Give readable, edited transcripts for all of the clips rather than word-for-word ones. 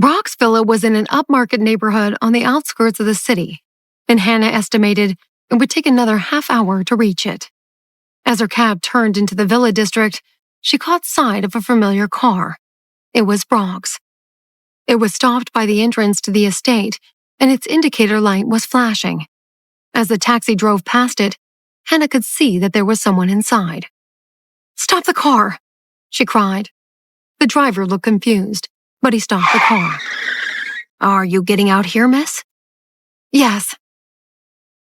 Brock's villa was in an upmarket neighborhood on the outskirts of the city, and Hannah estimated it would take another half-hour to reach it. As her cab turned into the villa district, she caught sight of a familiar car. It was Brock's. It was stopped by the entrance to the estate, and its indicator light was flashing. As the taxi drove past it, Hannah could see that there was someone inside. "Stop the car!" she cried. The driver looked confused, but he stopped the car. "Are you getting out here, miss?" "Yes."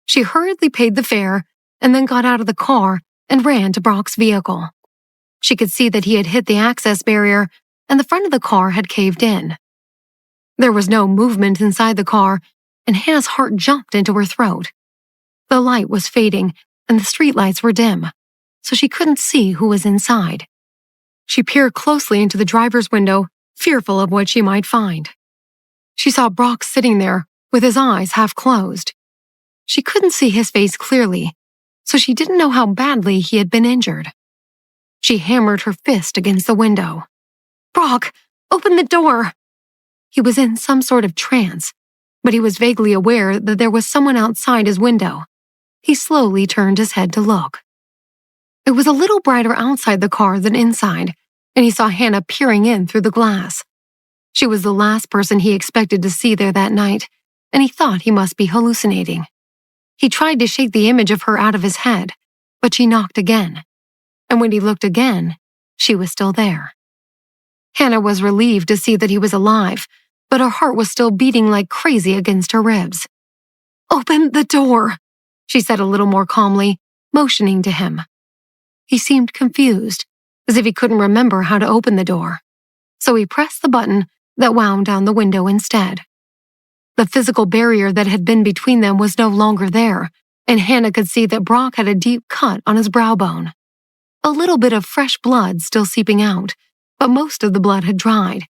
She hurriedly paid the fare and then got out of the car and ran to Brock's vehicle. She could see that he had hit the access barrier and the front of the car had caved in. There was no movement inside the car, and Hannah's heart jumped into her throat. The light was fading and the streetlights were dim, so she couldn't see who was inside. She peered closely into the driver's window, fearful of what she might find. She saw Brock sitting there with his eyes half closed. She couldn't see his face clearly, so she didn't know how badly he had been injured. She hammered her fist against the window. "Brock, open the door!" He was in some sort of trance, but he was vaguely aware that there was someone outside his window. He slowly turned his head to look. It was a little brighter outside the car than inside, and he saw Hannah peering in through the glass. She was the last person he expected to see there that night, and he thought he must be hallucinating. He tried to shake the image of her out of his head, but she knocked again. And when he looked again, she was still there. Hannah was relieved to see that he was alive, but her heart was still beating like crazy against her ribs. "Open the door," she said a little more calmly, motioning to him. He seemed confused, as if he couldn't remember how to open the door, so he pressed the button that wound down the window instead. The physical barrier that had been between them was no longer there, and Hannah could see that Brock had a deep cut on his brow bone. A little bit of fresh blood still seeping out, but most of the blood had dried,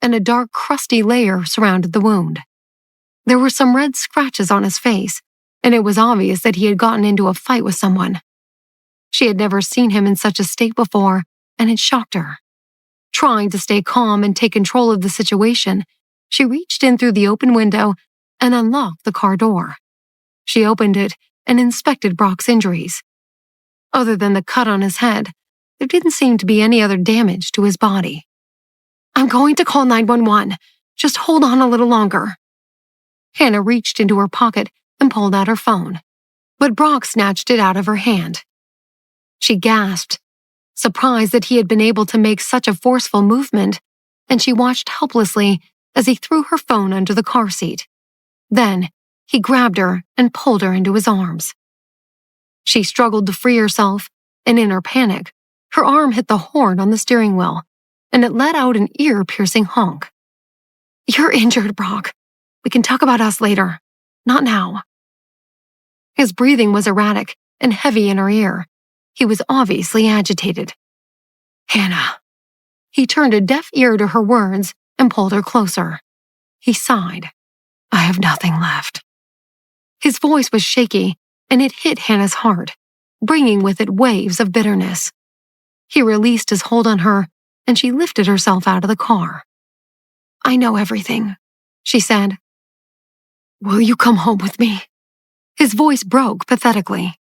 and a dark, crusty layer surrounded the wound. There were some red scratches on his face, and it was obvious that he had gotten into a fight with someone. She had never seen him in such a state before, and it shocked her. Trying to stay calm and take control of the situation, she reached in through the open window and unlocked the car door. She opened it and inspected Brock's injuries. Other than the cut on his head, there didn't seem to be any other damage to his body. "I'm going to call 911. Just hold on a little longer." Hannah reached into her pocket and pulled out her phone, but Brock snatched it out of her hand. She gasped, surprised that he had been able to make such a forceful movement, and she watched helplessly as he threw her phone under the car seat. Then, he grabbed her and pulled her into his arms. She struggled to free herself, and in her panic, her arm hit the horn on the steering wheel, and it let out an ear-piercing honk. "You're injured, Brock. We can talk about us later. Not now." His breathing was erratic and heavy in her ear. He was obviously agitated. "Hannah." He turned a deaf ear to her words and pulled her closer. He sighed. "I have nothing left." His voice was shaky, and it hit Hannah's heart, bringing with it waves of bitterness. He released his hold on her, and she lifted herself out of the car. "I know everything," she said. "Will you come home with me?" His voice broke pathetically.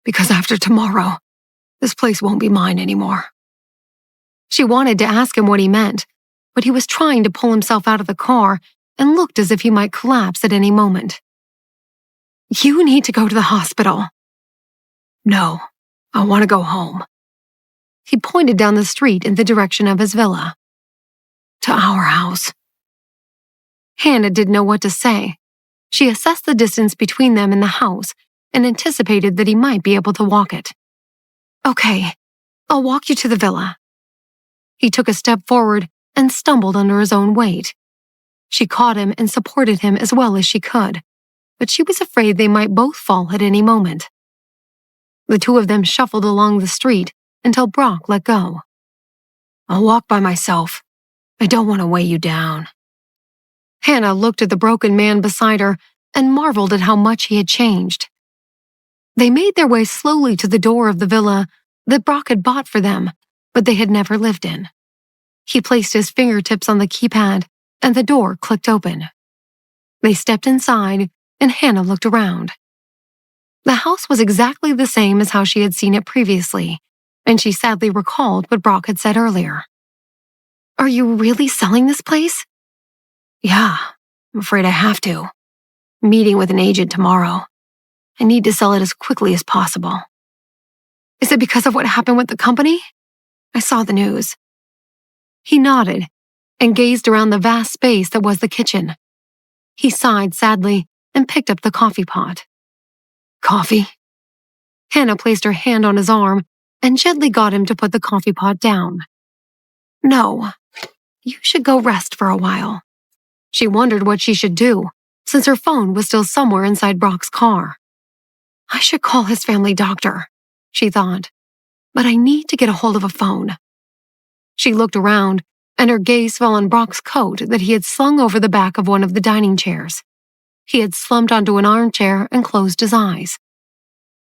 "Because after tomorrow, this place won't be mine anymore." She wanted to ask him what he meant, but he was trying to pull himself out of the car and looked as if he might collapse at any moment. "You need to go to the hospital." "No, I want to go home." He pointed down the street in the direction of his villa. "To our house." Hannah didn't know what to say. She assessed the distance between them and the house and anticipated that he might be able to walk it. "Okay, I'll walk you to the villa." He took a step forward and stumbled under his own weight. She caught him and supported him as well as she could, but she was afraid they might both fall at any moment. The two of them shuffled along the street until Brock let go. "I'll walk by myself. I don't want to weigh you down." Hannah looked at the broken man beside her and marveled at how much he had changed. They made their way slowly to the door of the villa that Brock had bought for them, but they had never lived in. He placed his fingertips on the keypad and the door clicked open. They stepped inside, and Hannah looked around. The house was exactly the same as how she had seen it previously, and she sadly recalled what Brock had said earlier. "Are you really selling this place?" "Yeah, I'm afraid I have to. Meeting with an agent tomorrow. I need to sell it as quickly as possible." "Is it because of what happened with the company?" "I saw the news." He nodded and gazed around the vast space that was the kitchen. He sighed sadly and picked up the coffee pot. "Coffee?" Hannah placed her hand on his arm and gently got him to put the coffee pot down. "No, you should go rest for a while." She wondered what she should do, since her phone was still somewhere inside Brock's car. "I should call his family doctor," she thought, "but I need to get a hold of a phone." She looked around, and her gaze fell on Brock's coat that he had slung over the back of one of the dining chairs. He had slumped onto an armchair and closed his eyes.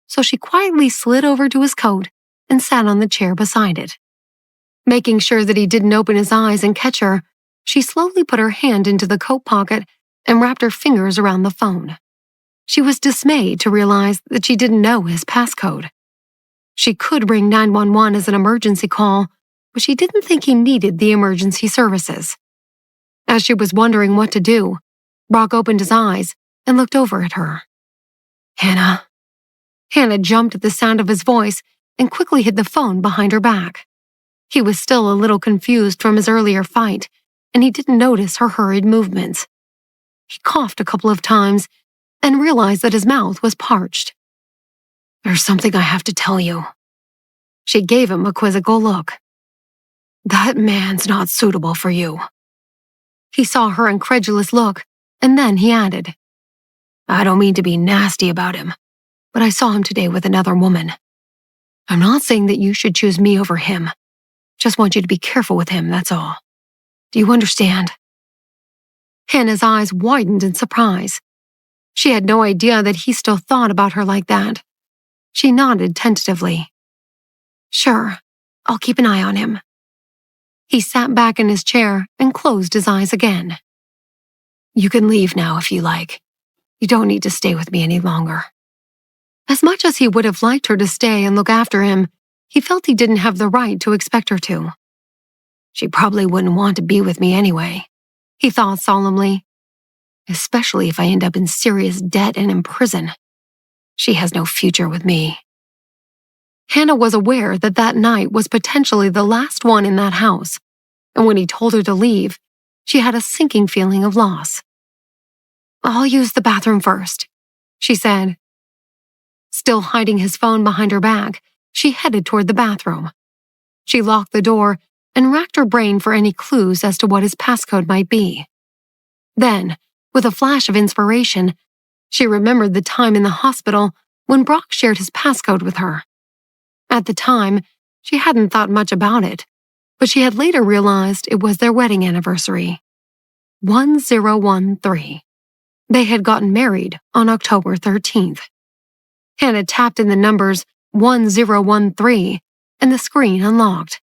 So she quietly slid over to his coat and sat on the chair beside it. Making sure that he didn't open his eyes and catch her, she slowly put her hand into the coat pocket and wrapped her fingers around the phone. She was dismayed to realize that she didn't know his passcode. She could ring 911 as an emergency call, but she didn't think he needed the emergency services. As she was wondering what to do, Brock opened his eyes and looked over at her. "Hannah." Hannah jumped at the sound of his voice and quickly hid the phone behind her back. He was still a little confused from his earlier fight, and he didn't notice her hurried movements. He coughed a couple of times and realized that his mouth was parched. "There's something I have to tell you." She gave him a quizzical look. "That man's not suitable for you." He saw her incredulous look, and then he added, "I don't mean to be nasty about him, but I saw him today with another woman. I'm not saying that you should choose me over him. Just want you to be careful with him, that's all. Do you understand?" Hannah's eyes widened in surprise. She had no idea that he still thought about her like that. She nodded tentatively. "Sure, I'll keep an eye on him." He sat back in his chair and closed his eyes again. "You can leave now if you like. You don't need to stay with me any longer." As much as he would have liked her to stay and look after him, he felt he didn't have the right to expect her to. "She probably wouldn't want to be with me anyway," he thought solemnly. "Especially if I end up in serious debt and in prison. She has no future with me." Hannah was aware that that night was potentially the last one in that house, and when he told her to leave, she had a sinking feeling of loss. "I'll use the bathroom first," she said. Still hiding his phone behind her back, she headed toward the bathroom. She locked the door and racked her brain for any clues as to what his passcode might be. Then, with a flash of inspiration, she remembered the time in the hospital when Brock shared his passcode with her. At the time, she hadn't thought much about it, but she had later realized it was their wedding anniversary. 1013. They had gotten married on October 13th. Hannah tapped in the numbers 1013, and the screen unlocked.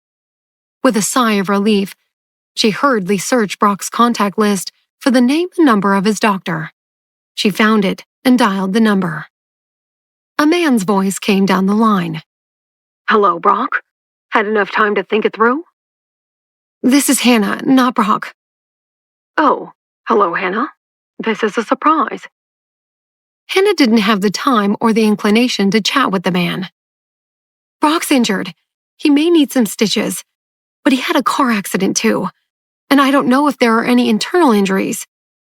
With a sigh of relief, she hurriedly searched Brock's contact list for the name and number of his doctor. She found it and dialed the number. A man's voice came down the line. "Hello, Brock. Had enough time to think it through?" "This is Hannah, not Brock." "Oh, hello, Hannah. This is a surprise." Hannah didn't have the time or the inclination to chat with the man. "Brock's injured. He may need some stitches, but he had a car accident too, and I don't know if there are any internal injuries.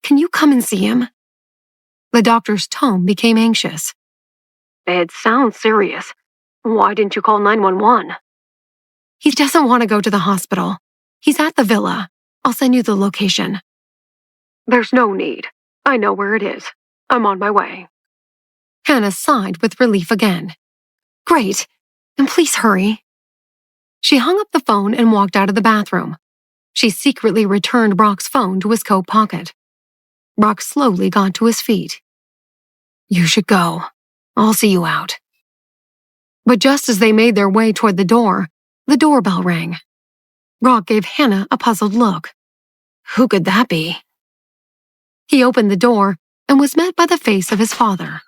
Can you come and see him?" The doctor's tone became anxious. "It sounds serious. Why didn't you call 911? "He doesn't want to go to the hospital. He's at the villa. I'll send you the location." "There's no need. I know where it is. I'm on my way." Hannah sighed with relief again. "Great. And please hurry." She hung up the phone and walked out of the bathroom. She secretly returned Brock's phone to his coat pocket. Brock slowly got to his feet. "You should go. I'll see you out." But just as they made their way toward the doorbell rang. Brock gave Hannah a puzzled look. Who could that be? He opened the door and was met by the face of his father.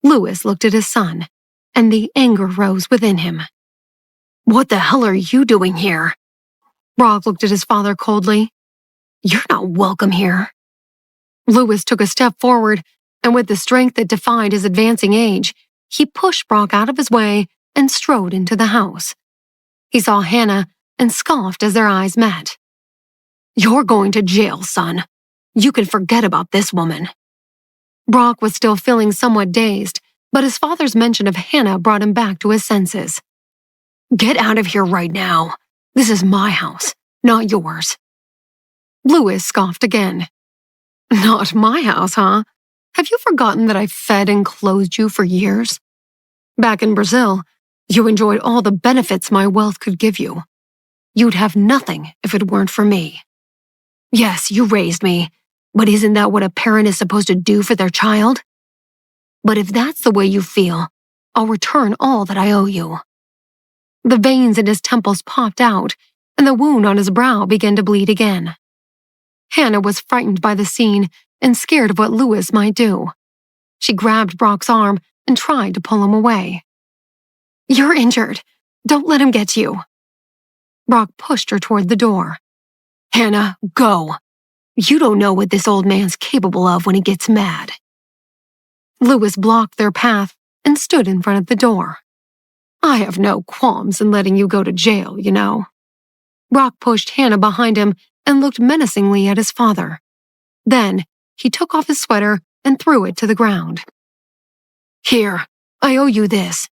Louis looked at his son, and the anger rose within him. What the hell are you doing here? Brock looked at his father coldly. You're not welcome here. Louis took a step forward, and with the strength that defied his advancing age, he pushed Brock out of his way and strode into the house. He saw Hannah and scoffed as their eyes met. You're going to jail, son. You can forget about this woman. Brock was still feeling somewhat dazed, but his father's mention of Hannah brought him back to his senses. Get out of here right now. This is my house, not yours. Louis scoffed again. Not my house, huh? Have you forgotten that I fed and clothed you for years? Back in Brazil, you enjoyed all the benefits my wealth could give you. You'd have nothing if it weren't for me. Yes, you raised me, but isn't that what a parent is supposed to do for their child? But if that's the way you feel, I'll return all that I owe you. The veins in his temples popped out, and the wound on his brow began to bleed again. Hannah was frightened by the scene and scared of what Louis might do. She grabbed Brock's arm and tried to pull him away. You're injured. Don't let him get to you. Brock pushed her toward the door. Hannah, go. You don't know what this old man's capable of when he gets mad. Louis blocked their path and stood in front of the door. I have no qualms in letting you go to jail, you know. Brock pushed Hannah behind him and looked menacingly at his father. Then, he took off his sweater and threw it to the ground. Here, I owe you this,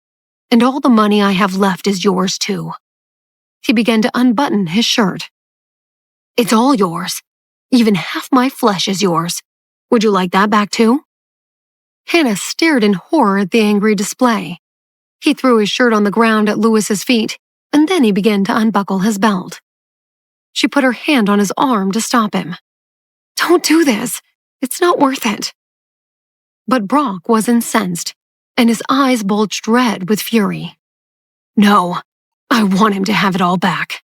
and all the money I have left is yours too. He began to unbutton his shirt. It's all yours. Even half my flesh is yours. Would you like that back too? Hannah stared in horror at the angry display. He threw his shirt on the ground at Louis's feet, and then he began to unbuckle his belt. She put her hand on his arm to stop him. Don't do this. It's not worth it. But Brock was incensed, and his eyes bulged red with fury. No, I want him to have it all back.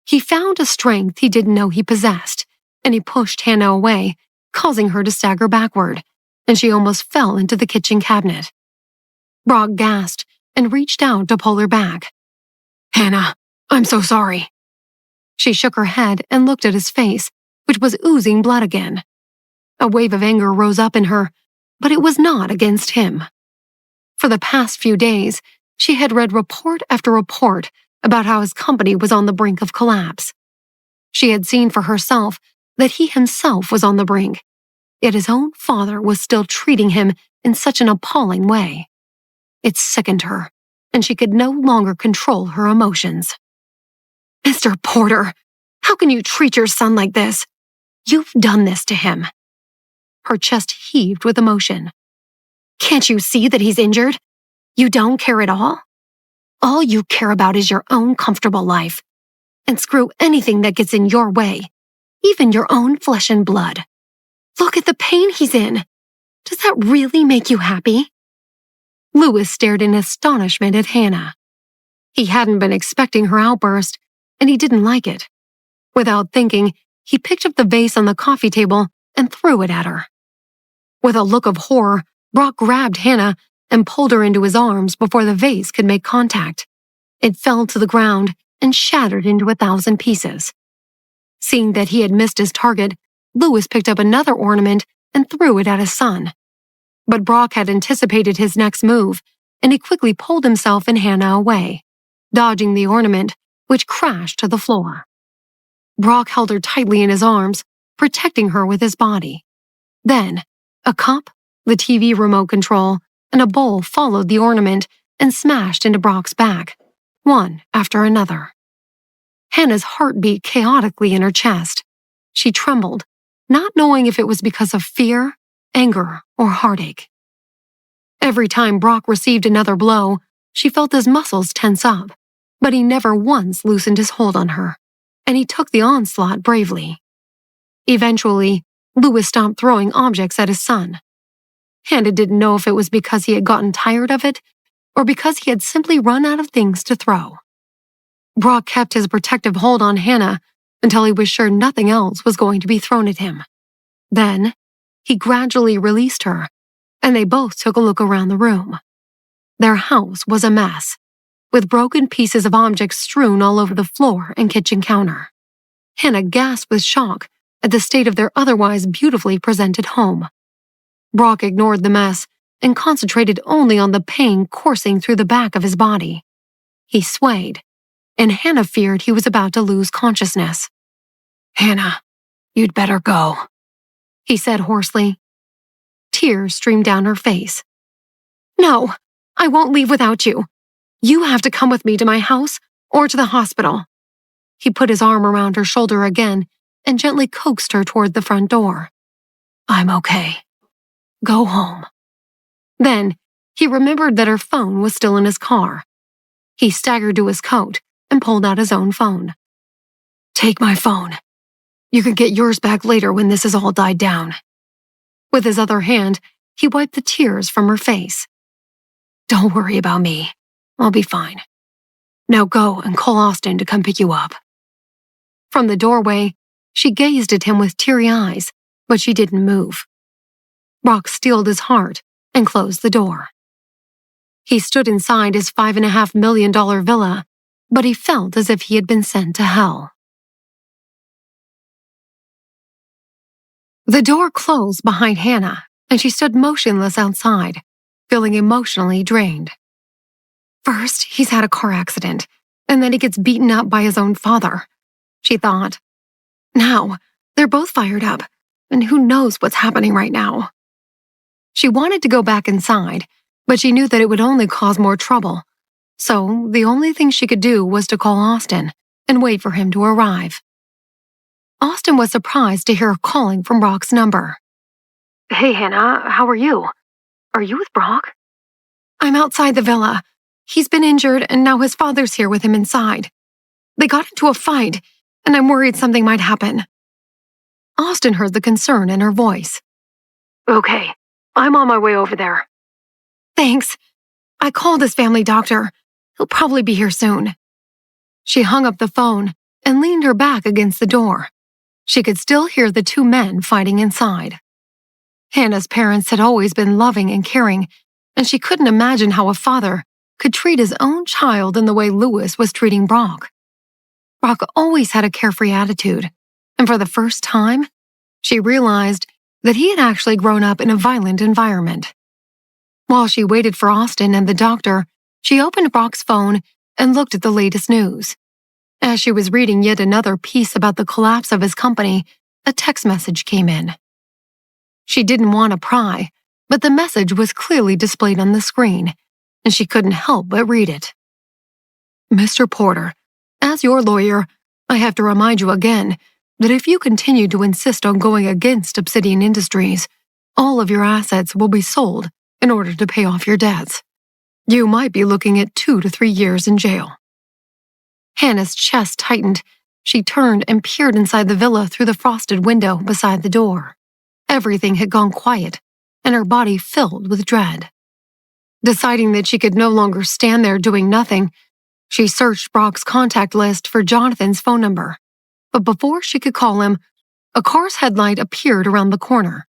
He found a strength he didn't know he possessed, and he pushed Hannah away, causing her to stagger backward, and she almost fell into the kitchen cabinet. Brock gasped and reached out to pull her back. Hannah, I'm so sorry. She shook her head and looked at his face, which was oozing blood again. A wave of anger rose up in her, but it was not against him. For the past few days, she had read report after report about how his company was on the brink of collapse. She had seen for herself that he himself was on the brink, yet his own father was still treating him in such an appalling way. It sickened her, and she could no longer control her emotions. Mr. Porter, how can you treat your son like this? You've done this to him. Her chest heaved with emotion. Can't you see that he's injured? You don't care at all? All you care about is your own comfortable life. And screw anything that gets in your way, even your own flesh and blood. Look at the pain he's in. Does that really make you happy? Louis stared in astonishment at Hannah. He hadn't been expecting her outburst, and he didn't like it. Without thinking, he picked up the vase on the coffee table and threw it at her. With a look of horror, Brock grabbed Hannah and pulled her into his arms before the vase could make contact. It fell to the ground and shattered into 1,000 pieces. Seeing that he had missed his target, Louis picked up another ornament and threw it at his son. But Brock had anticipated his next move, and he quickly pulled himself and Hannah away, dodging the ornament, which crashed to the floor. Brock held her tightly in his arms, protecting her with his body. Then, a cup, the TV remote control, and a bowl followed the ornament and smashed into Brock's back, one after another. Hannah's heart beat chaotically in her chest. She trembled, not knowing if it was because of fear, anger, or heartache. Every time Brock received another blow, she felt his muscles tense up, but he never once loosened his hold on her, and he took the onslaught bravely. Eventually, Louis stopped throwing objects at his son. Hannah didn't know if it was because he had gotten tired of it or because he had simply run out of things to throw. Brock kept his protective hold on Hannah, until he was sure nothing else was going to be thrown at him. Then, he gradually released her, and they both took a look around the room. Their house was a mess, with broken pieces of objects strewn all over the floor and kitchen counter. Hannah gasped with shock at the state of their otherwise beautifully presented home. Brock ignored the mess and concentrated only on the pain coursing through the back of his body. He swayed, and Hannah feared he was about to lose consciousness. "Hannah, you'd better go," he said hoarsely. Tears streamed down her face. "No, I won't leave without you. You have to come with me to my house or to the hospital." He put his arm around her shoulder again and gently coaxed her toward the front door. "I'm okay. Go home." Then, he remembered that her phone was still in his car. He staggered to his coat and pulled out his own phone. "Take my phone. You can get yours back later when this has all died down." With his other hand, he wiped the tears from her face. "Don't worry about me. I'll be fine. Now go and call Austin to come pick you up." From the doorway, she gazed at him with teary eyes, but she didn't move. Brock steeled his heart and closed the door. He stood inside his $5.5 million villa, but he felt as if he had been sent to hell. The door closed behind Hannah, and she stood motionless outside, feeling emotionally drained. First, he's had a car accident, and then he gets beaten up by his own father, she thought. Now, they're both fired up, and who knows what's happening right now. She wanted to go back inside, but she knew that it would only cause more trouble. So, the only thing she could do was to call Austin and wait for him to arrive. Austin was surprised to hear her calling from Brock's number. "Hey, Hannah, how are you? Are you with Brock?" "I'm outside the villa. He's been injured, and now his father's here with him inside. They got into a fight, and I'm worried something might happen." Austin heard the concern in her voice. "Okay, I'm on my way over there." "Thanks. I called his family doctor. He'll probably be here soon." She hung up the phone and leaned her back against the door. She could still hear the two men fighting inside. Hannah's parents had always been loving and caring, and she couldn't imagine how a father could treat his own child in the way Lewis was treating Brock. Brock always had a carefree attitude, and for the first time, she realized that he had actually grown up in a violent environment. While she waited for Austin and the doctor, she opened Brock's phone and looked at the latest news. As she was reading yet another piece about the collapse of his company, a text message came in. She didn't want to pry, but the message was clearly displayed on the screen, and she couldn't help but read it. "Mr. Porter, as your lawyer, I have to remind you again that if you continue to insist on going against Obsidian Industries, all of your assets will be sold in order to pay off your debts. You might be looking at 2 to 3 years in jail." Hannah's chest tightened. She turned and peered inside the villa through the frosted window beside the door. Everything had gone quiet, and her body filled with dread. Deciding that she could no longer stand there doing nothing, she searched Brock's contact list for Jonathan's phone number. But before she could call him, a car's headlight appeared around the corner.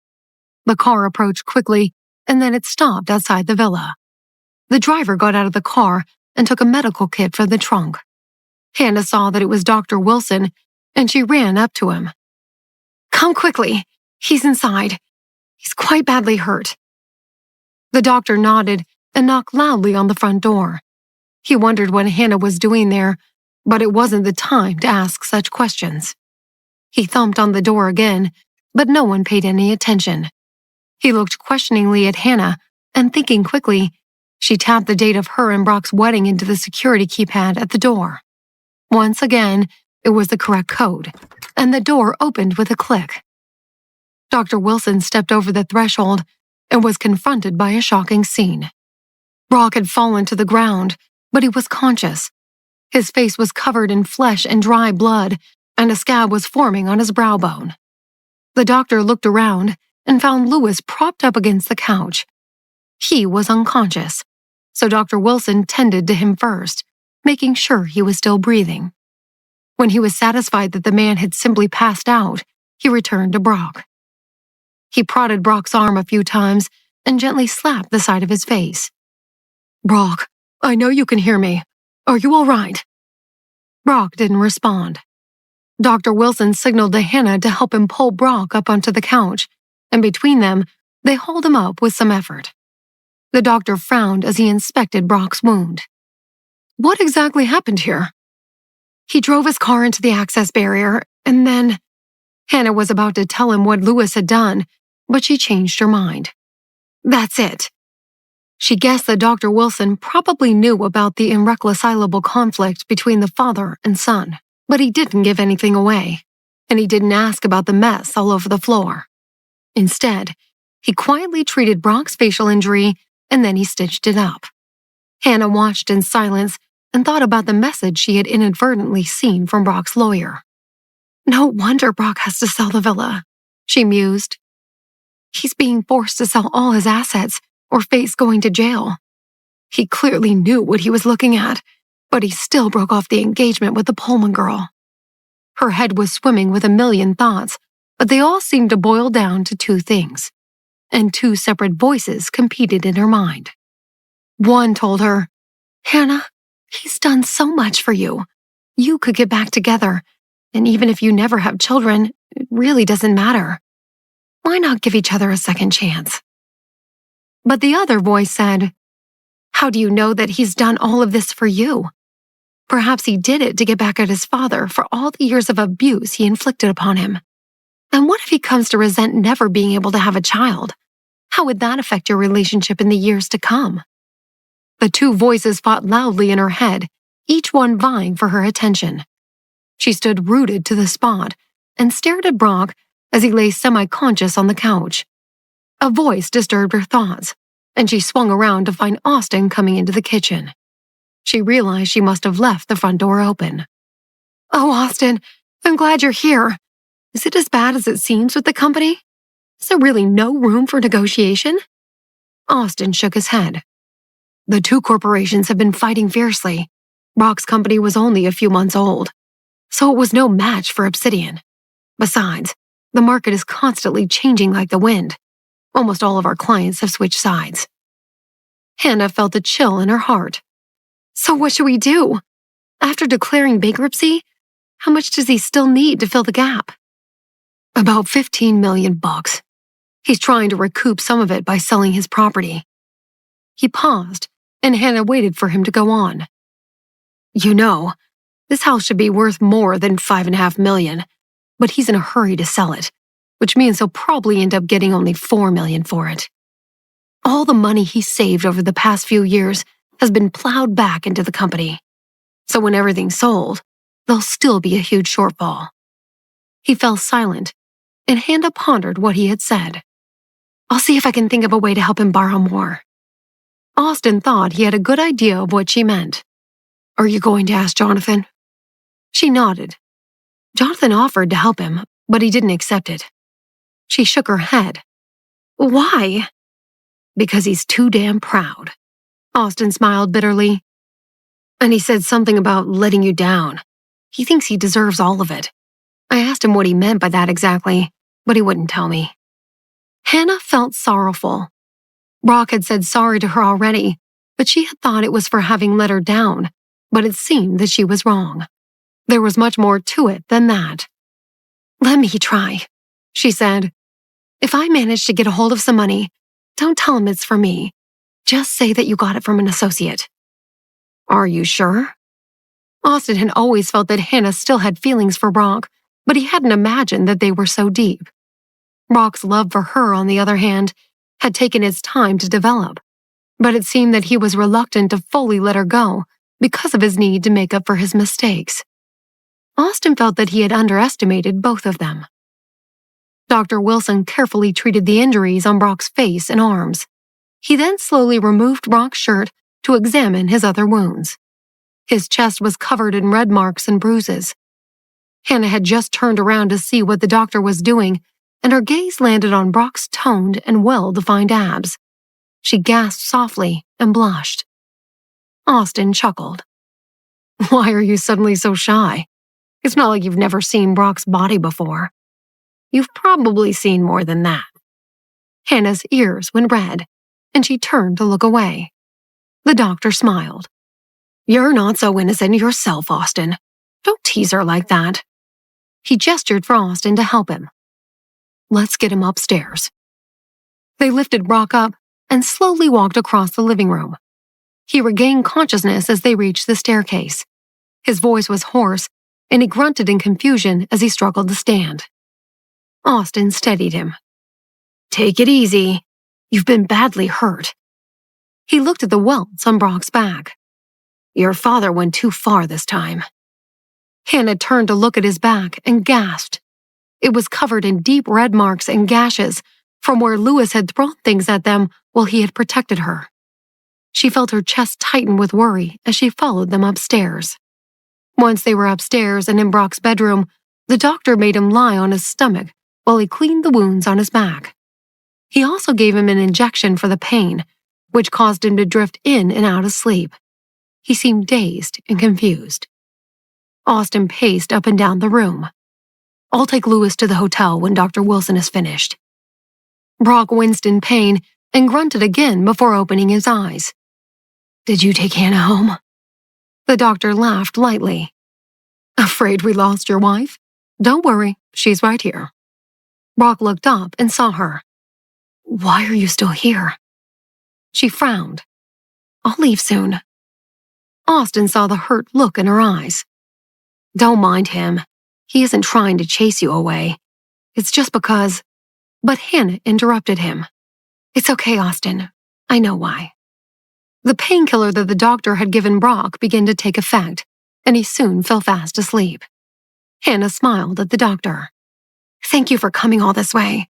The car approached quickly, and then it stopped outside the villa. The driver got out of the car and took a medical kit from the trunk. Hannah saw that it was Dr. Wilson, and she ran up to him. "Come quickly. He's inside. He's quite badly hurt." The doctor nodded and knocked loudly on the front door. He wondered what Hannah was doing there, but it wasn't the time to ask such questions. He thumped on the door again, but no one paid any attention. He looked questioningly at Hannah, and thinking quickly, she tapped the date of her and Brock's wedding into the security keypad at the door. Once again, it was the correct code, and the door opened with a click. Dr. Wilson stepped over the threshold and was confronted by a shocking scene. Brock had fallen to the ground, but he was conscious. His face was covered in flesh and dry blood, and a scab was forming on his brow bone. The doctor looked around and found Lewis propped up against the couch. He was unconscious, so Dr. Wilson tended to him first, making sure he was still breathing. When he was satisfied that the man had simply passed out, he returned to Brock. He prodded Brock's arm a few times and gently slapped the side of his face. "Brock, I know you can hear me. Are you all right?" Brock didn't respond. Dr. Wilson signaled to Hannah to help him pull Brock up onto the couch, and between them, they hauled him up with some effort. The doctor frowned as he inspected Brock's wound. "What exactly happened here?" "He drove his car into the access barrier, and then—" Hannah was about to tell him what Lewis had done, but she changed her mind. "That's it." She guessed that Dr. Wilson probably knew about the irreconcilable conflict between the father and son, but he didn't give anything away, and he didn't ask about the mess all over the floor. Instead, he quietly treated Brock's facial injury and then he stitched it up. Hannah watched in silence and thought about the message she had inadvertently seen from Brock's lawyer. "No wonder Brock has to sell the villa," she mused. "He's being forced to sell all his assets or face going to jail. He clearly knew what he was looking at, but he still broke off the engagement with the Pullman girl." Her head was swimming with a million thoughts, but they all seemed to boil down to two things, and two separate voices competed in her mind. One told her, "Hannah, he's done so much for you. You could get back together, and even if you never have children, it really doesn't matter. Why not give each other a second chance?" But the other voice said, "How do you know that he's done all of this for you? Perhaps he did it to get back at his father for all the years of abuse he inflicted upon him. And what if he comes to resent never being able to have a child? How would that affect your relationship in the years to come?" The two voices fought loudly in her head, each one vying for her attention. She stood rooted to the spot and stared at Brock as he lay semi-conscious on the couch. A voice disturbed her thoughts, and she swung around to find Austin coming into the kitchen. She realized she must have left the front door open. "Oh, Austin, I'm glad you're here. Is it as bad as it seems with the company? Is there really no room for negotiation?" Austin shook his head. "The two corporations have been fighting fiercely. Brock's company was only a few months old, so it was no match for Obsidian. Besides, the market is constantly changing like the wind. Almost all of our clients have switched sides." Hannah felt a chill in her heart. "So what should we do? After declaring bankruptcy, how much does he still need to fill the gap?" "About $15 million. He's trying to recoup some of it by selling his property." He paused, and Hannah waited for him to go on. "You know, this house should be worth more than $5.5 million, but he's in a hurry to sell it, which means he'll probably end up getting only $4 million for it. All the money he's saved over the past few years has been plowed back into the company. So when everything's sold, there'll still be a huge shortfall." He fell silent, and Hannah pondered what he had said. "I'll see if I can think of a way to help him borrow more." Austin thought he had a good idea of what she meant. "Are you going to ask Jonathan?" She nodded. Jonathan offered to help him, but he didn't accept it. She shook her head. "Why?" "Because he's too damn proud." Austin smiled bitterly. "And he said something about letting you down. He thinks he deserves all of it. I asked him what he meant by that exactly, but he wouldn't tell me." Hannah felt sorrowful. Brock had said sorry to her already, but she had thought it was for having let her down, but it seemed that she was wrong. There was much more to it than that. "Let me try," she said. "If I manage to get a hold of some money, don't tell him it's for me. Just say that you got it from an associate." "Are you sure?" Austin had always felt that Hannah still had feelings for Brock, but he hadn't imagined that they were so deep. Brock's love for her, on the other hand, had taken its time to develop, but it seemed that he was reluctant to fully let her go because of his need to make up for his mistakes. Austin felt that he had underestimated both of them. Dr. Wilson carefully treated the injuries on Brock's face and arms. He then slowly removed Brock's shirt to examine his other wounds. His chest was covered in red marks and bruises. Hannah had just turned around to see what the doctor was doing, and her gaze landed on Brock's toned and well-defined abs. She gasped softly and blushed. Austin chuckled. "Why are you suddenly so shy? It's not like you've never seen Brock's body before. You've probably seen more than that. Hannah's ears went red, and she turned to look away. The doctor smiled. You're not so innocent yourself, Austin. Don't tease her like that. He gestured for Austin to help him. Let's get him upstairs. They lifted Brock up and slowly walked across the living room. He regained consciousness as they reached the staircase. His voice was hoarse, and he grunted in confusion as he struggled to stand. Austin steadied him. Take it easy. You've been badly hurt. He looked at the welts on Brock's back. Your father went too far this time. Hannah turned to look at his back and gasped. It was covered in deep red marks and gashes from where Lewis had thrown things at them while he had protected her. She felt her chest tighten with worry as she followed them upstairs. Once they were upstairs and in Brock's bedroom, the doctor made him lie on his stomach while he cleaned the wounds on his back. He also gave him an injection for the pain, which caused him to drift in and out of sleep. He seemed dazed and confused. Austin paced up and down the room. I'll take Lewis to the hotel when Dr. Wilson is finished. Brock winced in pain and grunted again before opening his eyes. Did you take Hannah home? The doctor laughed lightly. Afraid we lost your wife? Don't worry, she's right here. Brock looked up and saw her. Why are you still here? She frowned. I'll leave soon. Austin saw the hurt look in her eyes. Don't mind him. He isn't trying to chase you away. It's just because... But Hannah interrupted him. It's okay, Austin. I know why. The painkiller that the doctor had given Brock began to take effect, and he soon fell fast asleep. Hannah smiled at the doctor. Thank you for coming all this way.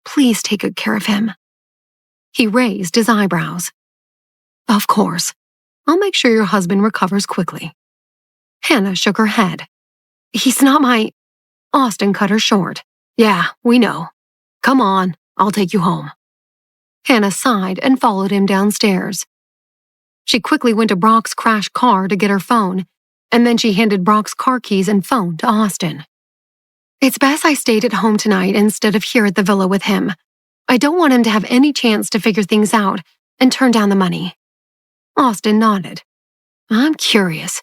Please take good care of him. He raised his eyebrows. Of course. I'll make sure your husband recovers quickly. Hannah shook her head. He's not my... Austin cut her short. Yeah, we know. Come on, I'll take you home. Hannah sighed and followed him downstairs. She quickly went to Brock's crashed car to get her phone, and then she handed Brock's car keys and phone to Austin. It's best I stayed at home tonight instead of here at the villa with him. I don't want him to have any chance to figure things out and turn down the money. Austin nodded. I'm curious.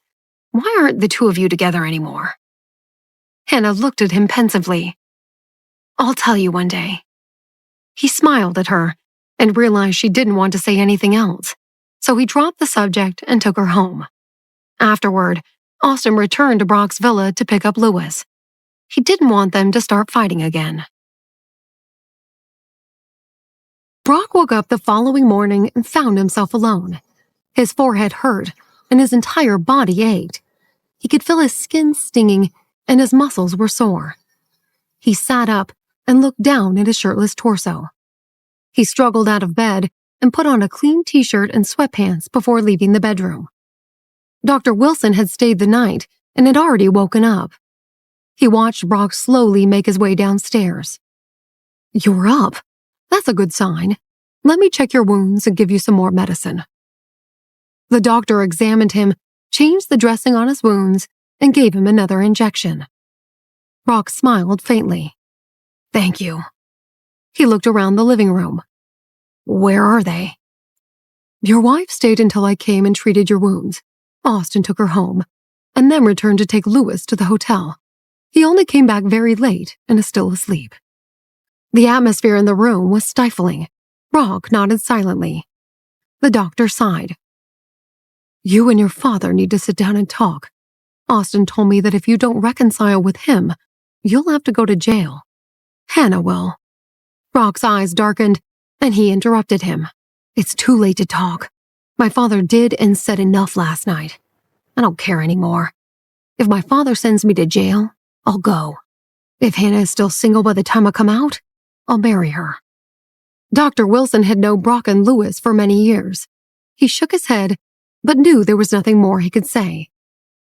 Why aren't the two of you together anymore? Hannah looked at him pensively. I'll tell you one day. He smiled at her and realized she didn't want to say anything else, so he dropped the subject and took her home. Afterward, Austin returned to Brock's villa to pick up Lewis. He didn't want them to start fighting again. Brock woke up the following morning and found himself alone. His forehead hurt and his entire body ached. He could feel his skin stinging and his muscles were sore. He sat up and looked down at his shirtless torso. He struggled out of bed and put on a clean t-shirt and sweatpants before leaving the bedroom. Dr. Wilson had stayed the night and had already woken up. He watched Brock slowly make his way downstairs. You're up. That's a good sign. Let me check your wounds and give you some more medicine. The doctor examined him, changed the dressing on his wounds, and gave him another injection. Brock smiled faintly. Thank you. He looked around the living room. Where are they? Your wife stayed until I came and treated your wounds. Austin took her home, and then returned to take Lewis to the hotel. He only came back very late and is still asleep. The atmosphere in the room was stifling. Brock nodded silently. The doctor sighed. You and your father need to sit down and talk. Austin told me that if you don't reconcile with him, you'll have to go to jail. Hannah will. Brock's eyes darkened, and he interrupted him. It's too late to talk. My father did and said enough last night. I don't care anymore. If my father sends me to jail, I'll go. If Hannah is still single by the time I come out, I'll marry her. Dr. Wilson had known Brock and Lewis for many years. He shook his head, but knew there was nothing more he could say.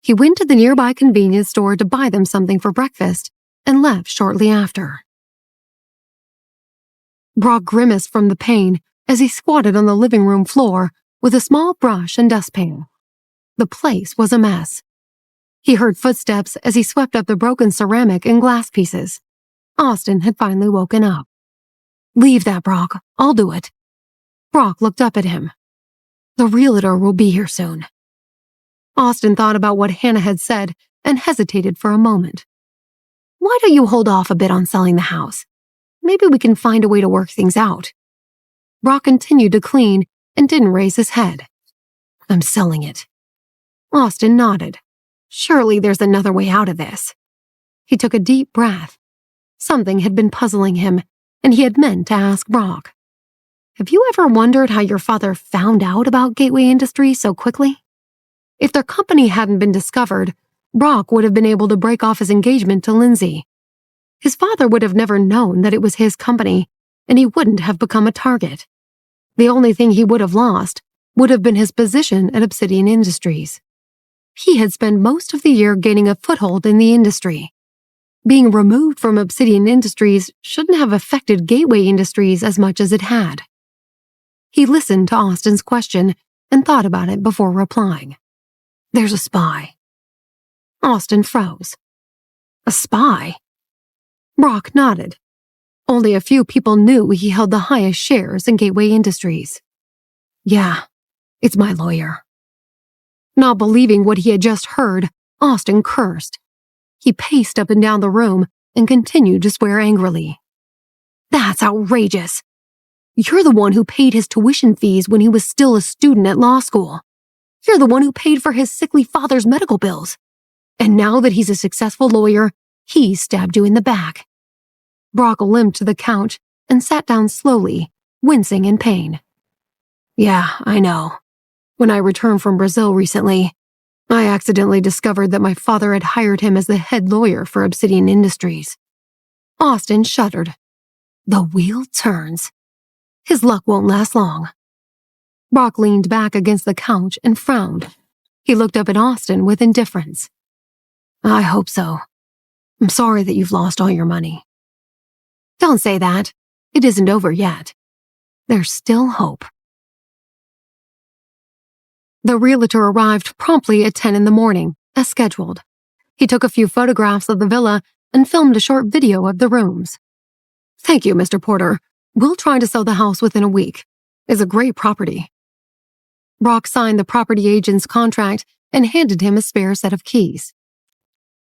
He went to the nearby convenience store to buy them something for breakfast and left shortly after. Brock grimaced from the pain as he squatted on the living room floor with a small brush and dustpan. The place was a mess. He heard footsteps as he swept up the broken ceramic and glass pieces. Austin had finally woken up. "Leave that, Brock. I'll do it." Brock looked up at him. "The realtor will be here soon." Austin thought about what Hannah had said and hesitated for a moment. "Why don't you hold off a bit on selling the house? Maybe we can find a way to work things out." Brock continued to clean and didn't raise his head. "I'm selling it." Austin nodded. Surely there's another way out of this. He took a deep breath. Something had been puzzling him, and he had meant to ask Brock. "Have you ever wondered how your father found out about Gateway Industries so quickly?" If their company hadn't been discovered, Brock would have been able to break off his engagement to Lindsay. His father would have never known that it was his company, and he wouldn't have become a target. The only thing he would have lost would have been his position at Obsidian Industries. He had spent most of the year gaining a foothold in the industry. Being removed from Obsidian Industries shouldn't have affected Gateway Industries as much as it had. He listened to Austin's question and thought about it before replying. "There's a spy." Austin froze. "A spy?" Brock nodded. Only a few people knew he held the highest shares in Gateway Industries. "Yeah, it's my lawyer." Not believing what he had just heard, Austin cursed. He paced up and down the room and continued to swear angrily. "That's outrageous. You're the one who paid his tuition fees when he was still a student at law school. You're the one who paid for his sickly father's medical bills. And now that he's a successful lawyer, he stabbed you in the back." Brock limped to the couch and sat down slowly, wincing in pain. "Yeah, I know. When I returned from Brazil recently, I accidentally discovered that my father had hired him as the head lawyer for Obsidian Industries." Austin shuddered. The wheel turns. His luck won't last long. Brock leaned back against the couch and frowned. He looked up at Austin with indifference. "I hope so. I'm sorry that you've lost all your money." "Don't say that. It isn't over yet. There's still hope." The realtor arrived promptly at 10 in the morning, as scheduled. He took a few photographs of the villa and filmed a short video of the rooms. "Thank you, Mr. Porter. We'll try to sell the house within a week. It's a great property." Brock signed the property agent's contract and handed him a spare set of keys.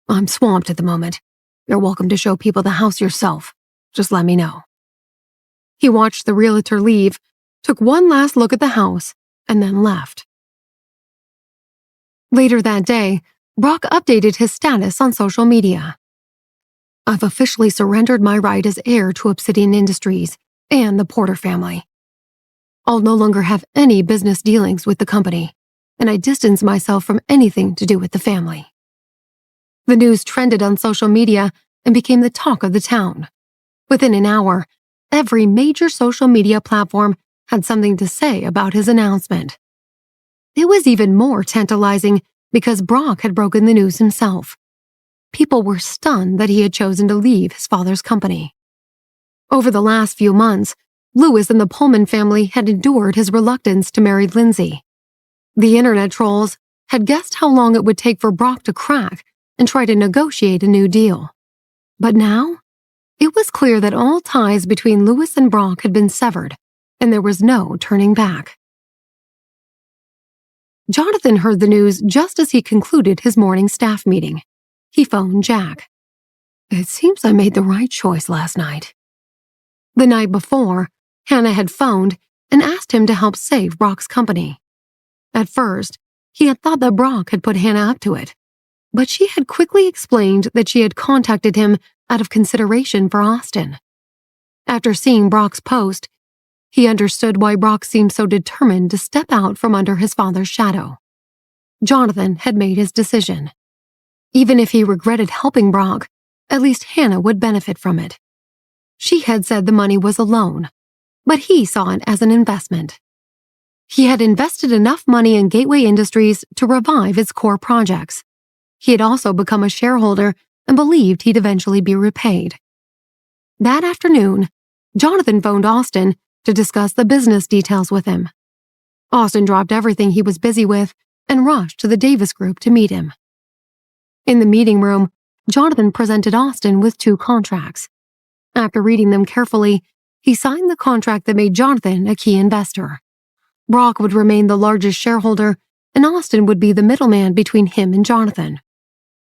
"I'm swamped at the moment. You're welcome to show people the house yourself. Just let me know." He watched the realtor leave, took one last look at the house, and then left. Later that day, Brock updated his status on social media. "I've officially surrendered my right as heir to Obsidian Industries and the Porter family. I'll no longer have any business dealings with the company, and I distance myself from anything to do with the family." The news trended on social media and became the talk of the town. Within an hour, every major social media platform had something to say about his announcement. It was even more tantalizing because Brock had broken the news himself. People were stunned that he had chosen to leave his father's company. Over the last few months, Lewis and the Pullman family had endured his reluctance to marry Lindsay. The internet trolls had guessed how long it would take for Brock to crack and try to negotiate a new deal. But now, it was clear that all ties between Lewis and Brock had been severed, and there was no turning back. Jonathan heard the news just as he concluded his morning staff meeting. He phoned Jack. "It seems I made the right choice last night." The night before, Hannah had phoned and asked him to help save Brock's company. At first, he had thought that Brock had put Hannah up to it, but she had quickly explained that she had contacted him out of consideration for Austin. After seeing Brock's post, he understood why Brock seemed so determined to step out from under his father's shadow. Jonathan had made his decision. Even if he regretted helping Brock, at least Hannah would benefit from it. She had said the money was a loan, but he saw it as an investment. He had invested enough money in Gateway Industries to revive its core projects. He had also become a shareholder and believed he'd eventually be repaid. That afternoon, Jonathan phoned Austin to discuss the business details with him. Austin dropped everything he was busy with and rushed to the Davis Group to meet him. In the meeting room, Jonathan presented Austin with 2 contracts. After reading them carefully, he signed the contract that made Jonathan a key investor. Brock would remain the largest shareholder, and Austin would be the middleman between him and Jonathan.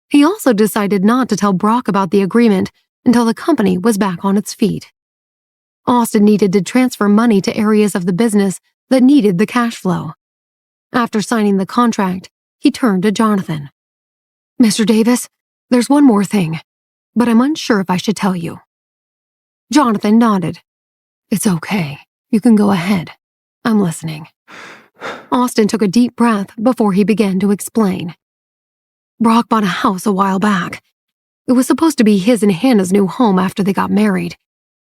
He also decided not to tell Brock about the agreement until the company was back on its feet. Austin needed to transfer money to areas of the business that needed the cash flow. After signing the contract, he turned to Jonathan. "Mr. Davis, there's one more thing, but I'm unsure if I should tell you." Jonathan nodded. "It's okay. You can go ahead. I'm listening." Austin took a deep breath before he began to explain. Brock bought a house a while back. It was supposed to be his and Hannah's new home after they got married.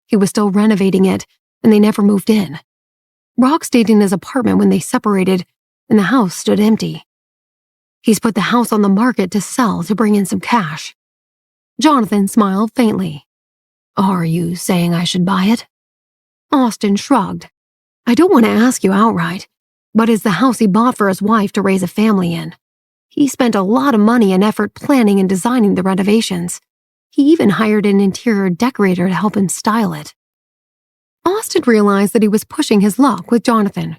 He was still renovating it, and they never moved in. Brock stayed in his apartment when they separated, and the house stood empty. He's put the house on the market to sell to bring in some cash. Jonathan smiled faintly. "Are you saying I should buy it?" Austin shrugged. "I don't want to ask you outright, but it's the house he bought for his wife to raise a family in. He spent a lot of money and effort planning and designing the renovations. He even hired an interior decorator to help him style it." Austin realized that he was pushing his luck with Jonathan.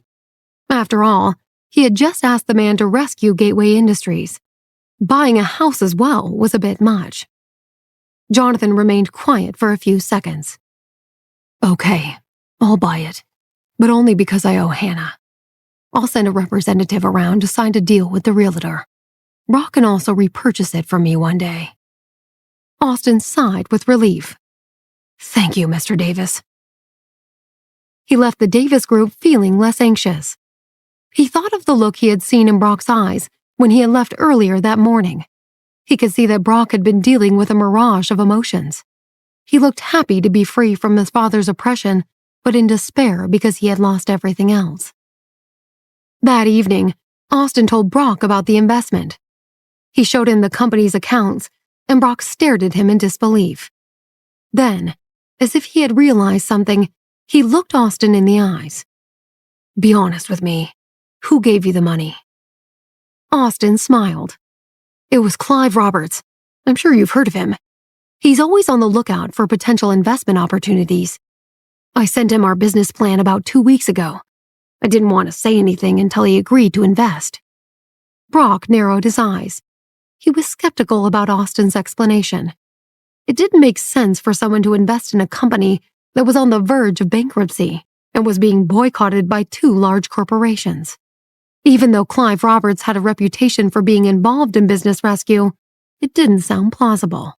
After all, he had just asked the man to rescue Gateway Industries. Buying a house as well was a bit much. Jonathan remained quiet for a few seconds. "Okay, I'll buy it, but only because I owe Hannah. I'll send a representative around to sign a deal with the realtor. Brock can also repurchase it from me one day." Austin sighed with relief. "Thank you, Mr. Davis." He left the Davis Group feeling less anxious. He thought of the look he had seen in Brock's eyes when he had left earlier that morning. He could see that Brock had been dealing with a mirage of emotions. He looked happy to be free from his father's oppression, but in despair because he had lost everything else. That evening, Austin told Brock about the investment. He showed him the company's accounts, and Brock stared at him in disbelief. Then, as if he had realized something, he looked Austin in the eyes. "Be honest with me. Who gave you the money?" Austin smiled. "It was Clive Roberts. I'm sure you've heard of him. He's always on the lookout for potential investment opportunities. I sent him our business plan about 2 weeks ago. I didn't want to say anything until he agreed to invest." Brock narrowed his eyes. He was skeptical about Austin's explanation. It didn't make sense for someone to invest in a company that was on the verge of bankruptcy and was being boycotted by 2 large corporations. Even though Clive Roberts had a reputation for being involved in business rescue, it didn't sound plausible.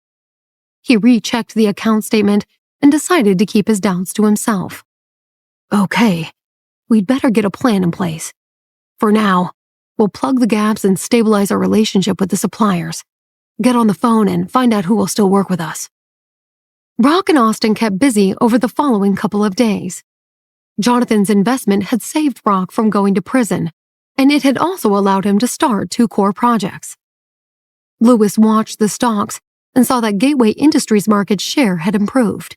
He rechecked the account statement and decided to keep his doubts to himself. "Okay, we'd better get a plan in place. For now, we'll plug the gaps and stabilize our relationship with the suppliers. Get on the phone and find out who will still work with us." Brock and Austin kept busy over the following couple of days. Jonathan's investment had saved Brock from going to prison, and it had also allowed him to start 2 core projects. Lewis watched the stocks and saw that Gateway Industries' market share had improved.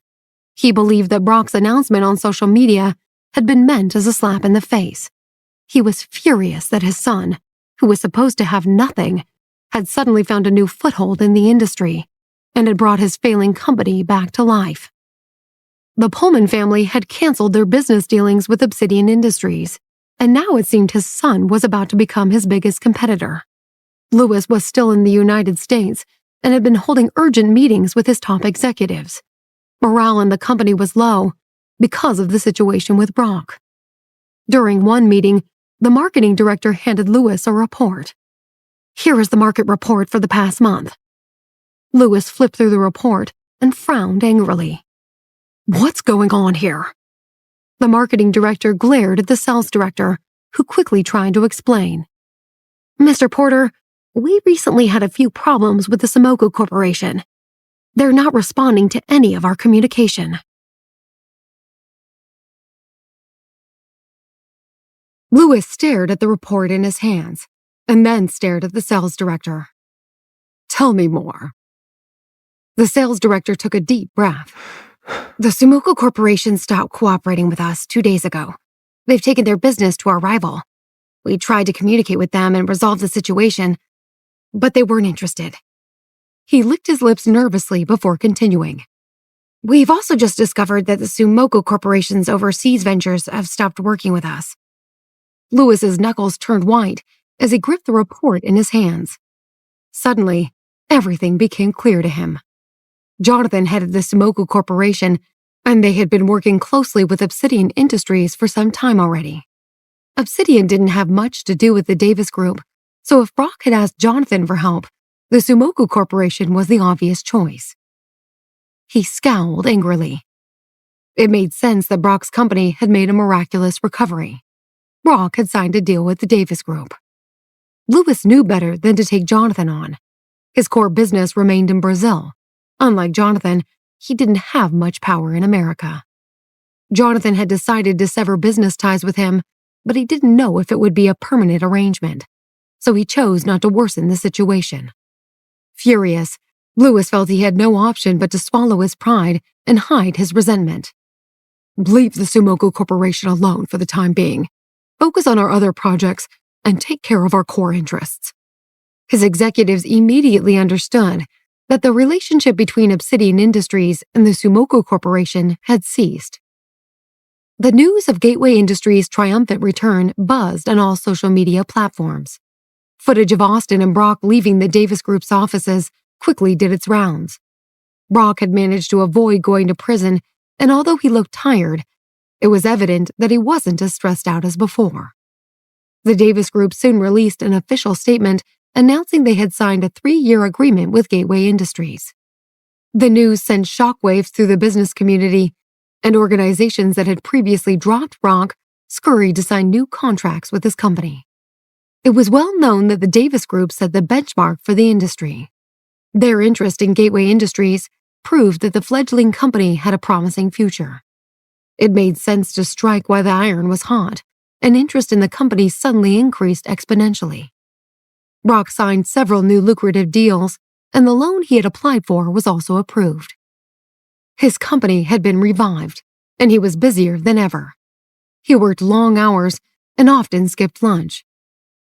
He believed that Brock's announcement on social media had been meant as a slap in the face. He was furious that his son, who was supposed to have nothing, had suddenly found a new foothold in the industry and had brought his failing company back to life. The Pullman family had canceled their business dealings with Obsidian Industries, and now it seemed his son was about to become his biggest competitor. Lewis was still in the United States and had been holding urgent meetings with his top executives. Morale in the company was low because of the situation with Brock. During one meeting, the marketing director handed Lewis a report. "Here is the market report for the past month." Lewis flipped through the report and frowned angrily. "What's going on here?" The marketing director glared at the sales director, who quickly tried to explain. "Mr. Porter, we recently had a few problems with the Sumoco Corporation. They're not responding to any of our communication." Lewis stared at the report in his hands, and then stared at the sales director. "Tell me more." The sales director took a deep breath. "The Sumoco Corporation stopped cooperating with us 2 days ago. They've taken their business to our rival. We tried to communicate with them and resolve the situation, but they weren't interested. He licked his lips nervously before continuing. We've also just discovered that the Sumoco Corporation's overseas ventures have stopped working with us. Lewis's knuckles turned white as he gripped the report in his hands. Suddenly, everything became clear to him. Jonathan headed the Sumoco Corporation, and they had been working closely with Obsidian Industries for some time already. Obsidian didn't have much to do with the Davis Group, so if Brock had asked Jonathan for help, the Sumoco Corporation was the obvious choice. He scowled angrily. It made sense that Brock's company had made a miraculous recovery. Brock had signed a deal with the Davis Group. Lewis knew better than to take Jonathan on. His core business remained in Brazil. Unlike Jonathan, he didn't have much power in America. Jonathan had decided to sever business ties with him, but he didn't know if it would be a permanent arrangement, so he chose not to worsen the situation. Furious, Lewis felt he had no option but to swallow his pride and hide his resentment. Leave the Sumoco Corporation alone for the time being. Focus on our other projects and take care of our core interests. His executives immediately understood that the relationship between Obsidian Industries and the Sumoco Corporation had ceased. The news of Gateway Industries' triumphant return buzzed on all social media platforms. Footage of Austin and Brock leaving the Davis Group's offices quickly did its rounds. Brock had managed to avoid going to prison, and although he looked tired, it was evident that he wasn't as stressed out as before. The Davis Group soon released an official statement announcing they had signed a 3-year agreement with Gateway Industries. The news sent shockwaves through the business community, and organizations that had previously dropped Brock scurried to sign new contracts with his company. It was well known that the Davis Group set the benchmark for the industry. Their interest in Gateway Industries proved that the fledgling company had a promising future. It made sense to strike while the iron was hot, and interest in the company suddenly increased exponentially. Brock signed several new lucrative deals, and the loan he had applied for was also approved. His company had been revived, and he was busier than ever. He worked long hours and often skipped lunch.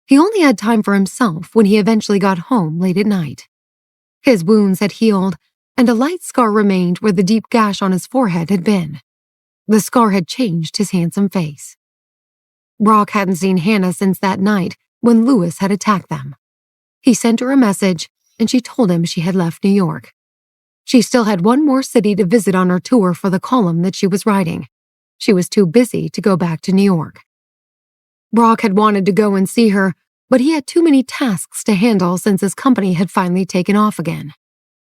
He only had time for himself when he eventually got home late at night. His wounds had healed, and a light scar remained where the deep gash on his forehead had been. The scar had changed his handsome face. Brock hadn't seen Hannah since that night when Lewis had attacked them. He sent her a message, and she told him she had left New York. She still had one more city to visit on her tour for the column that she was writing. She was too busy to go back to New York. Brock had wanted to go and see her, but he had too many tasks to handle since his company had finally taken off again.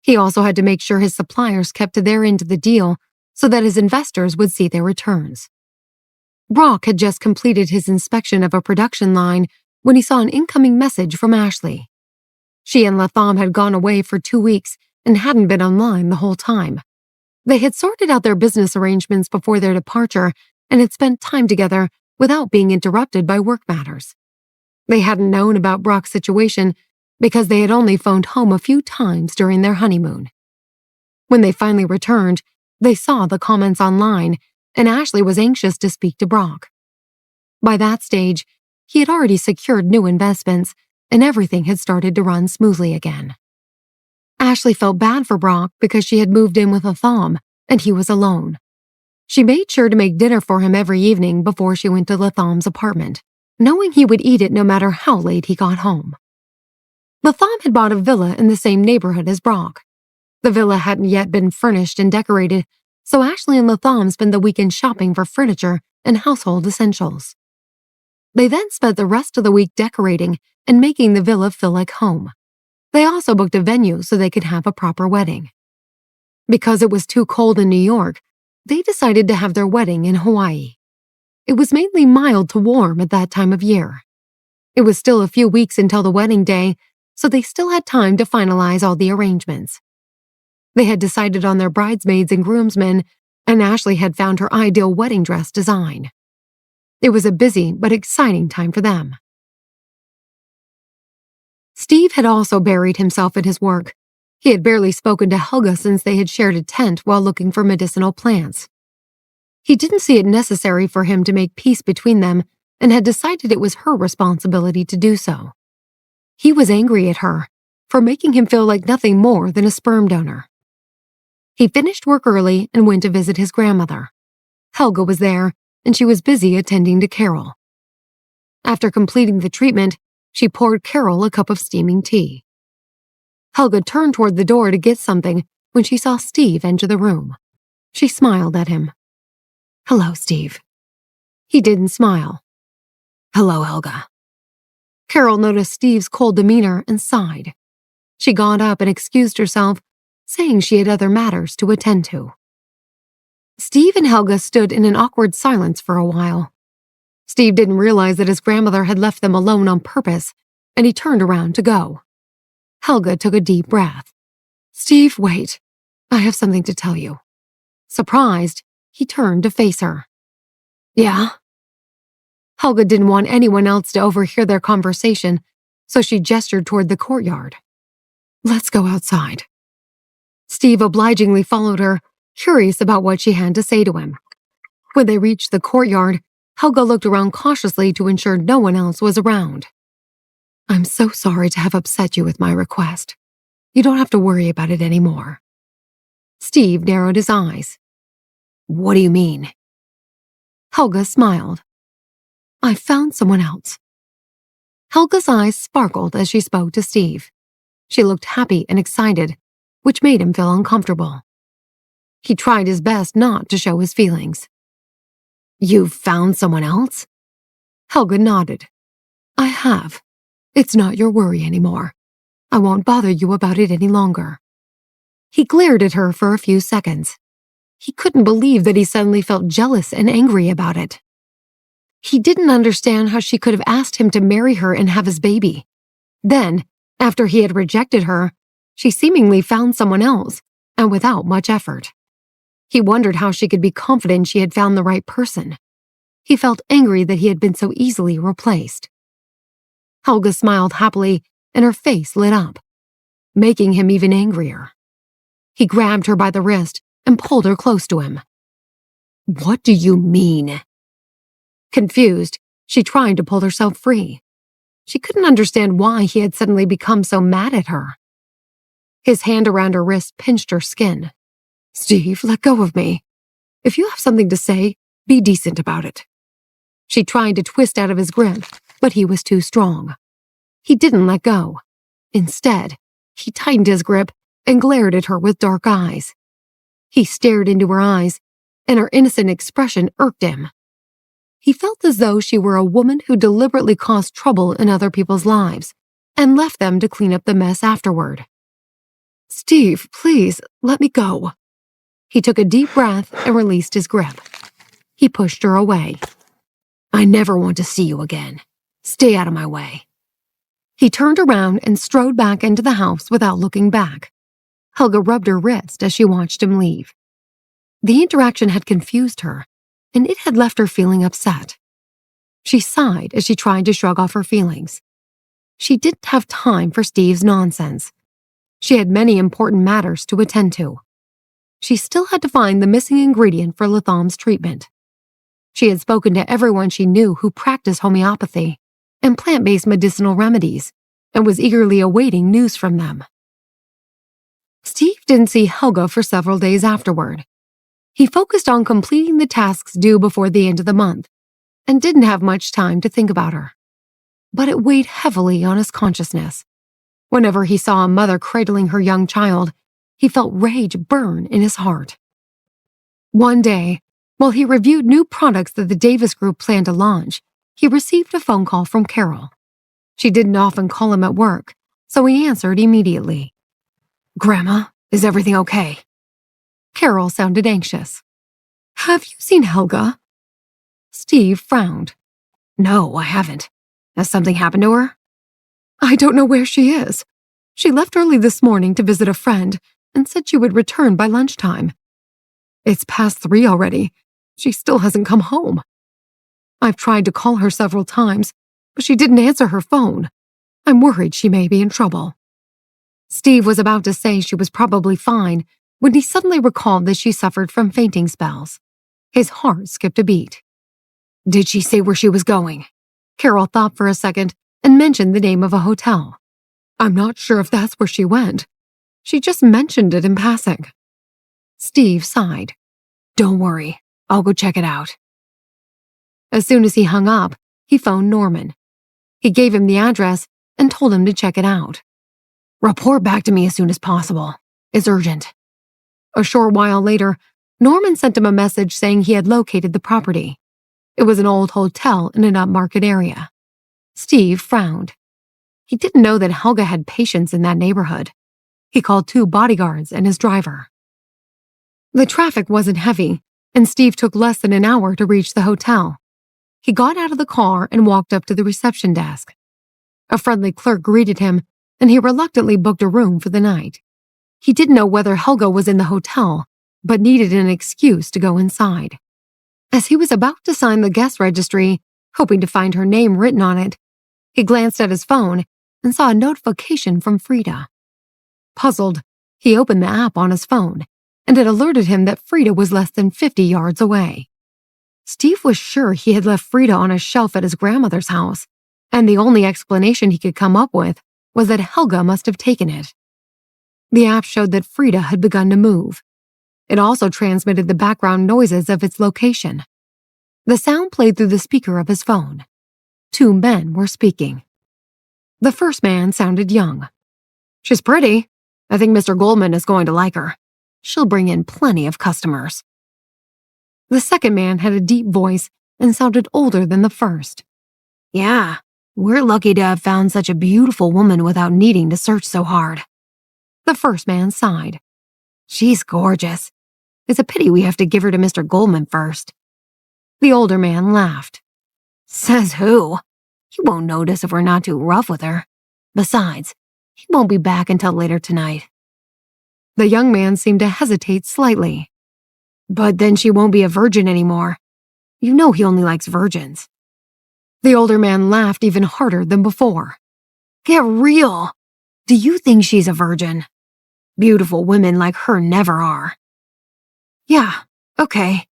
He also had to make sure his suppliers kept to their end of the deal so that his investors would see their returns. Brock had just completed his inspection of a production line when he saw an incoming message from Ashley. She and Latham had gone away for 2 weeks and hadn't been online the whole time. They had sorted out their business arrangements before their departure and had spent time together without being interrupted by work matters. They hadn't known about Brock's situation because they had only phoned home a few times during their honeymoon. When they finally returned, they saw the comments online, and Ashley was anxious to speak to Brock. By that stage, he had already secured new investments, and everything had started to run smoothly again. Ashley felt bad for Brock because she had moved in with Latham, and he was alone. She made sure to make dinner for him every evening before she went to Latham's apartment, knowing he would eat it no matter how late he got home. Latham had bought a villa in the same neighborhood as Brock. The villa hadn't yet been furnished and decorated, so Ashley and Latham spent the weekend shopping for furniture and household essentials. They then spent the rest of the week decorating and making the villa feel like home. They also booked a venue so they could have a proper wedding. Because it was too cold in New York, they decided to have their wedding in Hawaii. It was mainly mild to warm at that time of year. It was still a few weeks until the wedding day, so they still had time to finalize all the arrangements. They had decided on their bridesmaids and groomsmen, and Ashley had found her ideal wedding dress design. It was a busy but exciting time for them. Steve had also buried himself in his work. He had barely spoken to Helga since they had shared a tent while looking for medicinal plants. He didn't see it necessary for him to make peace between them and had decided it was her responsibility to do so. He was angry at her for making him feel like nothing more than a sperm donor. He finished work early and went to visit his grandmother. Helga was there, and she was busy attending to Carol. After completing the treatment, she poured Carol a cup of steaming tea. Helga turned toward the door to get something when she saw Steve enter the room. She smiled at him. "Hello, Steve." He didn't smile. "Hello, Helga." Carol noticed Steve's cold demeanor and sighed. She got up and excused herself, saying she had other matters to attend to. Steve and Helga stood in an awkward silence for a while. Steve didn't realize that his grandmother had left them alone on purpose, and he turned around to go. Helga took a deep breath. "Steve, wait. I have something to tell you." Surprised, he turned to face her. "Yeah?" Helga didn't want anyone else to overhear their conversation, so she gestured toward the courtyard. "Let's go outside." Steve obligingly followed her, curious about what she had to say to him. When they reached the courtyard, Helga looked around cautiously to ensure no one else was around. "I'm so sorry to have upset you with my request. You don't have to worry about it anymore." Steve narrowed his eyes. "What do you mean?" Helga smiled. "I found someone else." Helga's eyes sparkled as she spoke to Steve. She looked happy and excited, which made him feel uncomfortable. He tried his best not to show his feelings. "You've found someone else?" Helga nodded. "I have. It's not your worry anymore. I won't bother you about it any longer." He glared at her for a few seconds. He couldn't believe that he suddenly felt jealous and angry about it. He didn't understand how she could have asked him to marry her and have his baby. Then, after he had rejected her, she seemingly found someone else, and without much effort. He wondered how she could be confident she had found the right person. He felt angry that he had been so easily replaced. Helga smiled happily, and her face lit up, making him even angrier. He grabbed her by the wrist and pulled her close to him. "What do you mean?" Confused, she tried to pull herself free. She couldn't understand why he had suddenly become so mad at her. His hand around her wrist pinched her skin. "Steve, let go of me. If you have something to say, be decent about it." She tried to twist out of his grip, but he was too strong. He didn't let go. Instead, he tightened his grip and glared at her with dark eyes. He stared into her eyes, and her innocent expression irked him. He felt as though she were a woman who deliberately caused trouble in other people's lives and left them to clean up the mess afterward. "Steve, please, let me go." He took a deep breath and released his grip. He pushed her away. "I never want to see you again. Stay out of my way." He turned around and strode back into the house without looking back. Helga rubbed her wrist as she watched him leave. The interaction had confused her, and it had left her feeling upset. She sighed as she tried to shrug off her feelings. She didn't have time for Steve's nonsense. She had many important matters to attend to. She still had to find the missing ingredient for Latham's treatment. She had spoken to everyone she knew who practiced homeopathy and plant-based medicinal remedies, and was eagerly awaiting news from them. Steve didn't see Helga for several days afterward. He focused on completing the tasks due before the end of the month, and didn't have much time to think about her. But it weighed heavily on his consciousness. Whenever he saw a mother cradling her young child, he felt rage burn in his heart. One day, while he reviewed new products that the Davis Group planned to launch, he received a phone call from Carol. She didn't often call him at work, so he answered immediately. "Grandma, is everything okay?" Carol sounded anxious. "Have you seen Helga?" Steve frowned. "No, I haven't. Has something happened to her?" "I don't know where she is. She left early this morning to visit a friend and said she would return by lunchtime. It's past 3 already. She still hasn't come home. I've tried to call her several times, but she didn't answer her phone. I'm worried she may be in trouble." Steve was about to say she was probably fine when he suddenly recalled that she suffered from fainting spells. His heart skipped a beat. "Did she say where she was going?" Carol thought for a second and mentioned the name of a hotel. I'm not sure if that's where she went. She just mentioned it in passing. Steve sighed. Don't worry, I'll go check it out. As soon as he hung up, he phoned Norman. He gave him the address and told him to check it out. Report back to me as soon as possible. It's urgent. A short while later, Norman sent him a message saying he had located the property. It was an old hotel in an upmarket area. Steve frowned. He didn't know that Helga had patients in that neighborhood. He called 2 bodyguards and his driver. The traffic wasn't heavy, and Steve took less than an hour to reach the hotel. He got out of the car and walked up to the reception desk. A friendly clerk greeted him, and he reluctantly booked a room for the night. He didn't know whether Helga was in the hotel, but needed an excuse to go inside. As he was about to sign the guest registry, hoping to find her name written on it, he glanced at his phone and saw a notification from Frida. Puzzled, he opened the app on his phone, and it alerted him that Frida was less than 50 yards away. Steve was sure he had left Frida on a shelf at his grandmother's house, and the only explanation he could come up with was that Helga must have taken it. The app showed that Frida had begun to move. It also transmitted the background noises of its location. The sound played through the speaker of his phone. 2 men were speaking. The first man sounded young. She's pretty. I think Mr. Goldman is going to like her. She'll bring in plenty of customers. The second man had a deep voice and sounded older than the first. Yeah, we're lucky to have found such a beautiful woman without needing to search so hard. The first man sighed. She's gorgeous. It's a pity we have to give her to Mr. Goldman first. The older man laughed. Says who? He won't notice if we're not too rough with her. Besides, he won't be back until later tonight. The young man seemed to hesitate slightly. But then she won't be a virgin anymore. You know he only likes virgins. The older man laughed even harder than before. Get real. Do you think she's a virgin? Beautiful women like her never are. Yeah, okay.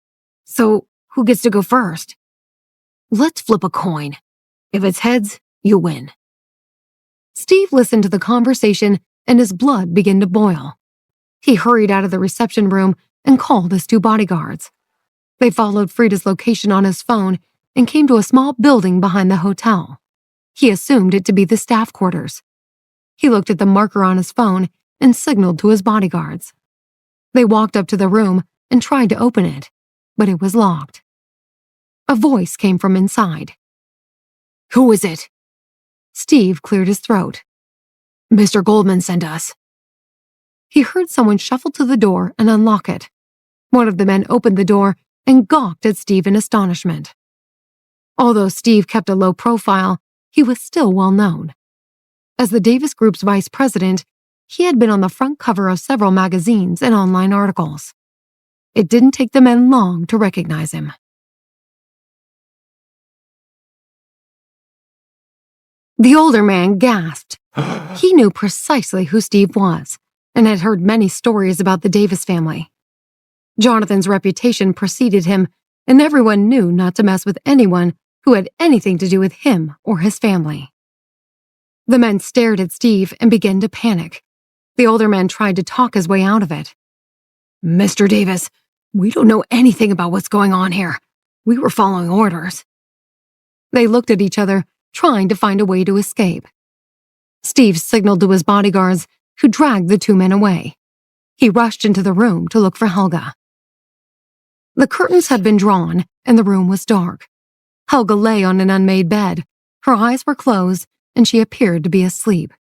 So who gets to go first? Let's flip a coin. If it's heads, you win. Steve listened to the conversation and his blood began to boil. He hurried out of the reception room and called his 2 bodyguards. They followed Frida's location on his phone and came to a small building behind the hotel. He assumed it to be the staff quarters. He looked at the marker on his phone and signaled to his bodyguards. They walked up to the room and tried to open it, but it was locked. A voice came from inside. Who is it? Steve cleared his throat. Mr. Goldman sent us. He heard someone shuffle to the door and unlock it. One of the men opened the door and gawked at Steve in astonishment. Although Steve kept a low profile, he was still well known. As the Davis Group's vice president, he had been on the front cover of several magazines and online articles. It didn't take the men long to recognize him. The older man gasped. He knew precisely who Steve was and had heard many stories about the Davis family. Jonathan's reputation preceded him, and everyone knew not to mess with anyone who had anything to do with him or his family. The men stared at Steve and began to panic. The older man tried to talk his way out of it. Mr. Davis, we don't know anything about what's going on here. We were following orders. They looked at each other, trying to find a way to escape. Steve signaled to his bodyguards, who dragged the 2 men away. He rushed into the room to look for Helga. The curtains had been drawn, and the room was dark. Helga lay on an unmade bed. Her eyes were closed, and she appeared to be asleep.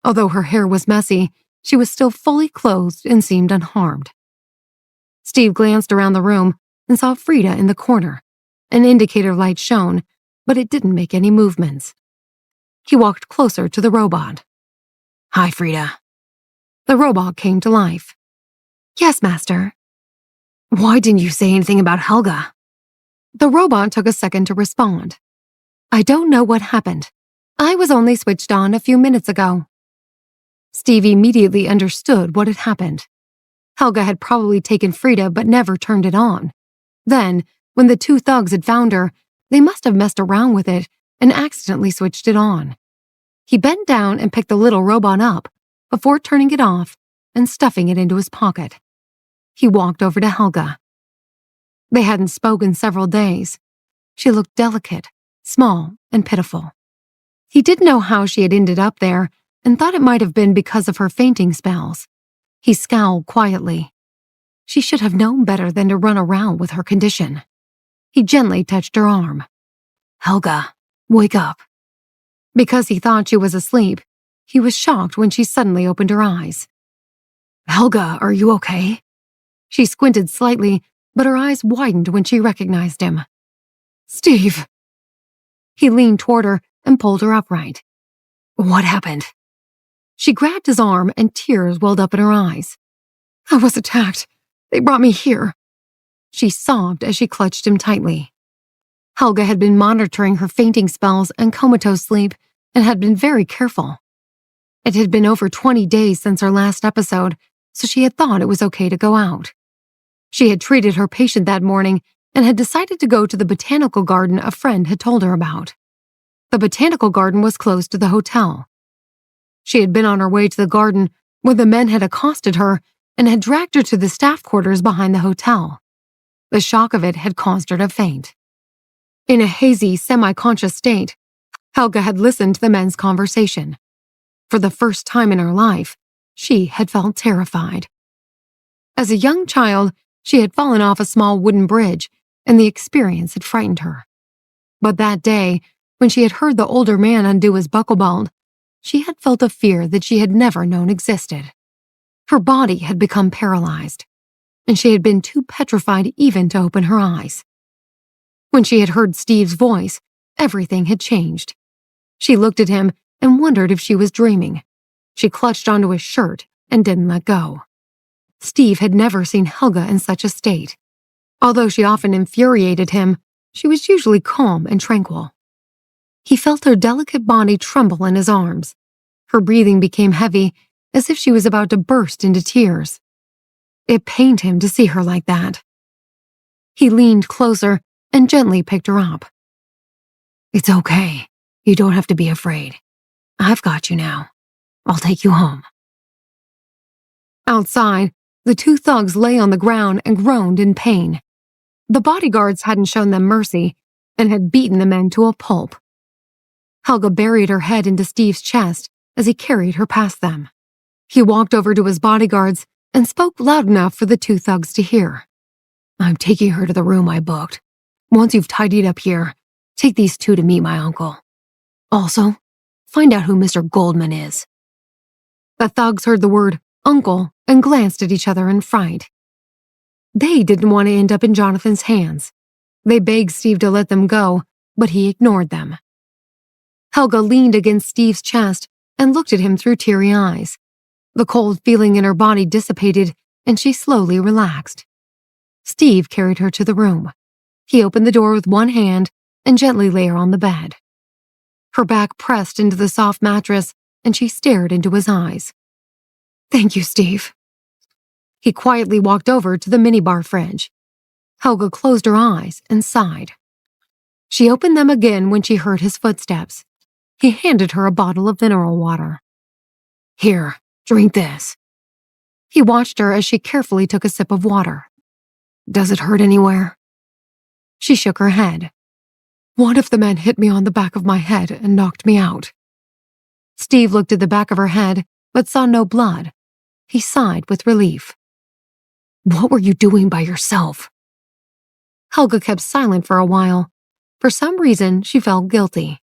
Although her hair was messy, she was still fully clothed and seemed unharmed. Steve glanced around the room and saw Frida in the corner. An indicator light shone, but it didn't make any movements. He walked closer to the robot. Hi, Frida. The robot came to life. Yes, Master. Why didn't you say anything about Helga? The robot took a second to respond. I don't know what happened. I was only switched on a few minutes ago. Steve immediately understood what had happened. Helga had probably taken Frida but never turned it on. Then, when the 2 thugs had found her, they must have messed around with it and accidentally switched it on. He bent down and picked the little robot up before turning it off and stuffing it into his pocket. He walked over to Helga. They hadn't spoken several days. She looked delicate, small, and pitiful. He didn't know how she had ended up there and thought it might have been because of her fainting spells. He scowled quietly. She should have known better than to run around with her condition. He gently touched her arm. "Helga, wake up." Because he thought she was asleep, he was shocked when she suddenly opened her eyes. "Helga, are you okay?" She squinted slightly, but her eyes widened when she recognized him. "Steve!" He leaned toward her and pulled her upright. "What happened?" She grabbed his arm and tears welled up in her eyes. "I was attacked. They brought me here." She sobbed as she clutched him tightly. Helga had been monitoring her fainting spells and comatose sleep and had been very careful. It had been over 20 days since her last episode, so she had thought it was okay to go out. She had treated her patient that morning and had decided to go to the botanical garden a friend had told her about. The botanical garden was close to the hotel. She had been on her way to the garden when the men had accosted her and had dragged her to the staff quarters behind the hotel. The shock of it had caused her to faint. In a hazy, semi-conscious state, Helga had listened to the men's conversation. For the first time in her life, she had felt terrified. As a young child, she had fallen off a small wooden bridge, and the experience had frightened her. But that day, when she had heard the older man undo his bucklebelt, she had felt a fear that she had never known existed. Her body had become paralyzed, and she had been too petrified even to open her eyes. When she had heard Steve's voice, everything had changed. She looked at him and wondered if she was dreaming. She clutched onto his shirt and didn't let go. Steve had never seen Helga in such a state. Although she often infuriated him, she was usually calm and tranquil. He felt her delicate body tremble in his arms. Her breathing became heavy, as if she was about to burst into tears. It pained him to see her like that. He leaned closer and gently picked her up. "It's okay. You don't have to be afraid. I've got you now. I'll take you home." Outside, the two thugs lay on the ground and groaned in pain. The bodyguards hadn't shown them mercy and had beaten the men to a pulp. Helga buried her head into Steve's chest as he carried her past them. He walked over to his bodyguards and spoke loud enough for the two thugs to hear. "I'm taking her to the room I booked. Once you've tidied up here, take these two to meet my uncle. Also, find out who Mr. Goldman is." The thugs heard the word uncle and glanced at each other in fright. They didn't want to end up in Jonathan's hands. They begged Steve to let them go, but he ignored them. Helga leaned against Steve's chest and looked at him through teary eyes. The cold feeling in her body dissipated, and she slowly relaxed. Steve carried her to the room. He opened the door with one hand and gently lay her on the bed. Her back pressed into the soft mattress, and she stared into his eyes. "Thank you, Steve." He quietly walked over to the minibar fridge. Helga closed her eyes and sighed. She opened them again when she heard his footsteps. He handed her a bottle of mineral water. "Here, drink this." He watched her as she carefully took a sip of water. "Does it hurt anywhere?" She shook her head. "One of the men hit me on the back of my head and knocked me out." Steve looked at the back of her head, but saw no blood. He sighed with relief. "What were you doing by yourself?" Helga kept silent for a while. For some reason, she felt guilty.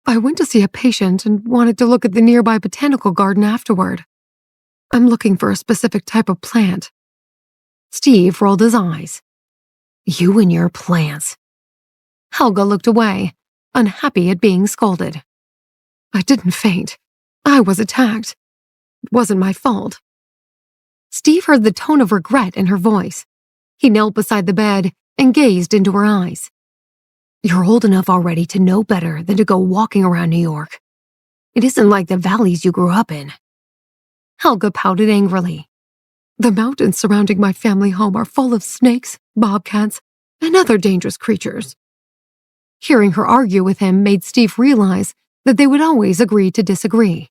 "I went to see a patient and wanted to look at the nearby botanical garden afterward. I'm looking for a specific type of plant." Steve rolled his eyes. "You and your plants." Helga looked away, unhappy at being scolded. "I didn't faint. I was attacked. It wasn't my fault." Steve heard the tone of regret in her voice. He knelt beside the bed and gazed into her eyes. "You're old enough already to know better than to go walking around New York. It isn't like the valleys you grew up in." Helga pouted angrily. "The mountains surrounding my family home are full of snakes, bobcats, and other dangerous creatures." Hearing her argue with him made Steve realize that they would always agree to disagree.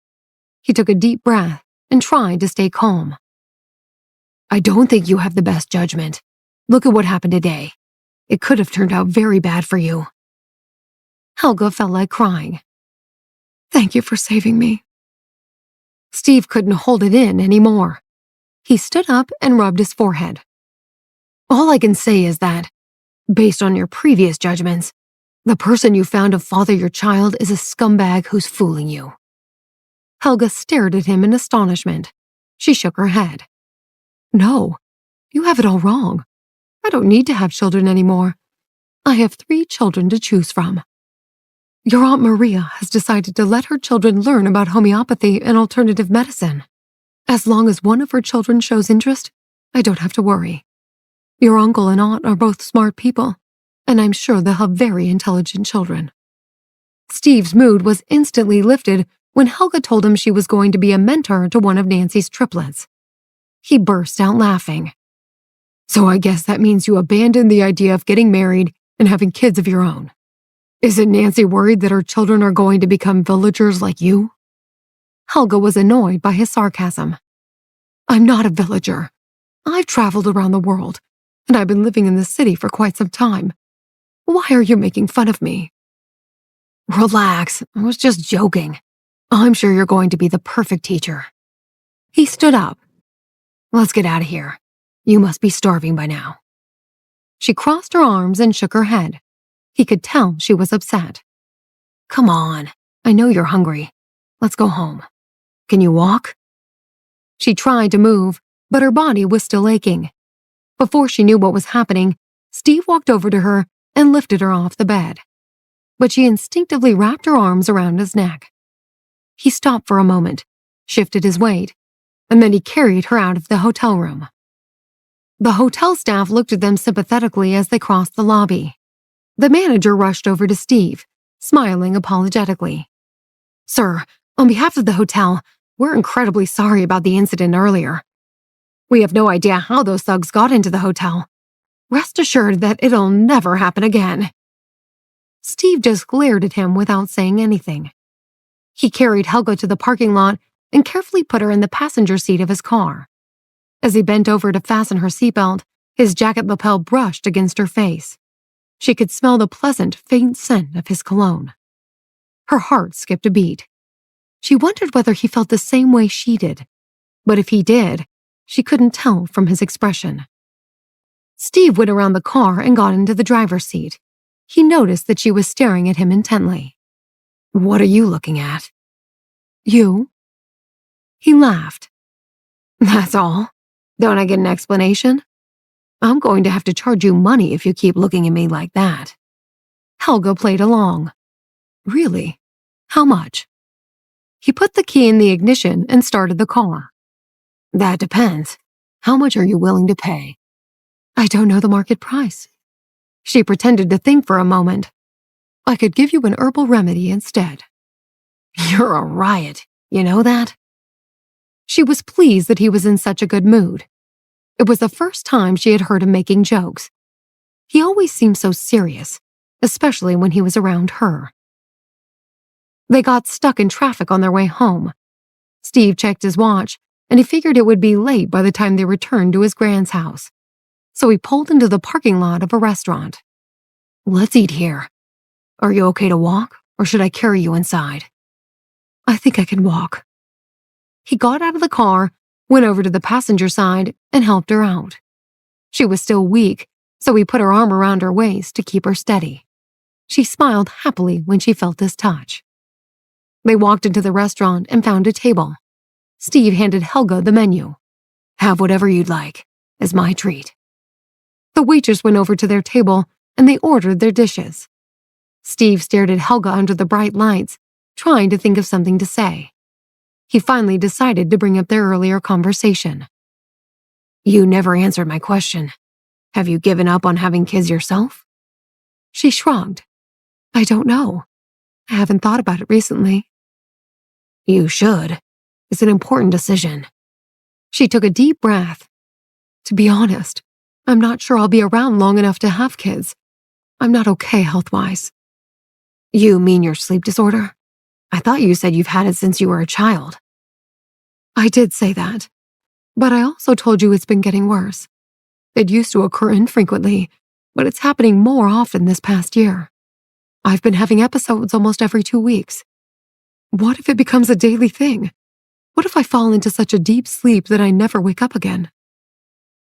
He took a deep breath and tried to stay calm. I don't think you have the best judgment. Look at what happened today. It could have turned out very bad for you. Helga felt like crying. Thank you for saving me. Steve couldn't hold it in anymore. He stood up and rubbed his forehead. All I can say is that, based on your previous judgments, the person you found to father your child is a scumbag who's fooling you. Helga stared at him in astonishment. She shook her head. No, you have it all wrong. I don't need to have children anymore. I have 3 children to choose from. Your Aunt Maria has decided to let her children learn about homeopathy and alternative medicine. As long as one of her children shows interest, I don't have to worry. Your uncle and aunt are both smart people, and I'm sure they'll have very intelligent children. Steve's mood was instantly lifted when Helga told him she was going to be a mentor to one of Nancy's triplets. He burst out laughing. So I guess that means you abandoned the idea of getting married and having kids of your own. Isn't Nancy worried that her children are going to become villagers like you? Helga was annoyed by his sarcasm. I'm not a villager. I've traveled around the world, and I've been living in the city for quite some time. Why are you making fun of me? Relax, I was just joking. I'm sure you're going to be the perfect teacher. He stood up. Let's get out of here. You must be starving by now. She crossed her arms and shook her head. He could tell she was upset. Come on, I know you're hungry. Let's go home. Can you walk? She tried to move, but her body was still aching. Before she knew what was happening, Steve walked over to her and lifted her off the bed. But she instinctively wrapped her arms around his neck. He stopped for a moment, shifted his weight, and then he carried her out of the hotel room. The hotel staff looked at them sympathetically as they crossed the lobby. The manager rushed over to Steve, smiling apologetically. Sir, on behalf of the hotel, we're incredibly sorry about the incident earlier. We have no idea how those thugs got into the hotel. Rest assured that it'll never happen again. Steve just glared at him without saying anything. He carried Helga to the parking lot and carefully put her in the passenger seat of his car. As he bent over to fasten her seatbelt, his jacket lapel brushed against her face. She could smell the pleasant, faint scent of his cologne. Her heart skipped a beat. She wondered whether he felt the same way she did, but if he did, she couldn't tell from his expression. Steve went around the car and got into the driver's seat. He noticed that she was staring at him intently. What are you looking at? You? He laughed. That's all? Don't I get an explanation? I'm going to have to charge you money if you keep looking at me like that. Helga played along. Really? How much? He put the key in the ignition and started the car. That depends. How much are you willing to pay? I don't know the market price. She pretended to think for a moment. I could give you an herbal remedy instead. You're a riot, you know that? She was pleased that he was in such a good mood. It was the first time she had heard him making jokes. He always seemed so serious, especially when he was around her. They got stuck in traffic on their way home. Steve checked his watch, and he figured it would be late by the time they returned to his grand's house. So he pulled into the parking lot of a restaurant. Let's eat here. Are you okay to walk, or should I carry you inside? I think I can walk. He got out of the car, went over to the passenger side, and helped her out. She was still weak, so he put her arm around her waist to keep her steady. She smiled happily when she felt his touch. They walked into the restaurant and found a table. Steve handed Helga the menu. Have whatever you'd like, as my treat. The waitress went over to their table, and they ordered their dishes. Steve stared at Helga under the bright lights, trying to think of something to say. He finally decided to bring up their earlier conversation. You never answered my question. Have you given up on having kids yourself? She shrugged. I don't know. I haven't thought about it recently. You should. It's an important decision. She took a deep breath. To be honest, I'm not sure I'll be around long enough to have kids. I'm not okay health-wise. You mean your sleep disorder? I thought you said you've had it since you were a child. I did say that, but I also told you it's been getting worse. It used to occur infrequently, but it's happening more often this past year. I've been having episodes almost every 2 weeks. What if it becomes a daily thing? What if I fall into such a deep sleep that I never wake up again?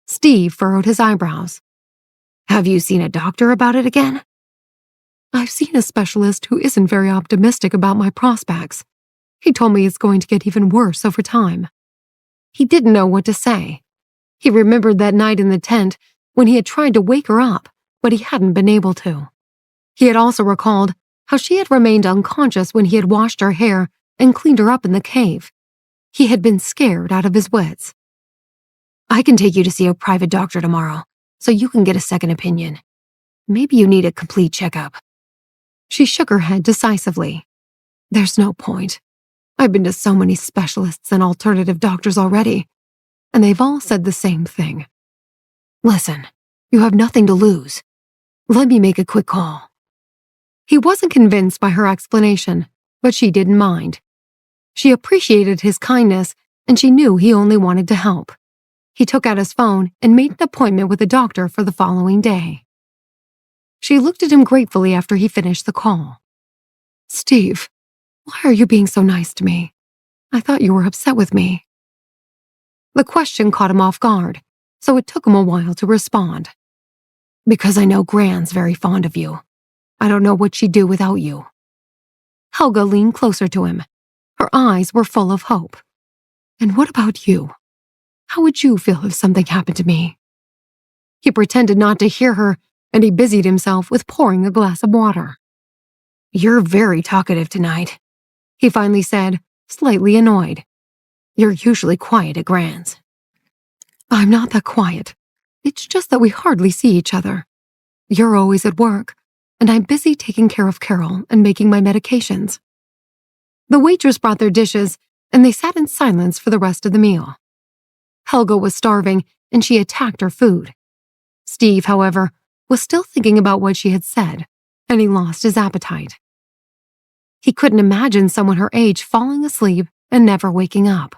Steve furrowed his eyebrows. Have you seen a doctor about it again? I've seen a specialist who isn't very optimistic about my prospects. He told me it's going to get even worse over time. He didn't know what to say. He remembered that night in the tent when he had tried to wake her up, but he hadn't been able to. He had also recalled how she had remained unconscious when he had washed her hair and cleaned her up in the cave. He had been scared out of his wits. I can take you to see a private doctor tomorrow, so you can get a second opinion. Maybe you need a complete checkup. She shook her head decisively. There's no point. I've been to so many specialists and alternative doctors already, and they've all said the same thing. Listen, you have nothing to lose. Let me make a quick call. He wasn't convinced by her explanation, but she didn't mind. She appreciated his kindness, and she knew he only wanted to help. He took out his phone and made an appointment with a doctor for the following day. She looked at him gratefully after he finished the call. Steve, why are you being so nice to me? I thought you were upset with me. The question caught him off guard, so it took him a while to respond. Because I know Gran's very fond of you. I don't know what she'd do without you. Helga leaned closer to him. Her eyes were full of hope. And what about you? How would you feel if something happened to me? He pretended not to hear her, and he busied himself with pouring a glass of water. You're very talkative tonight, he finally said, slightly annoyed. You're usually quiet at Gran's. I'm not that quiet. It's just that we hardly see each other. You're always at work, and I'm busy taking care of Carol and making my medications. The waitress brought their dishes, and they sat in silence for the rest of the meal. Helga was starving, and she attacked her food. Steve, however, was still thinking about what she had said, and he lost his appetite. He couldn't imagine someone her age falling asleep and never waking up.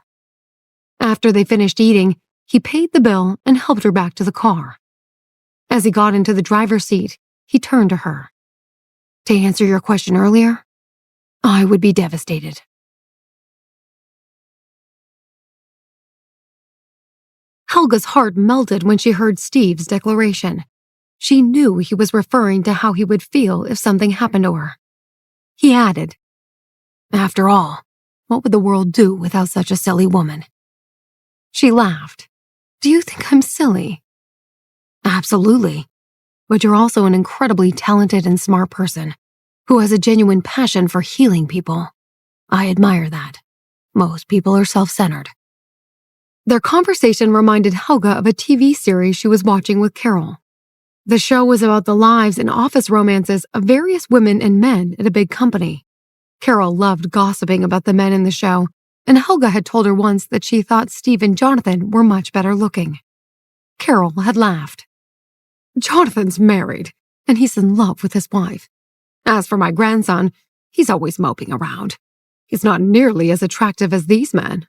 After they finished eating, he paid the bill and helped her back to the car. As he got into the driver's seat, he turned to her. To answer your question earlier, I would be devastated. Helga's heart melted when she heard Steve's declaration. She knew he was referring to how he would feel if something happened to her. He added, After all, what would the world do without such a silly woman? She laughed. Do you think I'm silly? Absolutely. But you're also an incredibly talented and smart person who has a genuine passion for healing people. I admire that. Most people are self-centered. Their conversation reminded Helga of a TV series she was watching with Carol. The show was about the lives and office romances of various women and men at a big company. Carol loved gossiping about the men in the show, and Helga had told her once that she thought Steve and Jonathan were much better looking. Carol had laughed. Jonathan's married, and he's in love with his wife. As for my grandson, he's always moping around. He's not nearly as attractive as these men.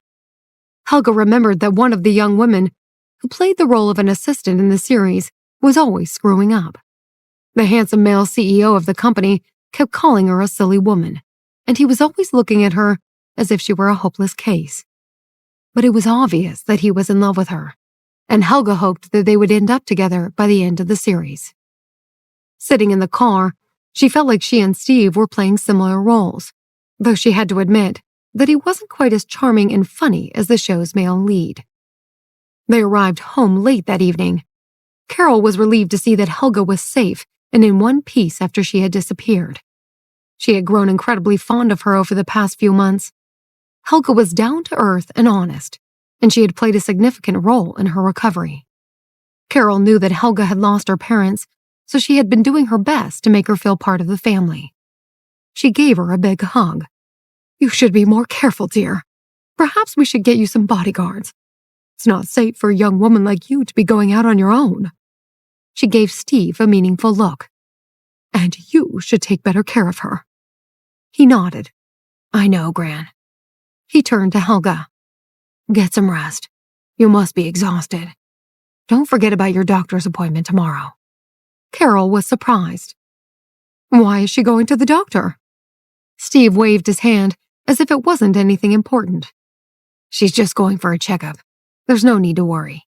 Helga remembered that one of the young women who played the role of an assistant in the series was always screwing up. The handsome male CEO of the company kept calling her a silly woman, and he was always looking at her as if she were a hopeless case. But it was obvious that he was in love with her, and Helga hoped that they would end up together by the end of the series. Sitting in the car, she felt like she and Steve were playing similar roles, though she had to admit that he wasn't quite as charming and funny as the show's male lead. They arrived home late that evening. Carol was relieved to see that Helga was safe and in one piece after she had disappeared. She had grown incredibly fond of her over the past few months. Helga was down to earth and honest, and she had played a significant role in her recovery. Carol knew that Helga had lost her parents, so she had been doing her best to make her feel part of the family. She gave her a big hug. You should be more careful, dear. Perhaps we should get you some bodyguards. It's not safe for a young woman like you to be going out on your own. She gave Steve a meaningful look. And you should take better care of her. He nodded. I know, Gran. He turned to Helga. Get some rest. You must be exhausted. Don't forget about your doctor's appointment tomorrow. Carol was surprised. Why is she going to the doctor? Steve waved his hand as if it wasn't anything important. She's just going for a checkup. There's no need to worry.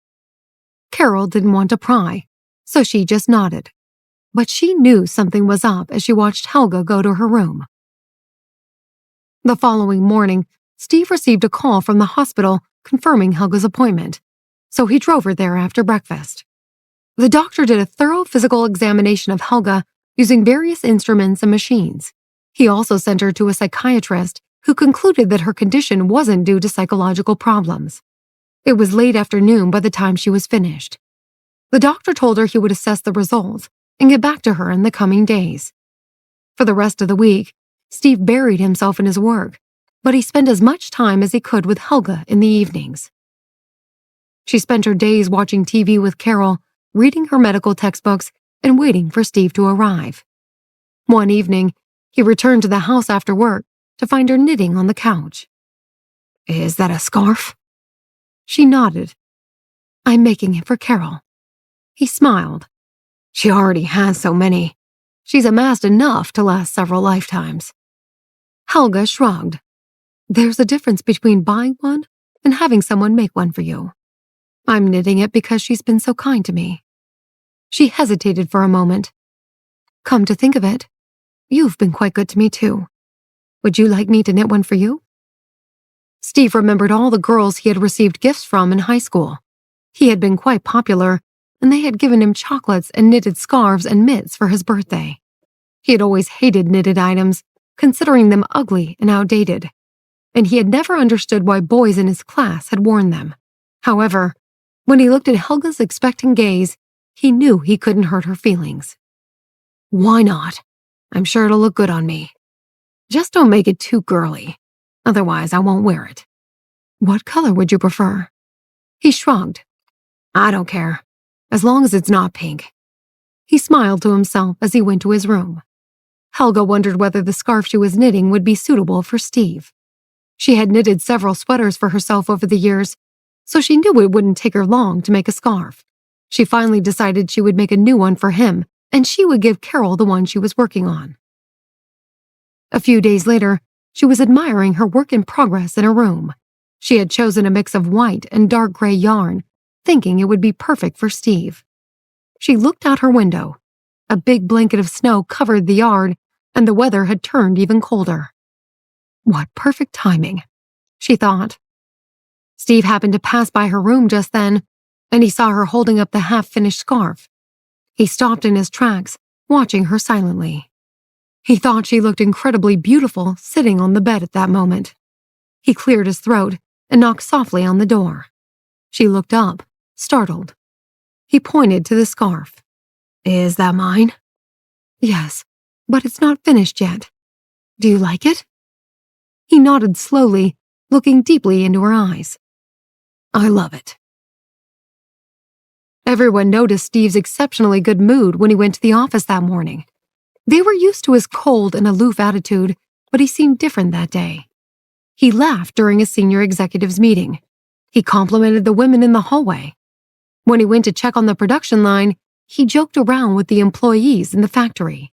Carol didn't want to pry, so she just nodded. But she knew something was up as she watched Helga go to her room. The following morning, Steve received a call from the hospital confirming Helga's appointment, so he drove her there after breakfast. The doctor did a thorough physical examination of Helga using various instruments and machines. He also sent her to a psychiatrist who concluded that her condition wasn't due to psychological problems. It was late afternoon by the time she was finished. The doctor told her he would assess the results and get back to her in the coming days. For the rest of the week, Steve buried himself in his work, but he spent as much time as he could with Helga in the evenings. She spent her days watching TV with Carol, reading her medical textbooks, and waiting for Steve to arrive. One evening, he returned to the house after work to find her knitting on the couch. Is that a scarf? She nodded. I'm making it for Carol. He smiled. She already has so many. She's amassed enough to last several lifetimes. Helga shrugged. There's a difference between buying one and having someone make one for you. I'm knitting it because she's been so kind to me. She hesitated for a moment. Come to think of it, you've been quite good to me too. Would you like me to knit one for you? Steve remembered all the girls he had received gifts from in high school. He had been quite popular, and they had given him chocolates and knitted scarves and mitts for his birthday. He had always hated knitted items, considering them ugly and outdated, and he had never understood why boys in his class had worn them. However, when he looked at Helga's expectant gaze, he knew he couldn't hurt her feelings. Why not? I'm sure it'll look good on me. Just don't make it too girly. Otherwise, I won't wear it. What color would you prefer? He shrugged. I don't care, as long as it's not pink. He smiled to himself as he went to his room. Helga wondered whether the scarf she was knitting would be suitable for Steve. She had knitted several sweaters for herself over the years, so she knew it wouldn't take her long to make a scarf. She finally decided she would make a new one for him, and she would give Carol the one she was working on. A few days later, she was admiring her work in progress in her room. She had chosen a mix of white and dark gray yarn, thinking it would be perfect for Steve. She looked out her window. A big blanket of snow covered the yard, and the weather had turned even colder. What perfect timing, she thought. Steve happened to pass by her room just then, and he saw her holding up the half-finished scarf. He stopped in his tracks, watching her silently. He thought she looked incredibly beautiful sitting on the bed at that moment. He cleared his throat and knocked softly on the door. She looked up, startled. He pointed to the scarf. Is that mine? Yes, but it's not finished yet. Do you like it? He nodded slowly, looking deeply into her eyes. I love it. Everyone noticed Steve's exceptionally good mood when he went to the office that morning. They were used to his cold and aloof attitude, but he seemed different that day. He laughed during a senior executives meeting. He complimented the women in the hallway. When he went to check on the production line, he joked around with the employees in the factory.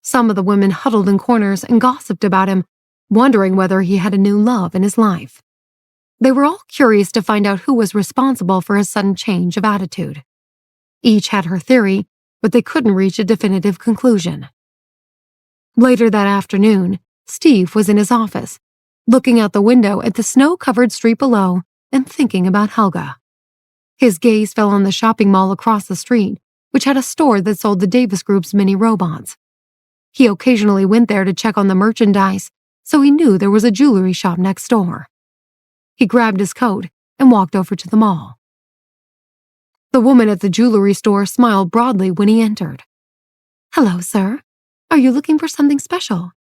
Some of the women huddled in corners and gossiped about him, wondering whether he had a new love in his life. They were all curious to find out who was responsible for his sudden change of attitude. Each had her theory, but they couldn't reach a definitive conclusion. Later that afternoon, Steve was in his office, looking out the window at the snow-covered street below and thinking about Helga. His gaze fell on the shopping mall across the street, which had a store that sold the Davis Group's mini robots. He occasionally went there to check on the merchandise, so he knew there was a jewelry shop next door. He grabbed his coat and walked over to the mall. The woman at the jewelry store smiled broadly when he entered. Hello, sir. Are you looking for something special?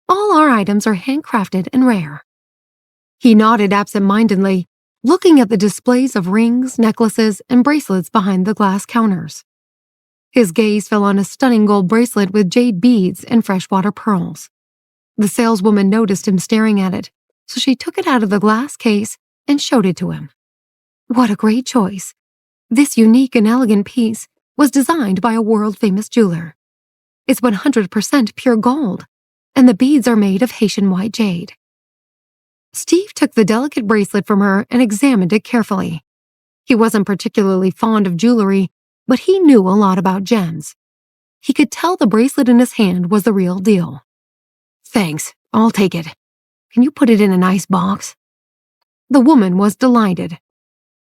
All our items are handcrafted and rare. He nodded absent-mindedly, looking at the displays of rings, necklaces, and bracelets behind the glass counters. His gaze fell on a stunning gold bracelet with jade beads and freshwater pearls. The saleswoman noticed him staring at it, so she took it out of the glass case and showed it to him. What a great choice. This unique and elegant piece was designed by a world-famous jeweler. It's 100% pure gold, and the beads are made of Haitian white jade. Steve took the delicate bracelet from her and examined it carefully. He wasn't particularly fond of jewelry, but he knew a lot about gems. He could tell the bracelet in his hand was the real deal. Thanks, I'll take it. Can you put it in a nice box? The woman was delighted.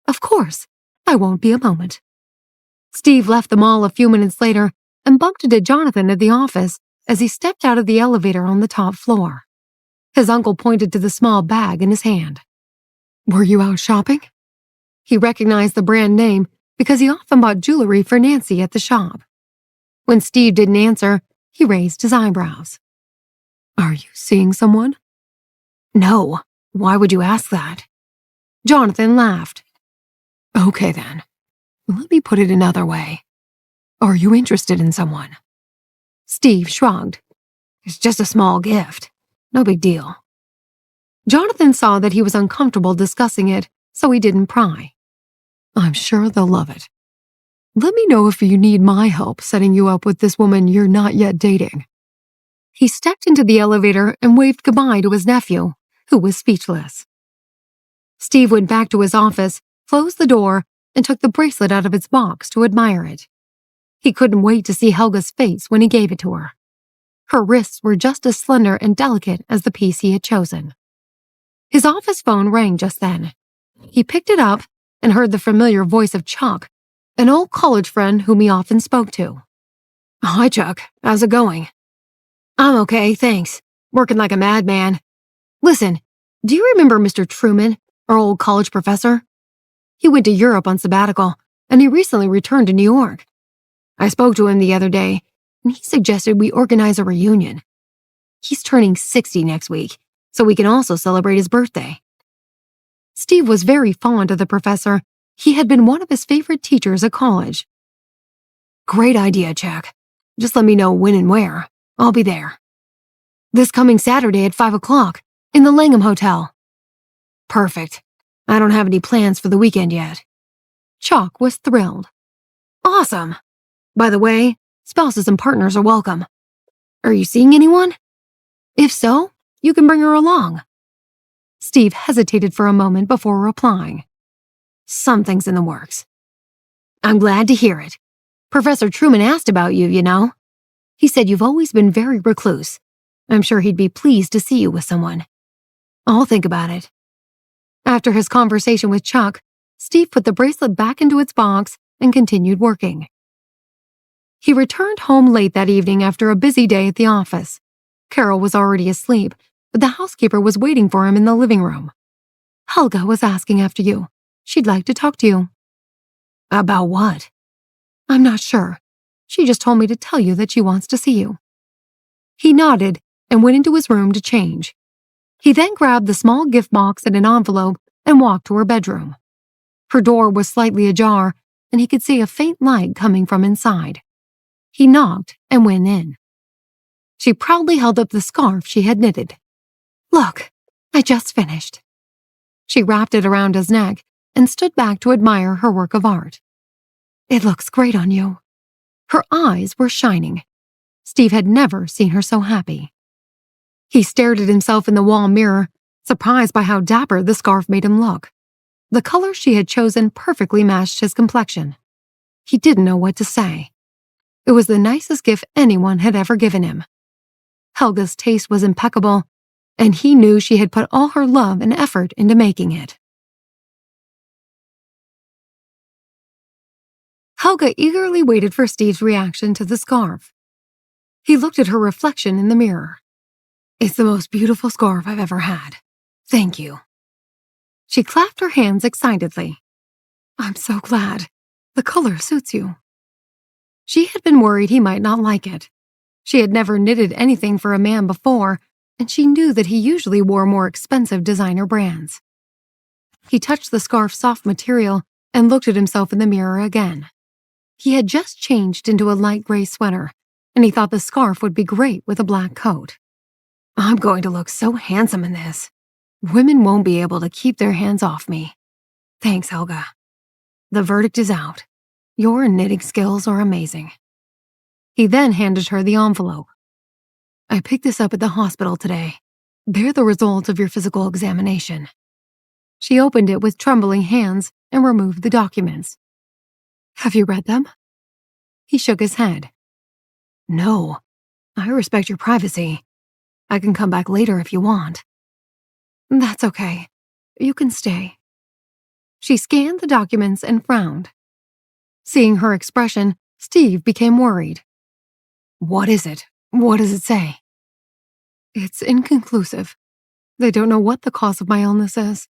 Of course, I won't be a moment. Steve left the mall a few minutes later and bumped into Jonathan at the office as he stepped out of the elevator on the top floor. His uncle pointed to the small bag in his hand. Were you out shopping? He recognized the brand name because he often bought jewelry for Nancy at the shop. When Steve didn't answer, he raised his eyebrows. Are you seeing someone? No. Why would you ask that? Jonathan laughed. Okay then. Let me put it another way. Are you interested in someone? Steve shrugged. It's just a small gift. No big deal. Jonathan saw that he was uncomfortable discussing it, so he didn't pry. I'm sure they'll love it. Let me know if you need my help setting you up with this woman you're not yet dating. He stepped into the elevator and waved goodbye to his nephew, who was speechless. Steve went back to his office, closed the door, and took the bracelet out of its box to admire it. He couldn't wait to see Helga's face when he gave it to her. Her wrists were just as slender and delicate as the piece he had chosen. His office phone rang just then. He picked it up and heard the familiar voice of Chuck, an old college friend whom he often spoke to. Hi, Chuck. How's it going? I'm okay, thanks. Working like a madman. Listen, do you remember Mr. Truman, our old college professor? He went to Europe on sabbatical, and he recently returned to New York. I spoke to him the other day, and he suggested we organize a reunion. He's turning 60 next week, so we can also celebrate his birthday. Steve was very fond of the professor. He had been one of his favorite teachers at college. Great idea, Chuck. Just let me know when and where. I'll be there. This coming Saturday at 5 o'clock, in the Langham Hotel. Perfect. I don't have any plans for the weekend yet. Chuck was thrilled. Awesome. By the way, spouses and partners are welcome. Are you seeing anyone? If so, you can bring her along. Steve hesitated for a moment before replying. Something's in the works. I'm glad to hear it. Professor Truman asked about you, you know. He said you've always been very recluse. I'm sure he'd be pleased to see you with someone. I'll think about it. After his conversation with Chuck, Steve put the bracelet back into its box and continued working. He returned home late that evening after a busy day at the office. Carol was already asleep, but the housekeeper was waiting for him in the living room. Helga was asking after you. She'd like to talk to you. About what? I'm not sure. She just told me to tell you that she wants to see you. He nodded and went into his room to change. He then grabbed the small gift box and an envelope and walked to her bedroom. Her door was slightly ajar, and he could see a faint light coming from inside. He knocked and went in. She proudly held up the scarf she had knitted. Look, I just finished. She wrapped it around his neck and stood back to admire her work of art. It looks great on you. Her eyes were shining. Steve had never seen her so happy. He stared at himself in the wall mirror, surprised by how dapper the scarf made him look. The color she had chosen perfectly matched his complexion. He didn't know what to say. It was the nicest gift anyone had ever given him. Helga's taste was impeccable, and he knew she had put all her love and effort into making it. Helga eagerly waited for Steve's reaction to the scarf. He looked at her reflection in the mirror. It's the most beautiful scarf I've ever had. Thank you. She clapped her hands excitedly. I'm so glad. The color suits you. She had been worried he might not like it. She had never knitted anything for a man before, and she knew that he usually wore more expensive designer brands. He touched the scarf's soft material and looked at himself in the mirror again. He had just changed into a light gray sweater, and he thought the scarf would be great with a black coat. I'm going to look so handsome in this. Women won't be able to keep their hands off me. Thanks, Helga. The verdict is out. Your knitting skills are amazing. He then handed her the envelope. I picked this up at the hospital today. They're the results of your physical examination. She opened it with trembling hands and removed the documents. Have you read them? He shook his head. No. I respect your privacy. I can come back later if you want. That's okay. You can stay. She scanned the documents and frowned. Seeing her expression, Steve became worried. What is it? What does it say? It's inconclusive. They don't know what the cause of my illness is.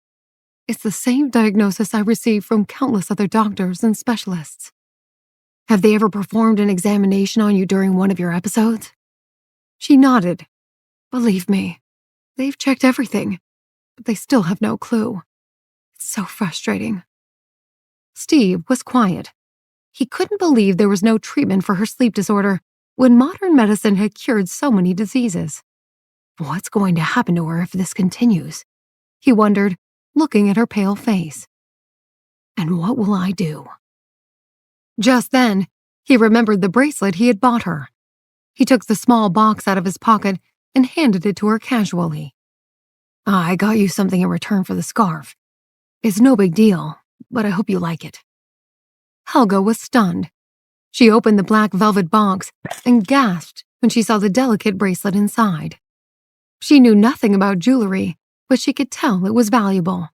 It's the same diagnosis I received from countless other doctors and specialists. Have they ever performed an examination on you during one of your episodes? She nodded. Believe me, they've checked everything, but they still have no clue. It's so frustrating. Steve was quiet. He couldn't believe there was no treatment for her sleep disorder when modern medicine had cured so many diseases. What's going to happen to her if this continues? He wondered, looking at her pale face. And what will I do? Just then, he remembered the bracelet he had bought her. He took the small box out of his pocket and handed it to her casually. I got you something in return for the scarf. It's no big deal, but I hope you like it. Helga was stunned. She opened the black velvet box and gasped when she saw the delicate bracelet inside. She knew nothing about jewelry, but she could tell it was valuable.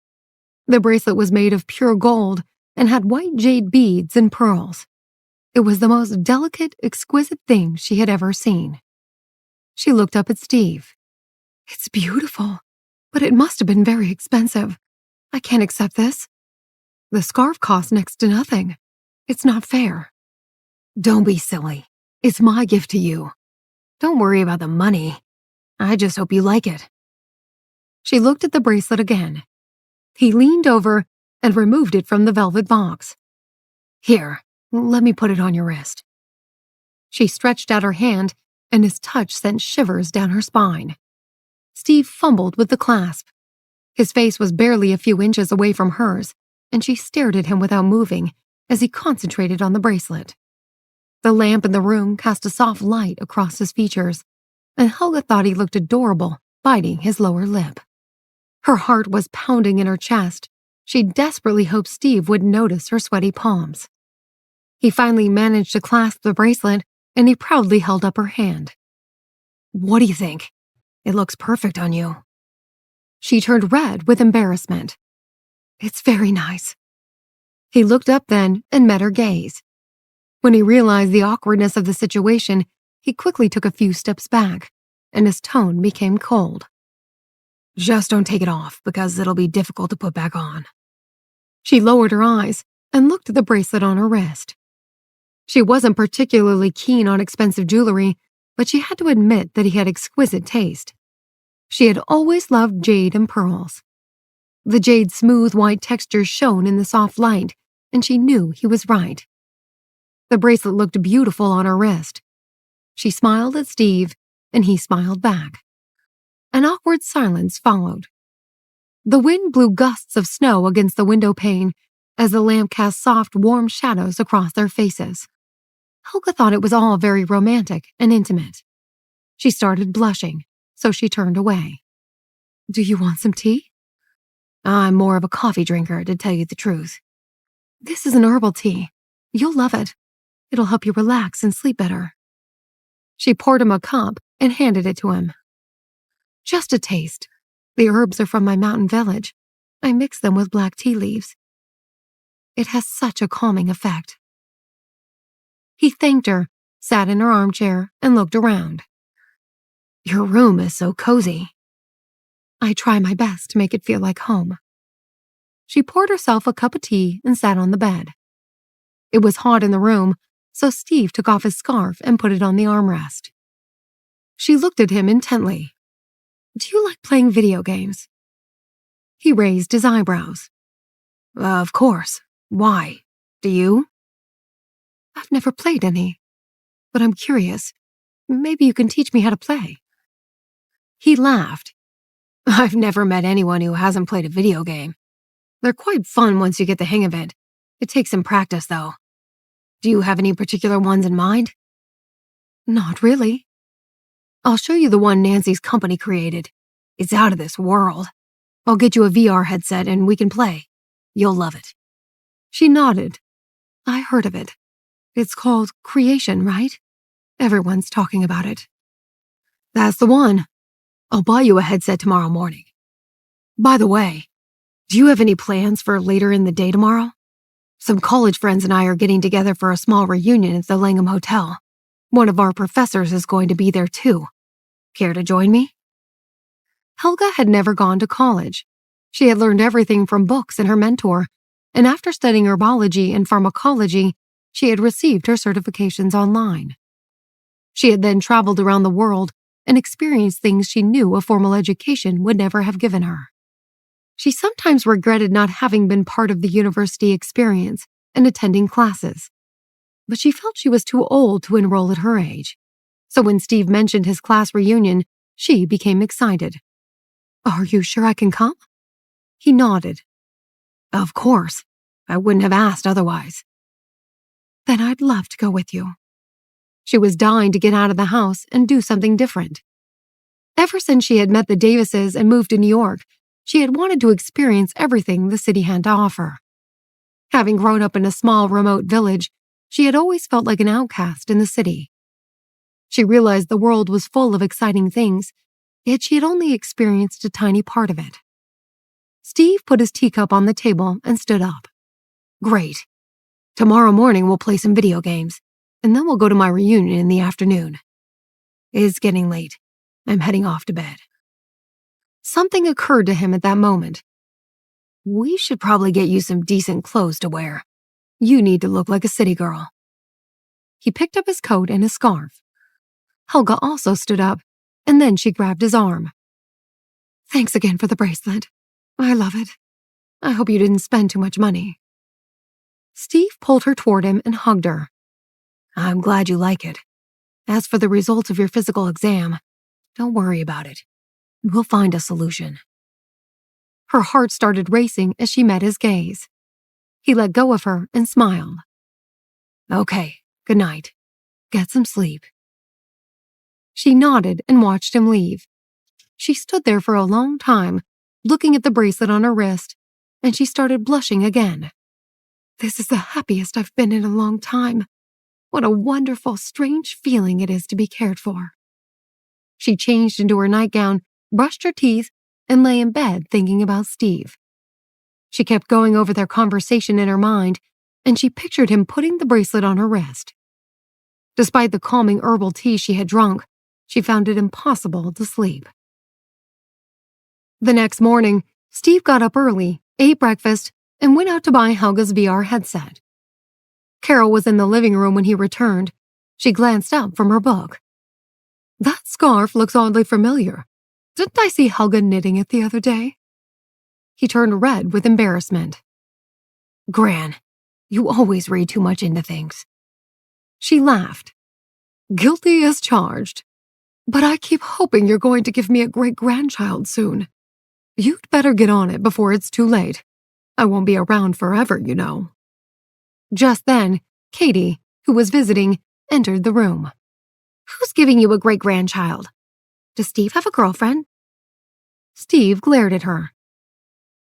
The bracelet was made of pure gold and had white jade beads and pearls. It was the most delicate, exquisite thing she had ever seen. She looked up at Steve. It's beautiful, but it must have been very expensive. I can't accept this. The scarf costs next to nothing. It's not fair. Don't be silly. It's my gift to you. Don't worry about the money. I just hope you like it. She looked at the bracelet again. He leaned over and removed it from the velvet box. Here, let me put it on your wrist. She stretched out her hand, and his touch sent shivers down her spine. Steve fumbled with the clasp. His face was barely a few inches away from hers, and she stared at him without moving as he concentrated on the bracelet. The lamp in the room cast a soft light across his features, and Helga thought he looked adorable, biting his lower lip. Her heart was pounding in her chest. She desperately hoped Steve wouldn't notice her sweaty palms. He finally managed to clasp the bracelet, and he proudly held up her hand. What do you think? It looks perfect on you. She turned red with embarrassment. It's very nice. He looked up then and met her gaze. When he realized the awkwardness of the situation, he quickly took a few steps back, and his tone became cold. Just don't take it off, because it'll be difficult to put back on. She lowered her eyes and looked at the bracelet on her wrist. She wasn't particularly keen on expensive jewelry, but she had to admit that he had exquisite taste. She had always loved jade and pearls. The jade's smooth white texture shone in the soft light, and she knew he was right. The bracelet looked beautiful on her wrist. She smiled at Steve, and he smiled back. An awkward silence followed. The wind blew gusts of snow against the window pane as the lamp cast soft, warm shadows across their faces. Helga thought it was all very romantic and intimate. She started blushing, so she turned away. Do you want some tea? I'm more of a coffee drinker, to tell you the truth. This is an herbal tea. You'll love it. It'll help you relax and sleep better. She poured him a cup and handed it to him. Just a taste. The herbs are from my mountain village. I mix them with black tea leaves. It has such a calming effect. He thanked her, sat in her armchair, and looked around. Your room is so cozy. I try my best to make it feel like home. She poured herself a cup of tea and sat on the bed. It was hot in the room, so Steve took off his scarf and put it on the armrest. She looked at him intently. Do you like playing video games? He raised his eyebrows. Of course. Why? Do you? I've never played any, but I'm curious. Maybe you can teach me how to play. He laughed. I've never met anyone who hasn't played a video game. They're quite fun once you get the hang of it. It takes some practice, though. Do you have any particular ones in mind? Not really. I'll show you the one Nancy's company created. It's out of this world. I'll get you a VR headset and we can play. You'll love it. She nodded. I heard of it. It's called Creation, right? Everyone's talking about it. That's the one. I'll buy you a headset tomorrow morning. By the way, do you have any plans for later in the day tomorrow? Some college friends and I are getting together for a small reunion at the Langham Hotel. One of our professors is going to be there too. Care to join me? Helga had never gone to college. She had learned everything from books and her mentor, and after studying herbology and pharmacology, she had received her certifications online. She had then traveled around the world and experienced things she knew a formal education would never have given her. She sometimes regretted not having been part of the university experience and attending classes, but she felt she was too old to enroll at her age. So when Steve mentioned his class reunion, she became excited. Are you sure I can come? He nodded. Of course. I wouldn't have asked otherwise. Then I'd love to go with you. She was dying to get out of the house and do something different. Ever since she had met the Davises and moved to New York, she had wanted to experience everything the city had to offer. Having grown up in a small, remote village, she had always felt like an outcast in the city. She realized the world was full of exciting things, yet she had only experienced a tiny part of it. Steve put his teacup on the table and stood up. Great. Tomorrow morning we'll play some video games, and then we'll go to my reunion in the afternoon. It's getting late. I'm heading off to bed. Something occurred to him at that moment. We should probably get you some decent clothes to wear. You need to look like a city girl. He picked up his coat and his scarf. Helga also stood up, and then she grabbed his arm. Thanks again for the bracelet. I love it. I hope you didn't spend too much money. Steve pulled her toward him and hugged her. I'm glad you like it. As for the results of your physical exam, don't worry about it. We'll find a solution. Her heart started racing as she met his gaze. He let go of her and smiled. Okay, good night. Get some sleep. She nodded and watched him leave. She stood there for a long time, looking at the bracelet on her wrist, and she started blushing again. This is the happiest I've been in a long time. What a wonderful, strange feeling it is to be cared for. She changed into her nightgown, brushed her teeth, and lay in bed thinking about Steve. She kept going over their conversation in her mind, and she pictured him putting the bracelet on her wrist. Despite the calming herbal tea she had drunk, she found it impossible to sleep. The next morning, Steve got up early, ate breakfast, and went out to buy Helga's VR headset. Carol was in the living room when he returned. She glanced up from her book. That scarf looks oddly familiar. Didn't I see Helga knitting it the other day? He turned red with embarrassment. Gran, you always read too much into things. She laughed. Guilty as charged. But I keep hoping you're going to give me a great-grandchild soon. You'd better get on it before it's too late. I won't be around forever, you know. Just then, Katie, who was visiting, entered the room. Who's giving you a great-grandchild? Does Steve have a girlfriend? Steve glared at her.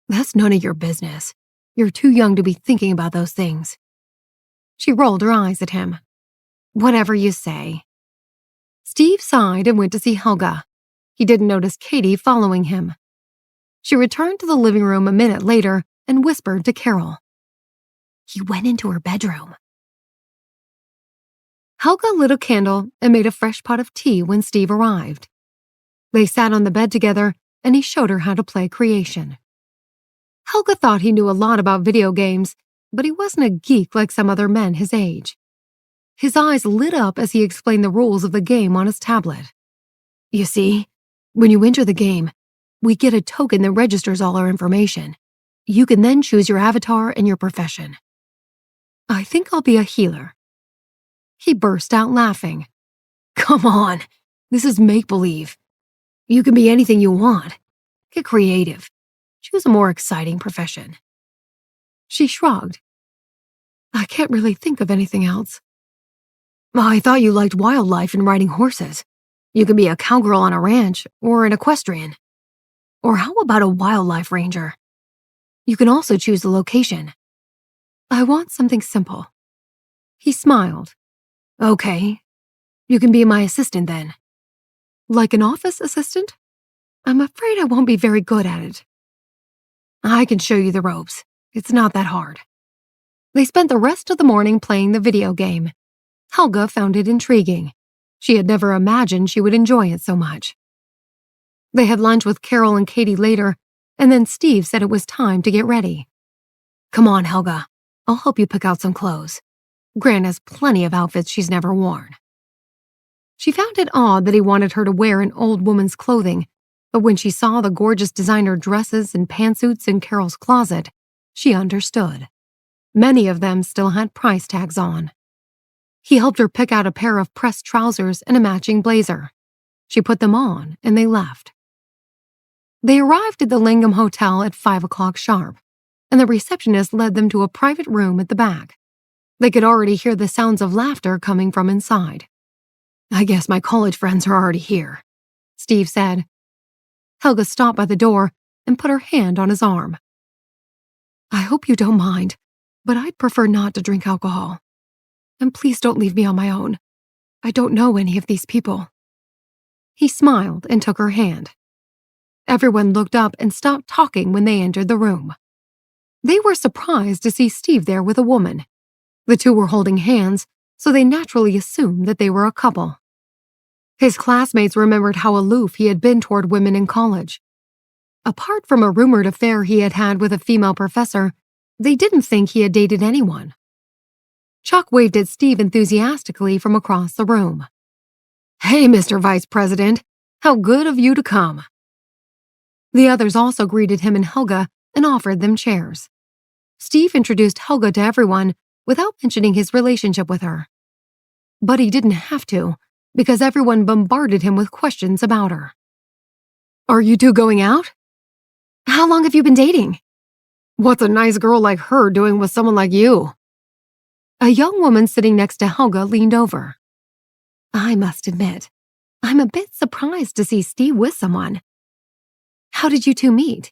That's none of your business. You're too young to be thinking about those things. She rolled her eyes at him. Whatever you say. Steve sighed and went to see Helga. He didn't notice Katie following him. She returned to the living room a minute later and whispered to Carol. He went into her bedroom. Helga lit a candle and made a fresh pot of tea when Steve arrived. They sat on the bed together and he showed her how to play Creation. Helga thought he knew a lot about video games, but he wasn't a geek like some other men his age. His eyes lit up as he explained the rules of the game on his tablet. You see, when you enter the game, we get a token that registers all our information. You can then choose your avatar and your profession. I think I'll be a healer. He burst out laughing. Come on, this is make-believe. You can be anything you want. Get creative. Choose a more exciting profession. She shrugged. I can't really think of anything else. I thought you liked wildlife and riding horses. You can be a cowgirl on a ranch or an equestrian. Or how about a wildlife ranger? You can also choose the location. I want something simple. He smiled. Okay, you can be my assistant then. Like an office assistant? I'm afraid I won't be very good at it. I can show you the ropes. It's not that hard. They spent the rest of the morning playing the video game. Helga found it intriguing. She had never imagined she would enjoy it so much. They had lunch with Carol and Katie later, and then Steve said it was time to get ready. Come on, Helga. I'll help you pick out some clothes. Gran has plenty of outfits she's never worn. She found it odd that he wanted her to wear an old woman's clothing, but when she saw the gorgeous designer dresses and pantsuits in Carol's closet, she understood. Many of them still had price tags on. He helped her pick out a pair of pressed trousers and a matching blazer. She put them on, and they left. They arrived at the Langham Hotel at 5 o'clock sharp, and the receptionist led them to a private room at the back. They could already hear the sounds of laughter coming from inside. I guess my college friends are already here, Steve said. Helga stopped by the door and put her hand on his arm. I hope you don't mind, but I'd prefer not to drink alcohol. And please don't leave me on my own. I don't know any of these people. He smiled and took her hand. Everyone looked up and stopped talking when they entered the room. They were surprised to see Steve there with a woman. The two were holding hands, so they naturally assumed that they were a couple. His classmates remembered how aloof he had been toward women in college. Apart from a rumored affair he had had with a female professor, they didn't think he had dated anyone. Chuck waved at Steve enthusiastically from across the room. Hey, Mr. Vice President, how good of you to come. The others also greeted him and Helga and offered them chairs. Steve introduced Helga to everyone without mentioning his relationship with her. But he didn't have to, because everyone bombarded him with questions about her. Are you two going out? How long have you been dating? What's a nice girl like her doing with someone like you? A young woman sitting next to Helga leaned over. I must admit, I'm a bit surprised to see Steve with someone. How did you two meet?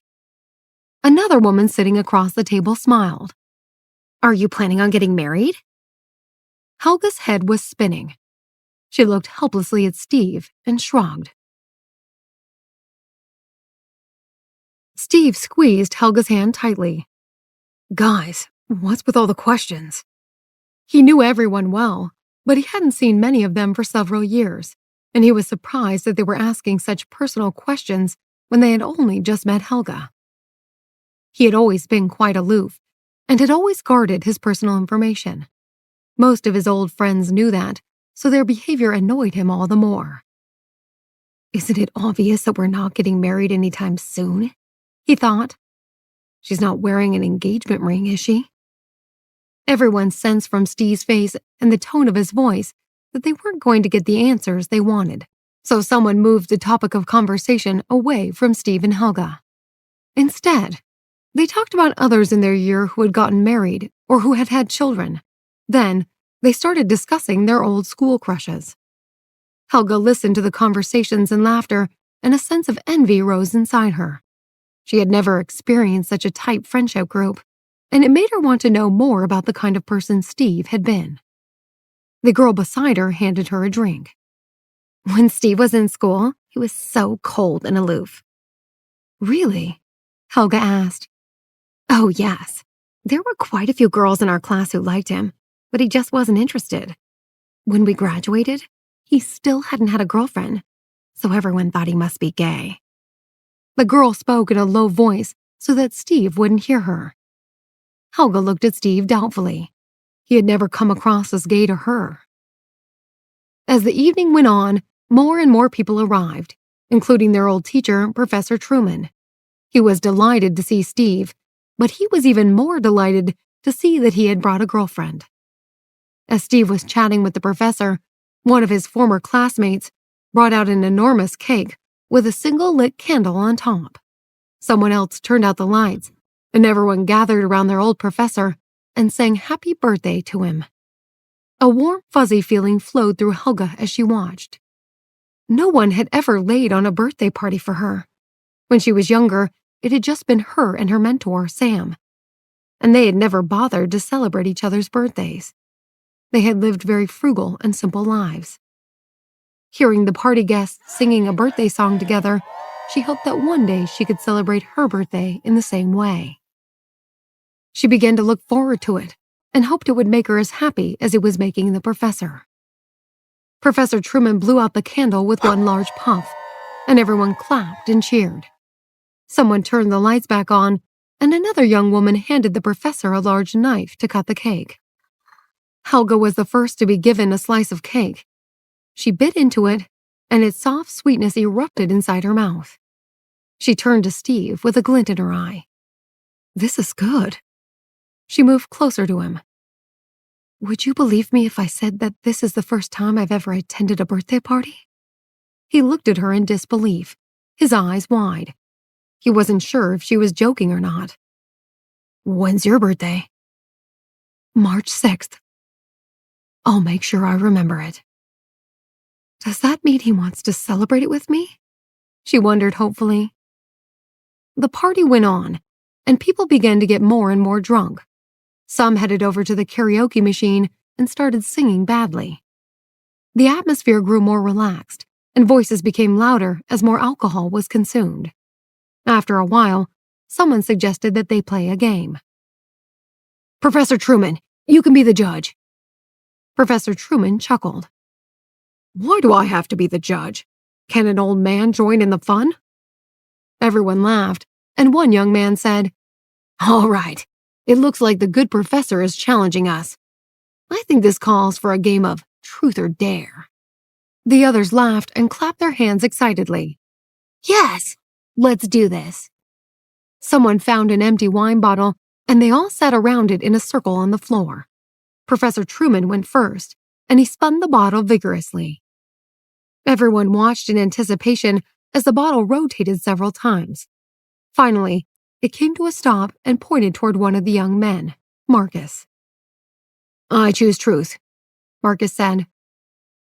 Another woman sitting across the table smiled. Are you planning on getting married? Helga's head was spinning. She looked helplessly at Steve and shrugged. Steve squeezed Helga's hand tightly. Guys, what's with all the questions? He knew everyone well, but he hadn't seen many of them for several years, and he was surprised that they were asking such personal questions when they had only just met Helga. He had always been quite aloof, and had always guarded his personal information. Most of his old friends knew that, so their behavior annoyed him all the more. Isn't it obvious that we're not getting married anytime soon? He thought. She's not wearing an engagement ring, is she? Everyone sensed from Steve's face and the tone of his voice that they weren't going to get the answers they wanted, so someone moved the topic of conversation away from Steve and Helga. Instead, they talked about others in their year who had gotten married or who had had children. Then, they started discussing their old school crushes. Helga listened to the conversations and laughter, and a sense of envy rose inside her. She had never experienced such a tight friendship group, and it made her want to know more about the kind of person Steve had been. The girl beside her handed her a drink. When Steve was in school, he was so cold and aloof. Really? Helga asked. Oh, yes. There were quite a few girls in our class who liked him, but he just wasn't interested. When we graduated, he still hadn't had a girlfriend, so everyone thought he must be gay. The girl spoke in a low voice so that Steve wouldn't hear her. Helga looked at Steve doubtfully. He had never come across as gay to her. As the evening went on, more and more people arrived, including their old teacher, Professor Truman. He was delighted to see Steve, but he was even more delighted to see that he had brought a girlfriend. As Steve was chatting with the professor, one of his former classmates brought out an enormous cake with a single lit candle on top. Someone else turned out the lights, and everyone gathered around their old professor and sang happy birthday to him. A warm, fuzzy feeling flowed through Helga as she watched. No one had ever laid on a birthday party for her. When she was younger, it had just been her and her mentor, Sam. And they had never bothered to celebrate each other's birthdays. They had lived very frugal and simple lives. Hearing the party guests singing a birthday song together, she hoped that one day she could celebrate her birthday in the same way. She began to look forward to it and hoped it would make her as happy as it was making the professor. Professor Truman blew out the candle with one large puff, and everyone clapped and cheered. Someone turned the lights back on, and another young woman handed the professor a large knife to cut the cake. Helga was the first to be given a slice of cake. She bit into it, and its soft sweetness erupted inside her mouth. She turned to Steve with a glint in her eye. "This is good." She moved closer to him. "Would you believe me if I said that this is the first time I've ever attended a birthday party?" He looked at her in disbelief, his eyes wide. He wasn't sure if she was joking or not. "When's your birthday?" "March 6th. I'll make sure I remember it." Does that mean he wants to celebrate it with me? She wondered hopefully. The party went on, and people began to get more and more drunk. Some headed over to the karaoke machine and started singing badly. The atmosphere grew more relaxed, and voices became louder as more alcohol was consumed. After a while, someone suggested that they play a game. "Professor Truman, you can be the judge." Professor Truman chuckled. "Why do I have to be the judge? Can an old man join in the fun?" Everyone laughed, and one young man said, "All right, it looks like the good professor is challenging us. I think this calls for a game of truth or dare." The others laughed and clapped their hands excitedly. "Yes, let's do this." Someone found an empty wine bottle, and they all sat around it in a circle on the floor. Professor Truman went first, and he spun the bottle vigorously. Everyone watched in anticipation as the bottle rotated several times. Finally, it came to a stop and pointed toward one of the young men, Marcus. "I choose truth," Marcus said.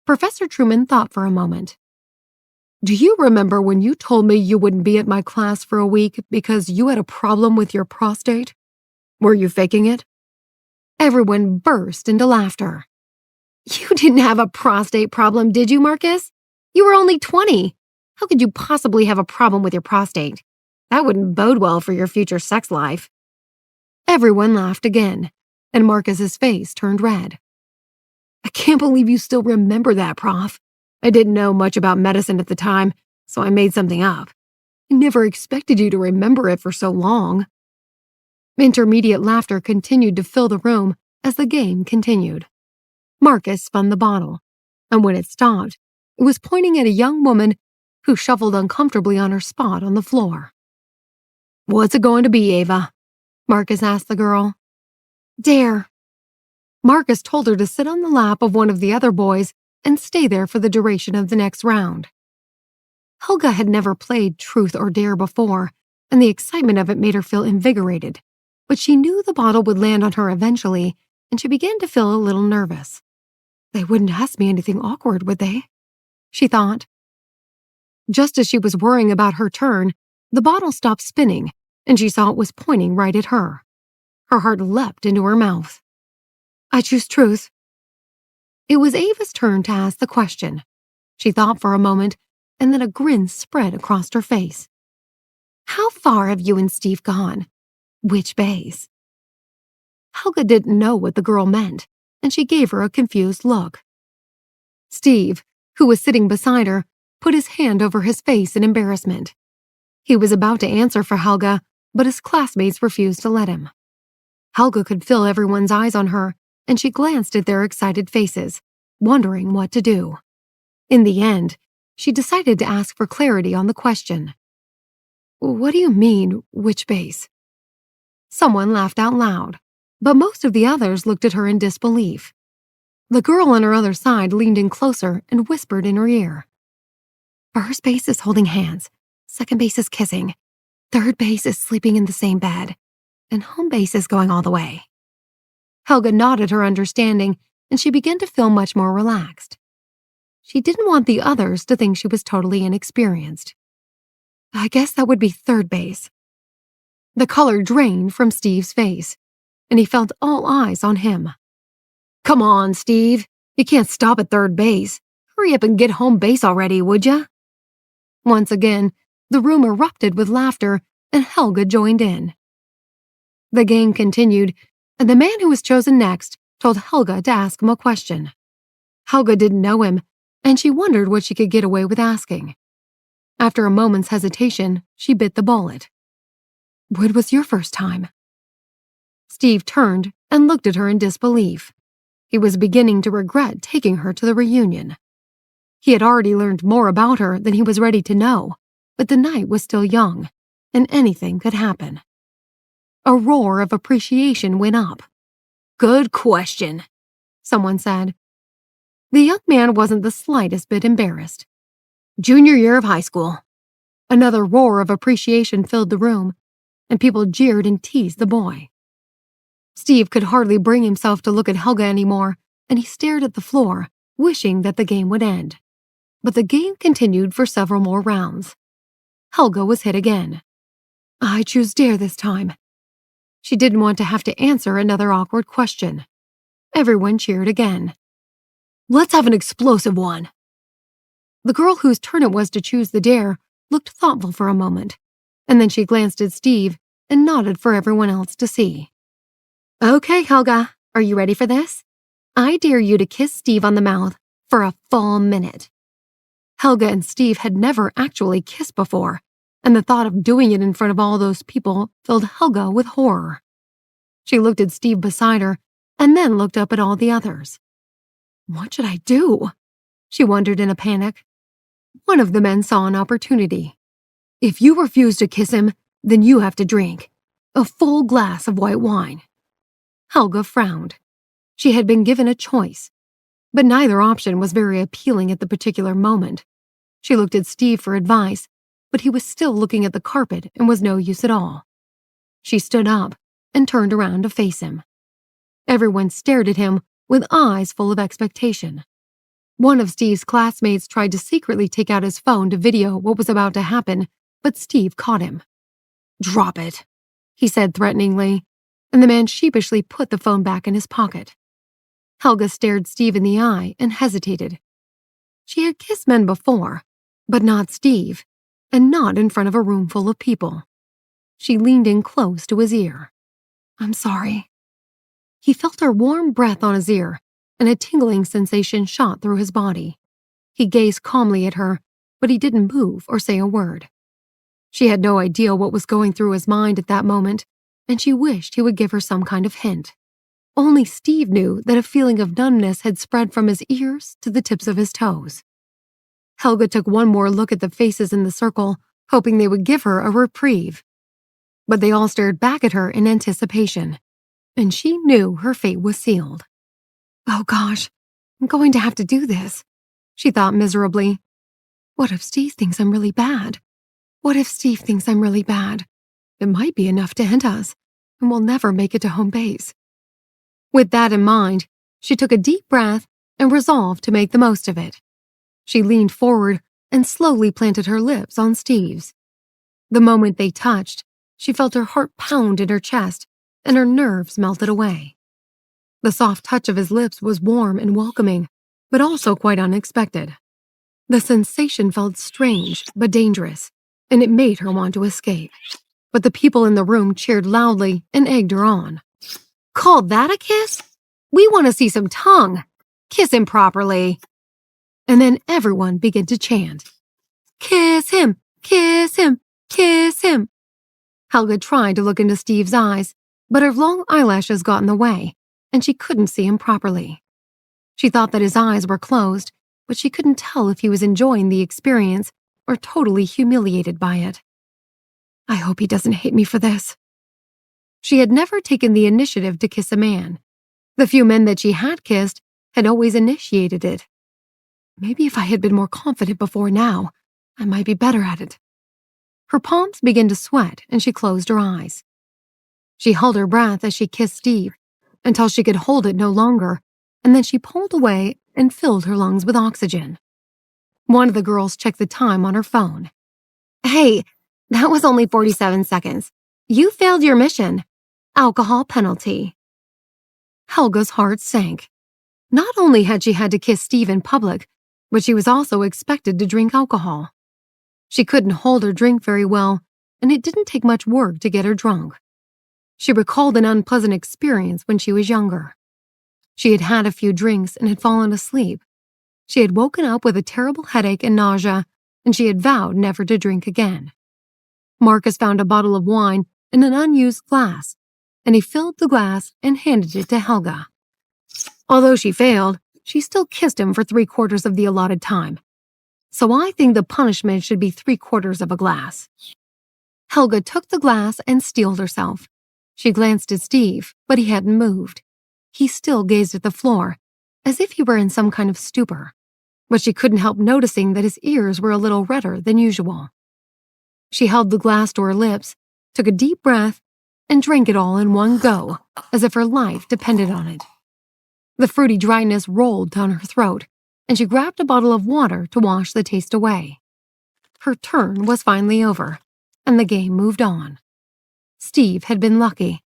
Professor Truman thought for a moment. "Do you remember when you told me you wouldn't be at my class for a week because you had a problem with your prostate? Were you faking it?" Everyone burst into laughter. "You didn't have a prostate problem, did you, Marcus? You were only 20. How could you possibly have a problem with your prostate? That wouldn't bode well for your future sex life." Everyone laughed again, and Marcus's face turned red. "I can't believe you still remember that, Prof. I didn't know much about medicine at the time, so I made something up. I never expected you to remember it for so long." Intermediate laughter continued to fill the room as the game continued. Marcus spun the bottle, and when it stopped, it was pointing at a young woman who shuffled uncomfortably on her spot on the floor. "What's it going to be, Ava?" Marcus asked the girl. "Dare." Marcus told her to sit on the lap of one of the other boys and stay there for the duration of the next round. Helga had never played Truth or Dare before, and the excitement of it made her feel invigorated, but she knew the bottle would land on her eventually, and she began to feel a little nervous. They wouldn't ask me anything awkward, would they? She thought. Just as she was worrying about her turn, the bottle stopped spinning, and she saw it was pointing right at her. Her heart leapt into her mouth. "I choose truth." It was Ava's turn to ask the question. She thought for a moment, and then a grin spread across her face. "How far have you and Steve gone? Which base?" Helga didn't know what the girl meant, and she gave her a confused look. Steve, who was sitting beside her, put his hand over his face in embarrassment. He was about to answer for Helga, but his classmates refused to let him. Helga could feel everyone's eyes on her, and she glanced at their excited faces, wondering what to do. In the end, she decided to ask for clarity on the question. "What do you mean, which base?" Someone laughed out loud, but most of the others looked at her in disbelief. The girl on her other side leaned in closer and whispered in her ear. First base is holding hands, second base is kissing, third base is sleeping in the same bed, and home base is going all the way. Helga nodded her understanding, and she began to feel much more relaxed. She didn't want the others to think she was totally inexperienced. I guess that would be third base. The color drained from Steve's face, and he felt all eyes on him. Come on, Steve. You can't stop at third base. Hurry up and get home base already, would ya? Once again, the room erupted with laughter, and Helga joined in. The game continued, and the man who was chosen next told Helga to ask him a question. Helga didn't know him, and she wondered what she could get away with asking. After a moment's hesitation, she bit the bullet. When was your first time? Steve turned and looked at her in disbelief. He was beginning to regret taking her to the reunion. He had already learned more about her than he was ready to know, but the night was still young, and anything could happen. A roar of appreciation went up. Good question, someone said. The young man wasn't the slightest bit embarrassed. Junior year of high school. Another roar of appreciation filled the room, and people jeered and teased the boy. Steve could hardly bring himself to look at Helga anymore, and he stared at the floor, wishing that the game would end. But the game continued for several more rounds. Helga was hit again. I choose dare this time. She didn't want to have to answer another awkward question. Everyone cheered again. Let's have an explosive one. The girl whose turn it was to choose the dare looked thoughtful for a moment, and then she glanced at Steve and nodded for everyone else to see. Okay, Helga, are you ready for this? I dare you to kiss Steve on the mouth for a full minute. Helga and Steve had never actually kissed before, and the thought of doing it in front of all those people filled Helga with horror. She looked at Steve beside her, and then looked up at all the others. What should I do? She wondered in a panic. One of the men saw an opportunity. If you refuse to kiss him, then you have to drink a full glass of white wine. Helga frowned. She had been given a choice, but neither option was very appealing at the particular moment. She looked at Steve for advice, but he was still looking at the carpet and was no use at all. She stood up and turned around to face him. Everyone stared at him with eyes full of expectation. One of Steve's classmates tried to secretly take out his phone to video what was about to happen, but Steve caught him. Drop it, he said threateningly, and the man sheepishly put the phone back in his pocket. Helga stared Steve in the eye and hesitated. She had kissed men before, but not Steve, and not in front of a room full of people. She leaned in close to his ear. I'm sorry. He felt her warm breath on his ear, and a tingling sensation shot through his body. He gazed calmly at her, but he didn't move or say a word. She had no idea what was going through his mind at that moment, and she wished he would give her some kind of hint. Only Steve knew that a feeling of numbness had spread from his ears to the tips of his toes. Helga took one more look at the faces in the circle, hoping they would give her a reprieve. But they all stared back at her in anticipation, and she knew her fate was sealed. Oh gosh, I'm going to have to do this, she thought miserably. What if Steve thinks I'm really bad? What if Steve thinks I'm really bad? It might be enough to end us, and we'll never make it to home base. With that in mind, she took a deep breath and resolved to make the most of it. She leaned forward and slowly planted her lips on Steve's. The moment they touched, she felt her heart pound in her chest and her nerves melted away. The soft touch of his lips was warm and welcoming, but also quite unexpected. The sensation felt strange but dangerous, and it made her want to escape. But the people in the room cheered loudly and egged her on. Call that a kiss? We want to see some tongue. Kiss him properly. And then everyone began to chant. Kiss him, kiss him, kiss him. Helga tried to look into Steve's eyes, but her long eyelashes got in the way, and she couldn't see him properly. She thought that his eyes were closed, but she couldn't tell if he was enjoying the experience or totally humiliated by it. I hope he doesn't hate me for this. She had never taken the initiative to kiss a man. The few men that she had kissed had always initiated it. Maybe if I had been more confident before now, I might be better at it. Her palms began to sweat and she closed her eyes. She held her breath as she kissed Steve until she could hold it no longer, and then she pulled away and filled her lungs with oxygen. One of the girls checked the time on her phone. Hey, that was only 47 seconds. You failed your mission. Alcohol penalty. Helga's heart sank. Not only had she had to kiss Steve in public, but she was also expected to drink alcohol. She couldn't hold her drink very well, and it didn't take much work to get her drunk. She recalled an unpleasant experience when she was younger. She had had a few drinks and had fallen asleep. She had woken up with a terrible headache and nausea, and she had vowed never to drink again. Marcus found a bottle of wine in an unused glass, and he filled the glass and handed it to Helga. Although she failed, she still kissed him for 3/4 of the allotted time. So I think the punishment should be 3/4 of a glass. Helga took the glass and steeled herself. She glanced at Steve, but he hadn't moved. He still gazed at the floor, as if he were in some kind of stupor. But she couldn't help noticing that his ears were a little redder than usual. She held the glass to her lips, took a deep breath, and drank it all in one go, as if her life depended on it. The fruity dryness rolled down her throat, and she grabbed a bottle of water to wash the taste away. Her turn was finally over, and the game moved on. Steve had been lucky.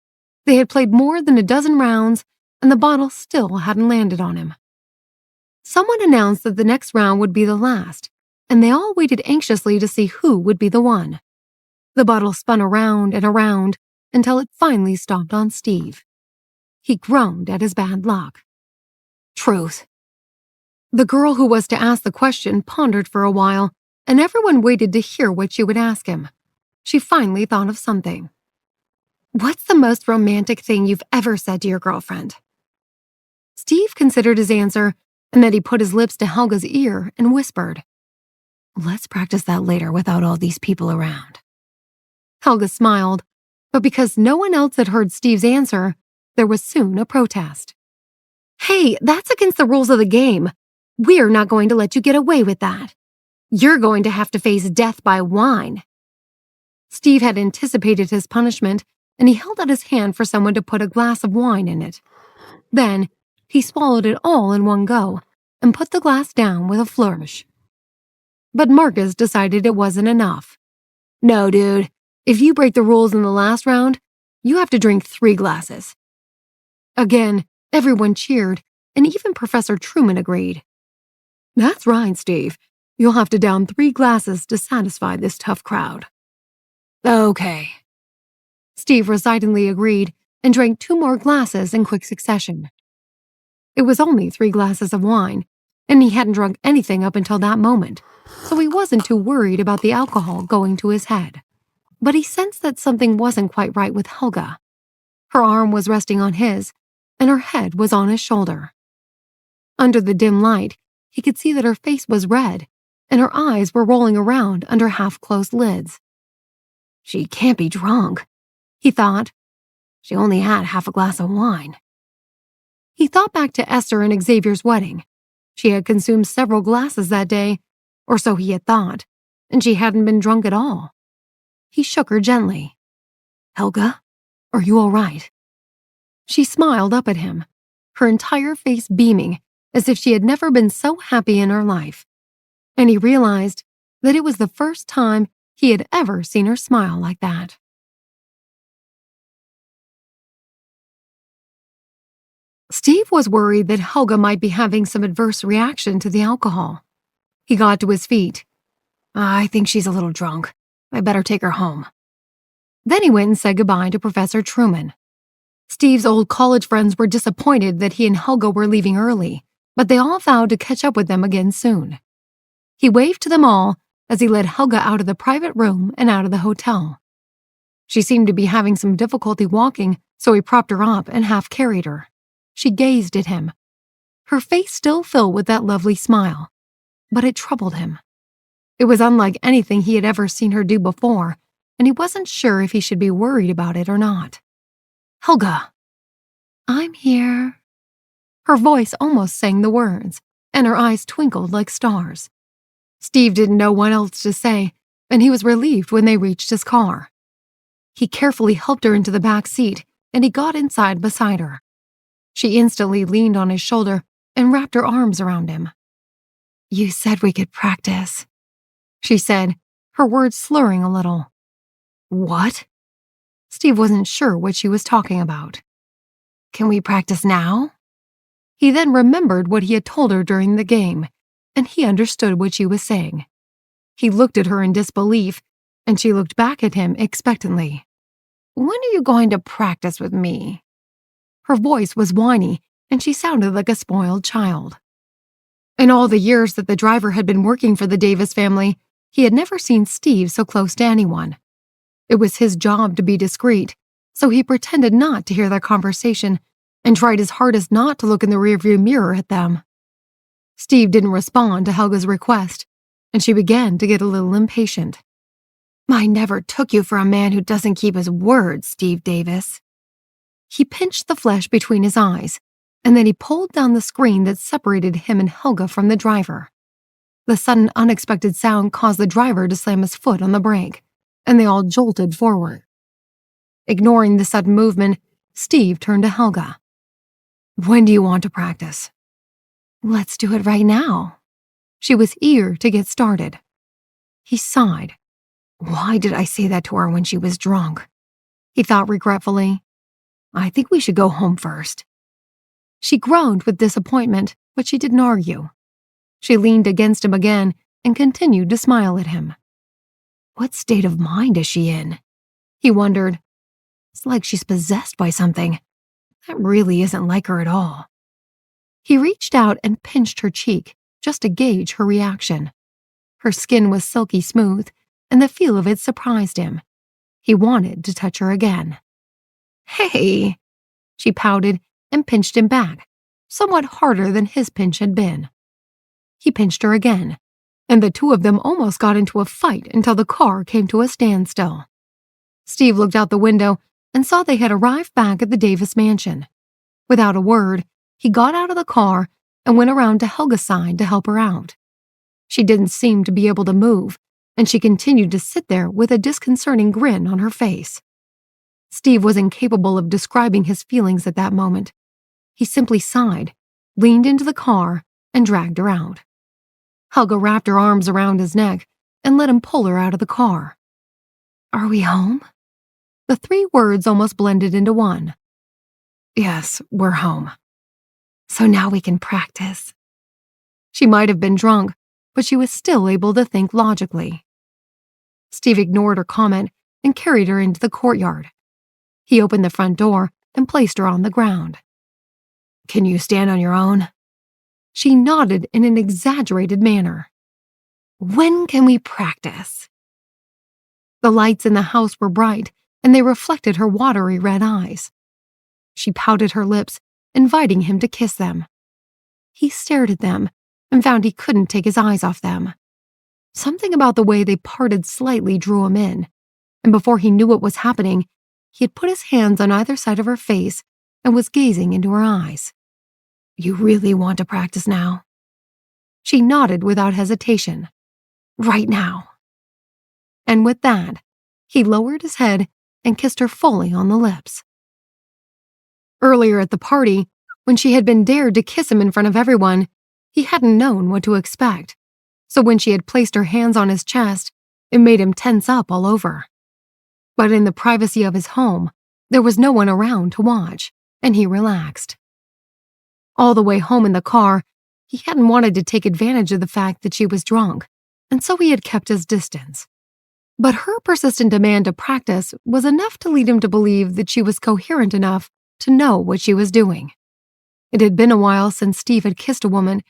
They had played more than a dozen rounds, and the bottle still hadn't landed on him. Someone announced that the next round would be the last, and they all waited anxiously to see who would be the one. The bottle spun around and around until it finally stopped on Steve. He groaned at his bad luck. Truth. The girl who was to ask the question pondered for a while, and everyone waited to hear what she would ask him. She finally thought of something. What's the most romantic thing you've ever said to your girlfriend? Steve considered his answer, and then he put his lips to Helga's ear and whispered, Let's practice that later without all these people around. Helga smiled, but because no one else had heard Steve's answer, there was soon a protest. Hey, that's against the rules of the game. We're not going to let you get away with that. You're going to have to face death by wine. Steve had anticipated his punishment, and he held out his hand for someone to put a glass of wine in it. Then, he swallowed it all in one go and put the glass down with a flourish. But Marcus decided it wasn't enough. No, dude, if you break the rules in the last round, you have to drink 3 glasses. Again, everyone cheered, and even Professor Truman agreed. That's right, Steve. You'll have to down 3 glasses to satisfy this tough crowd. Okay. Steve resignedly agreed and drank 2 more glasses in quick succession. It was only 3 glasses of wine, and he hadn't drunk anything up until that moment, so he wasn't too worried about the alcohol going to his head. But he sensed that something wasn't quite right with Helga. Her arm was resting on his, and her head was on his shoulder. Under the dim light, he could see that her face was red, and her eyes were rolling around under half-closed lids. She can't be drunk, he thought. She only had half a glass of wine. He thought back to Esther and Xavier's wedding. She had consumed several glasses that day, or so he had thought, and she hadn't been drunk at all. He shook her gently. Helga, are you all right? She smiled up at him, her entire face beaming as if she had never been so happy in her life. And he realized that it was the first time he had ever seen her smile like that. Steve was worried that Helga might be having some adverse reaction to the alcohol. He got to his feet. I think she's a little drunk. I better take her home. Then he went and said goodbye to Professor Truman. Steve's old college friends were disappointed that he and Helga were leaving early, but they all vowed to catch up with them again soon. He waved to them all as he led Helga out of the private room and out of the hotel. She seemed to be having some difficulty walking, so he propped her up and half carried her. She gazed at him, her face still filled with that lovely smile, but it troubled him. It was unlike anything he had ever seen her do before, and he wasn't sure if he should be worried about it or not. Helga. I'm here. Her voice almost sang the words, and her eyes twinkled like stars. Steve didn't know what else to say, and he was relieved when they reached his car. He carefully helped her into the back seat, and he got inside beside her. She instantly leaned on his shoulder and wrapped her arms around him. "You said we could practice," she said, her words slurring a little. "What?" Steve wasn't sure what she was talking about. "Can we practice now?" He then remembered what he had told her during the game, and he understood what she was saying. He looked at her in disbelief, and she looked back at him expectantly. "When are you going to practice with me?" Her voice was whiny, and she sounded like a spoiled child. In all the years that the driver had been working for the Davis family, he had never seen Steve so close to anyone. It was his job to be discreet, so he pretended not to hear their conversation and tried his hardest not to look in the rearview mirror at them. Steve didn't respond to Helga's request, and she began to get a little impatient. "I never took you for a man who doesn't keep his word, Steve Davis." He pinched the flesh between his eyes, and then he pulled down the screen that separated him and Helga from the driver. The sudden unexpected sound caused the driver to slam his foot on the brake, and they all jolted forward. Ignoring the sudden movement, Steve turned to Helga. "When do you want to practice?" "Let's do it right now." She was eager to get started. He sighed. Why did I say that to her when she was drunk? He thought regretfully. I think we should go home first. She groaned with disappointment, but she didn't argue. She leaned against him again and continued to smile at him. What state of mind is she in? He wondered. It's like she's possessed by something. That really isn't like her at all. He reached out and pinched her cheek just to gauge her reaction. Her skin was silky smooth, and the feel of it surprised him. He wanted to touch her again. Hey! She pouted and pinched him back, somewhat harder than his pinch had been. He pinched her again, and the two of them almost got into a fight until the car came to a standstill. Steve looked out the window and saw they had arrived back at the Davis mansion. Without a word, he got out of the car and went around to Helga's side to help her out. She didn't seem to be able to move, and she continued to sit there with a disconcerting grin on her face. Steve was incapable of describing his feelings at that moment. He simply sighed, leaned into the car, and dragged her out. Helga wrapped her arms around his neck and let him pull her out of the car. Are we home? The three words almost blended into one. Yes, we're home. So now we can practice. She might have been drunk, but she was still able to think logically. Steve ignored her comment and carried her into the courtyard. He opened the front door and placed her on the ground. Can you stand on your own? She nodded in an exaggerated manner. When can we practice? The lights in the house were bright, and they reflected her watery red eyes. She pouted her lips, inviting him to kiss them. He stared at them and found he couldn't take his eyes off them. Something about the way they parted slightly drew him in, and before he knew what was happening, he had put his hands on either side of her face and was gazing into her eyes. You really want to practice now? She nodded without hesitation. Right now. And with that, he lowered his head and kissed her fully on the lips. Earlier at the party, when she had been dared to kiss him in front of everyone, he hadn't known what to expect. So when she had placed her hands on his chest, it made him tense up all over. But in the privacy of his home, there was no one around to watch, and he relaxed. All the way home in the car, he hadn't wanted to take advantage of the fact that she was drunk, and so he had kept his distance. But her persistent demand to practice was enough to lead him to believe that she was coherent enough to know what she was doing. It had been a while since Steve had kissed a woman,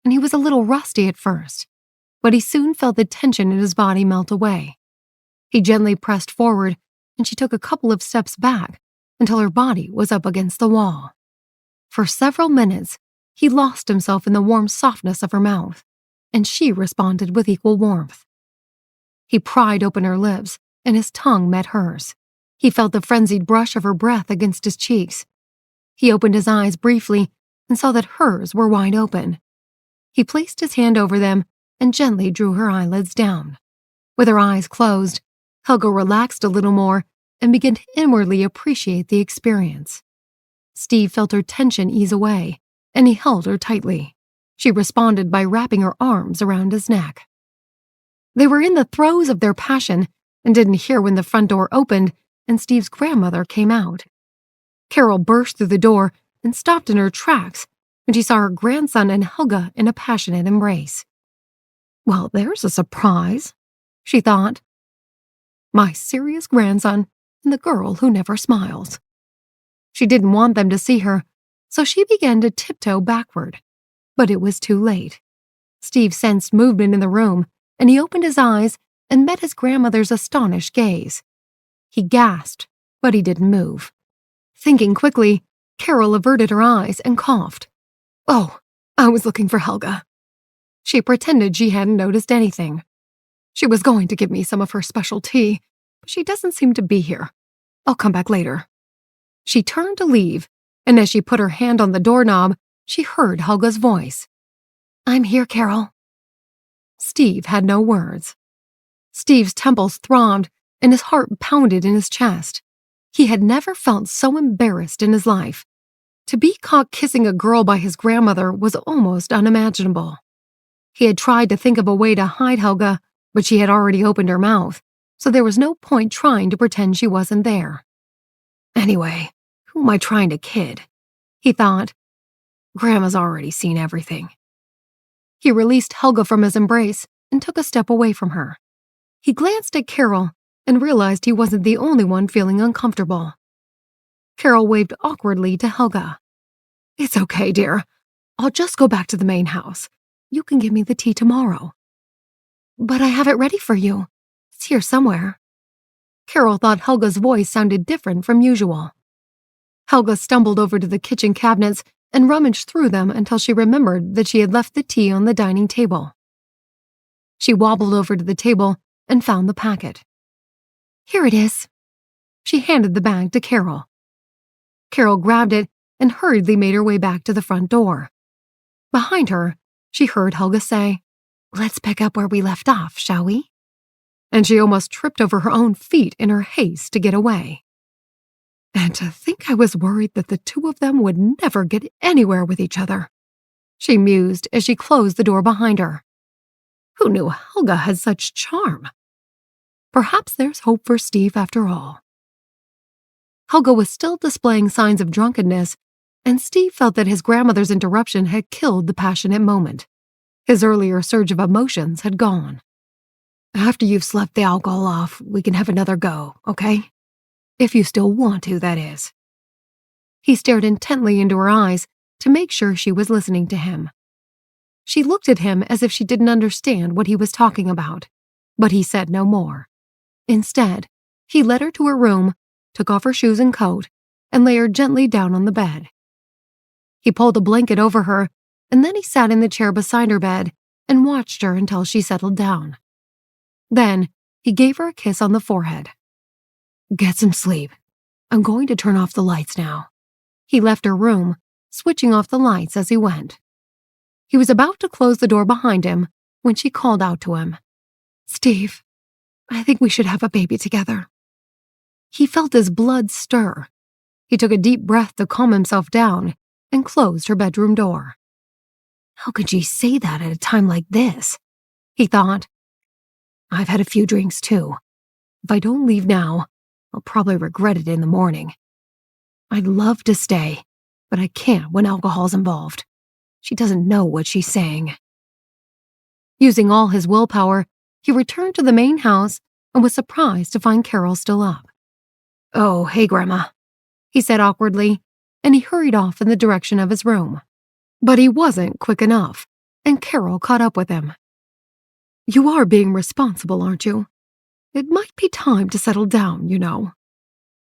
and he was a little rusty at first, but he soon felt the tension in his body melt away. He gently pressed forward, and she took a couple of steps back until her body was up against the wall. For several minutes, he lost himself in the warm softness of her mouth, and she responded with equal warmth. He pried open her lips, and his tongue met hers. He felt the frenzied brush of her breath against his cheeks. He opened his eyes briefly and saw that hers were wide open. He placed his hand over them and gently drew her eyelids down. With her eyes closed, Helga relaxed a little more and began to inwardly appreciate the experience. Steve felt her tension ease away, and he held her tightly. She responded by wrapping her arms around his neck. They were in the throes of their passion and didn't hear when the front door opened and Steve's grandmother came out. Carol burst through the door and stopped in her tracks when she saw her grandson and Helga in a passionate embrace. Well, there's a surprise, she thought. My serious grandson and the girl who never smiles. She didn't want them to see her, so she began to tiptoe backward. But it was too late. Steve sensed movement in the room, and he opened his eyes and met his grandmother's astonished gaze. He gasped, but he didn't move. Thinking quickly, Carol averted her eyes and coughed. Oh, I was looking for Helga. She pretended she hadn't noticed anything. She was going to give me some of her special tea, but she doesn't seem to be here. I'll come back later. She turned to leave, and as she put her hand on the doorknob, she heard Helga's voice. I'm here, Carol. Steve had no words. Steve's temples throbbed, and his heart pounded in his chest. He had never felt so embarrassed in his life. To be caught kissing a girl by his grandmother was almost unimaginable. He had tried to think of a way to hide Helga, but she had already opened her mouth, so there was no point trying to pretend she wasn't there. Anyway, who am I trying to kid? He thought. Grandma's already seen everything. He released Helga from his embrace and took a step away from her. He glanced at Carol and realized he wasn't the only one feeling uncomfortable. Carol waved awkwardly to Helga. It's okay, dear. I'll just go back to the main house. You can give me the tea tomorrow. But I have it ready for you. It's here somewhere. Carol thought Helga's voice sounded different from usual. Helga stumbled over to the kitchen cabinets and rummaged through them until she remembered that she had left the tea on the dining table. She wobbled over to the table and found the packet. Here it is. She handed the bag to Carol. Carol grabbed it and hurriedly made her way back to the front door. Behind her, she heard Helga say, Let's pick up where we left off, shall we? And she almost tripped over her own feet in her haste to get away. And to think I was worried that the two of them would never get anywhere with each other, she mused as she closed the door behind her. Who knew Helga had such charm? Perhaps there's hope for Steve after all. Helga was still displaying signs of drunkenness, and Steve felt that his grandmother's interruption had killed the passionate moment. His earlier surge of emotions had gone. After you've slept the alcohol off, we can have another go, okay? If you still want to, that is. He stared intently into her eyes to make sure she was listening to him. She looked at him as if she didn't understand what he was talking about, but he said no more. Instead, he led her to her room, took off her shoes and coat, and lay her gently down on the bed. He pulled a blanket over her, and then he sat in the chair beside her bed and watched her until she settled down. Then, he gave her a kiss on the forehead. Get some sleep. I'm going to turn off the lights now. He left her room, switching off the lights as he went. He was about to close the door behind him when she called out to him. Steve, I think we should have a baby together. He felt his blood stir. He took a deep breath to calm himself down and closed her bedroom door. How could she say that at a time like this? He thought. I've had a few drinks too. If I don't leave now, I'll probably regret it in the morning. I'd love to stay, but I can't when alcohol's involved. She doesn't know what she's saying. Using all his willpower, he returned to the main house and was surprised to find Carol still up. Oh, hey, Grandma, he said awkwardly, and he hurried off in the direction of his room. But he wasn't quick enough, and Carol caught up with him. You are being responsible, aren't you? It might be time to settle down, you know.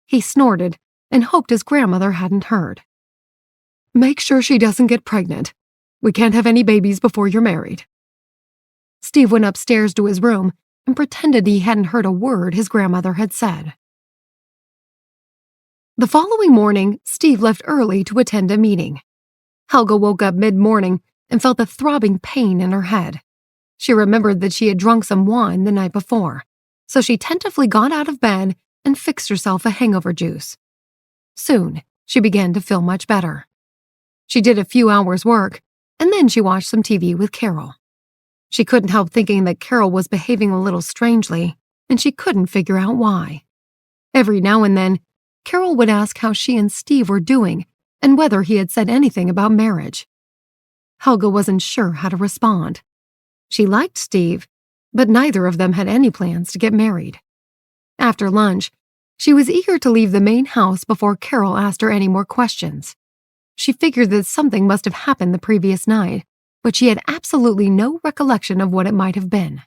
He snorted and hoped his grandmother hadn't heard. Make sure she doesn't get pregnant. We can't have any babies before you're married. Steve went upstairs to his room and pretended he hadn't heard a word his grandmother had said. The following morning, Steve left early to attend a meeting. Helga woke up mid-morning and felt a throbbing pain in her head. She remembered that she had drunk some wine the night before, so she tentatively got out of bed and fixed herself a hangover juice. Soon, she began to feel much better. She did a few hours' work, and then she watched some TV with Carol. She couldn't help thinking that Carol was behaving a little strangely, and she couldn't figure out why. Every now and then, Carol would ask how she and Steve were doing and whether he had said anything about marriage. Helga wasn't sure how to respond. She liked Steve, but neither of them had any plans to get married. After lunch, she was eager to leave the main house before Carol asked her any more questions. She figured that something must have happened the previous night, but she had absolutely no recollection of what it might have been.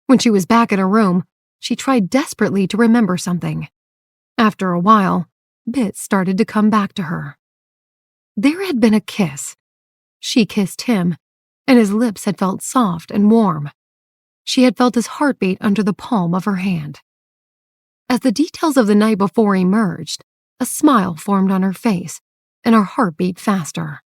When she was back in her room, she tried desperately to remember something. After a while, bits started to come back to her. There had been a kiss. She kissed him, and his lips had felt soft and warm. She had felt his heartbeat under the palm of her hand. As the details of the night before emerged, a smile formed on her face, and her heart beat faster.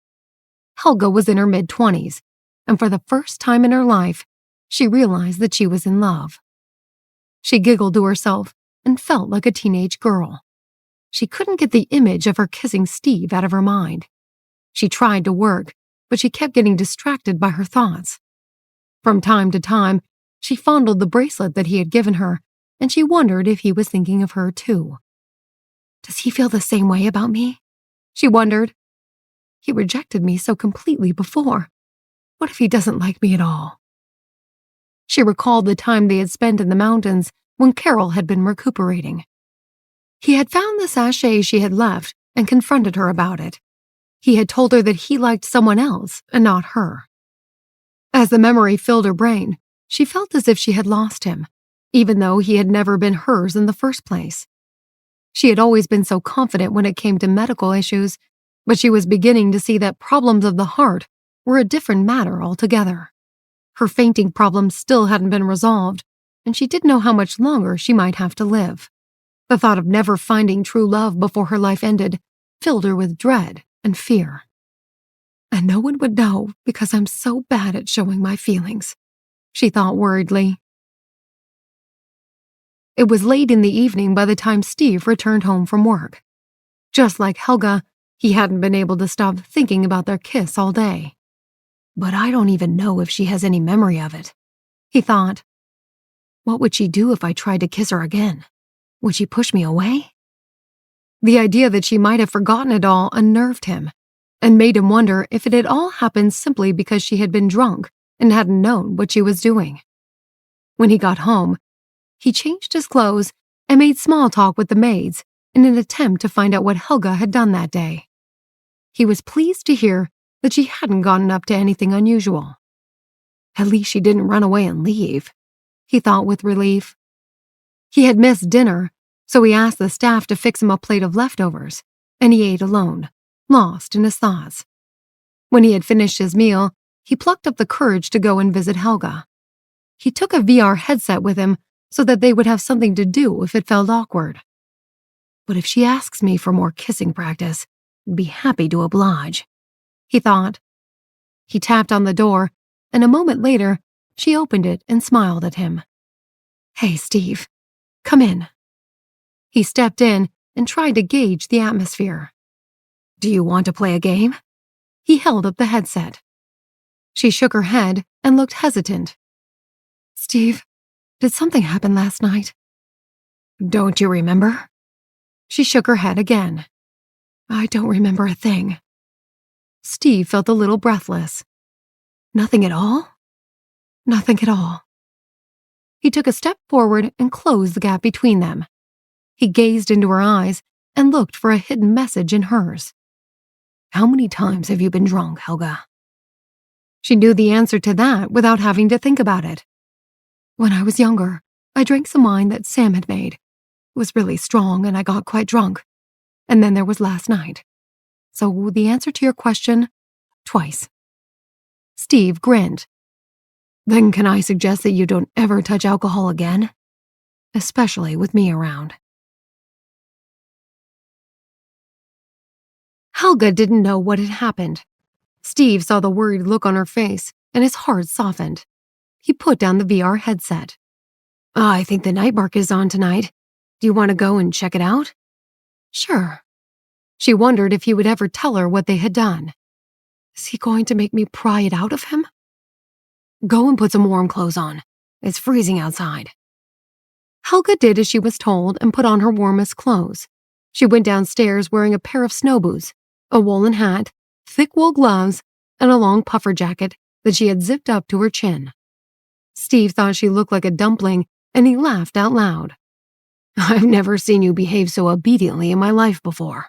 Helga was in her mid-20s, and for the first time in her life, she realized that she was in love. She giggled to herself and felt like a teenage girl. She couldn't get the image of her kissing Steve out of her mind. She tried to work, but she kept getting distracted by her thoughts. From time to time, she fondled the bracelet that he had given her, and she wondered if he was thinking of her too. Does he feel the same way about me? She wondered. He rejected me so completely before. What if he doesn't like me at all? She recalled the time they had spent in the mountains when Carol had been recuperating. He had found the sachet she had left and confronted her about it. He had told her that he liked someone else and not her. As the memory filled her brain, she felt as if she had lost him, even though he had never been hers in the first place. She had always been so confident when it came to medical issues, but she was beginning to see that problems of the heart were a different matter altogether. Her fainting problem still hadn't been resolved, and she didn't know how much longer she might have to live. The thought of never finding true love before her life ended filled her with dread and fear. And no one would know because I'm so bad at showing my feelings, she thought worriedly. It was late in the evening by the time Steve returned home from work. Just like Helga, he hadn't been able to stop thinking about their kiss all day. But I don't even know if she has any memory of it, he thought. What would she do if I tried to kiss her again? Would she push me away? The idea that she might have forgotten it all unnerved him, and made him wonder if it had all happened simply because she had been drunk and hadn't known what she was doing. When he got home, he changed his clothes and made small talk with the maids in an attempt to find out what Helga had done that day. He was pleased to hear that she hadn't gotten up to anything unusual. At least she didn't run away and leave, he thought with relief. He had missed dinner, so he asked the staff to fix him a plate of leftovers, and he ate alone, lost in his thoughts. When he had finished his meal, he plucked up the courage to go and visit Helga. He took a VR headset with him so that they would have something to do if it felt awkward. But if she asks me for more kissing practice, I'd be happy to oblige, he thought. He tapped on the door, and a moment later, she opened it and smiled at him. Hey, Steve, come in. He stepped in and tried to gauge the atmosphere. Do you want to play a game? He held up the headset. She shook her head and looked hesitant. Steve, did something happen last night? Don't you remember? She shook her head again. I don't remember a thing. Steve felt a little breathless. Nothing at all? Nothing at all. He took a step forward and closed the gap between them. He gazed into her eyes and looked for a hidden message in hers. How many times have you been drunk, Helga? She knew the answer to that without having to think about it. When I was younger, I drank some wine that Sam had made. It was really strong and I got quite drunk. And then there was last night. So the answer to your question, twice. Steve grinned. Then can I suggest that you don't ever touch alcohol again? Especially with me around. Helga didn't know what had happened. Steve saw the worried look on her face, and his heart softened. He put down the VR headset. I think the night market is on tonight. Do you want to go and check it out? Sure. She wondered if he would ever tell her what they had done. Is he going to make me pry it out of him? Go and put some warm clothes on. It's freezing outside. Helga did as she was told and put on her warmest clothes. She went downstairs wearing a pair of snow boots, a woolen hat, thick wool gloves, and a long puffer jacket that she had zipped up to her chin. Steve thought she looked like a dumpling, and he laughed out loud. I've never seen you behave so obediently in my life before.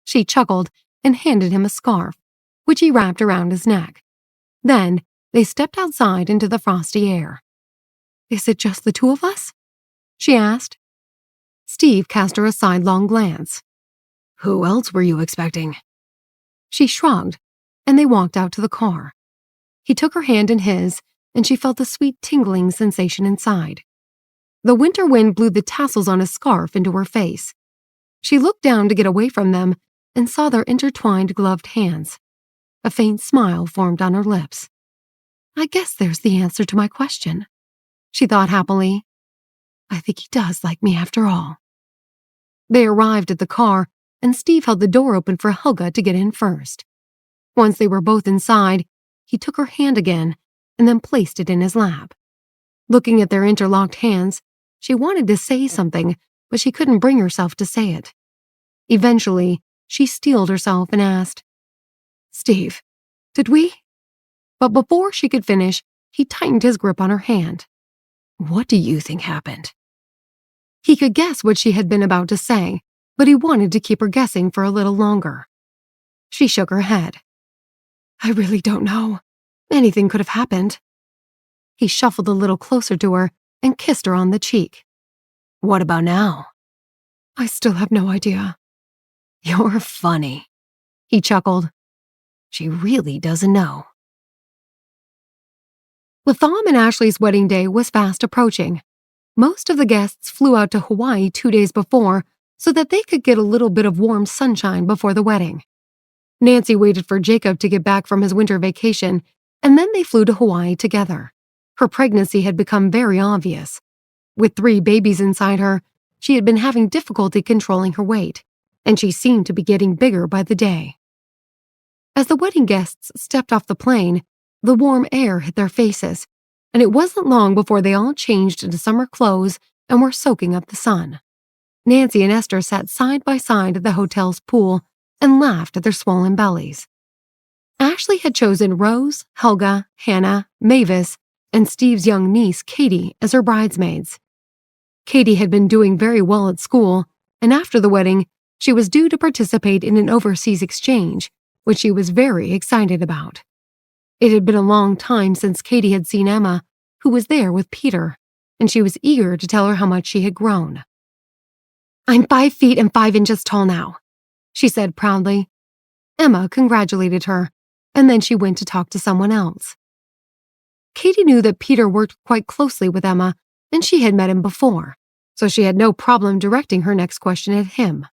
She chuckled and handed him a scarf, which he wrapped around his neck. Then they stepped outside into the frosty air. Is it just the two of us? She asked. Steve cast her a sidelong glance. Who else were you expecting? She shrugged, and they walked out to the car. He took her hand in his, and she felt a sweet tingling sensation inside. The winter wind blew the tassels on his scarf into her face. She looked down to get away from them and saw their intertwined gloved hands. A faint smile formed on her lips. I guess there's the answer to my question, she thought happily. I think he does like me after all. They arrived at the car, and Steve held the door open for Helga to get in first. Once they were both inside, he took her hand again and then placed it in his lap. Looking at their interlocked hands, she wanted to say something, but she couldn't bring herself to say it. Eventually, she steeled herself and asked, Steve, did we? But before she could finish, he tightened his grip on her hand. What do you think happened? He could guess what she had been about to say, but he wanted to keep her guessing for a little longer. She shook her head. I really don't know. Anything could have happened. He shuffled a little closer to her and kissed her on the cheek. What about now? I still have no idea. You're funny, he chuckled. She really doesn't know. Latham and Ashley's wedding day was fast approaching. Most of the guests flew out to Hawaii 2 days before so that they could get a little bit of warm sunshine before the wedding. Nancy waited for Jacob to get back from his winter vacation, and then they flew to Hawaii together. Her pregnancy had become very obvious. With 3 babies inside her, she had been having difficulty controlling her weight, and she seemed to be getting bigger by the day. As the wedding guests stepped off the plane, the warm air hit their faces, and it wasn't long before they all changed into summer clothes and were soaking up the sun. Nancy and Esther sat side by side at the hotel's pool and laughed at their swollen bellies. Ashley had chosen Rose, Helga, Hannah, Mavis, and Steve's young niece, Katie, as her bridesmaids. Katie had been doing very well at school, and after the wedding, she was due to participate in an overseas exchange, which she was very excited about. It had been a long time since Katie had seen Emma, who was there with Peter, and she was eager to tell her how much she had grown. I'm 5 feet and 5 inches tall now, she said proudly. Emma congratulated her, and then she went to talk to someone else. Katie knew that Peter worked quite closely with Emma, and she had met him before, so she had no problem directing her next question at him.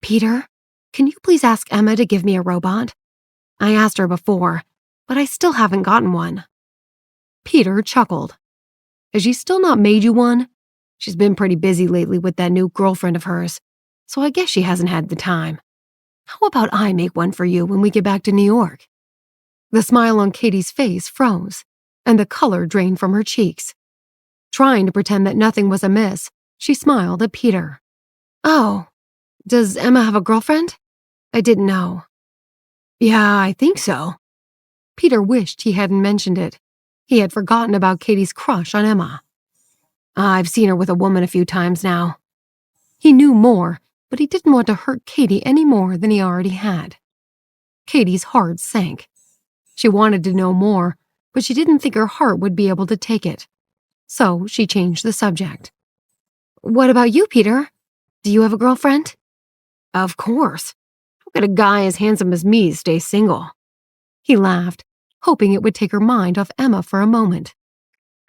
Peter, can you please ask Emma to give me a robot? I asked her before, but I still haven't gotten one. Peter chuckled. Has she still not made you one? She's been pretty busy lately with that new girlfriend of hers, so I guess she hasn't had the time. How about I make one for you when we get back to New York? The smile on Katie's face froze, and the color drained from her cheeks. Trying to pretend that nothing was amiss, she smiled at Peter. Oh, does Emma have a girlfriend? I didn't know. Yeah, I think so. Peter wished he hadn't mentioned it. He had forgotten about Katie's crush on Emma. I've seen her with a woman a few times now. He knew more, but he didn't want to hurt Katie any more than he already had. Katie's heart sank. She wanted to know more, but she didn't think her heart would be able to take it. So she changed the subject. What about you, Peter? Do you have a girlfriend? Of course. How could a guy as handsome as me stay single? He laughed, hoping it would take her mind off Emma for a moment.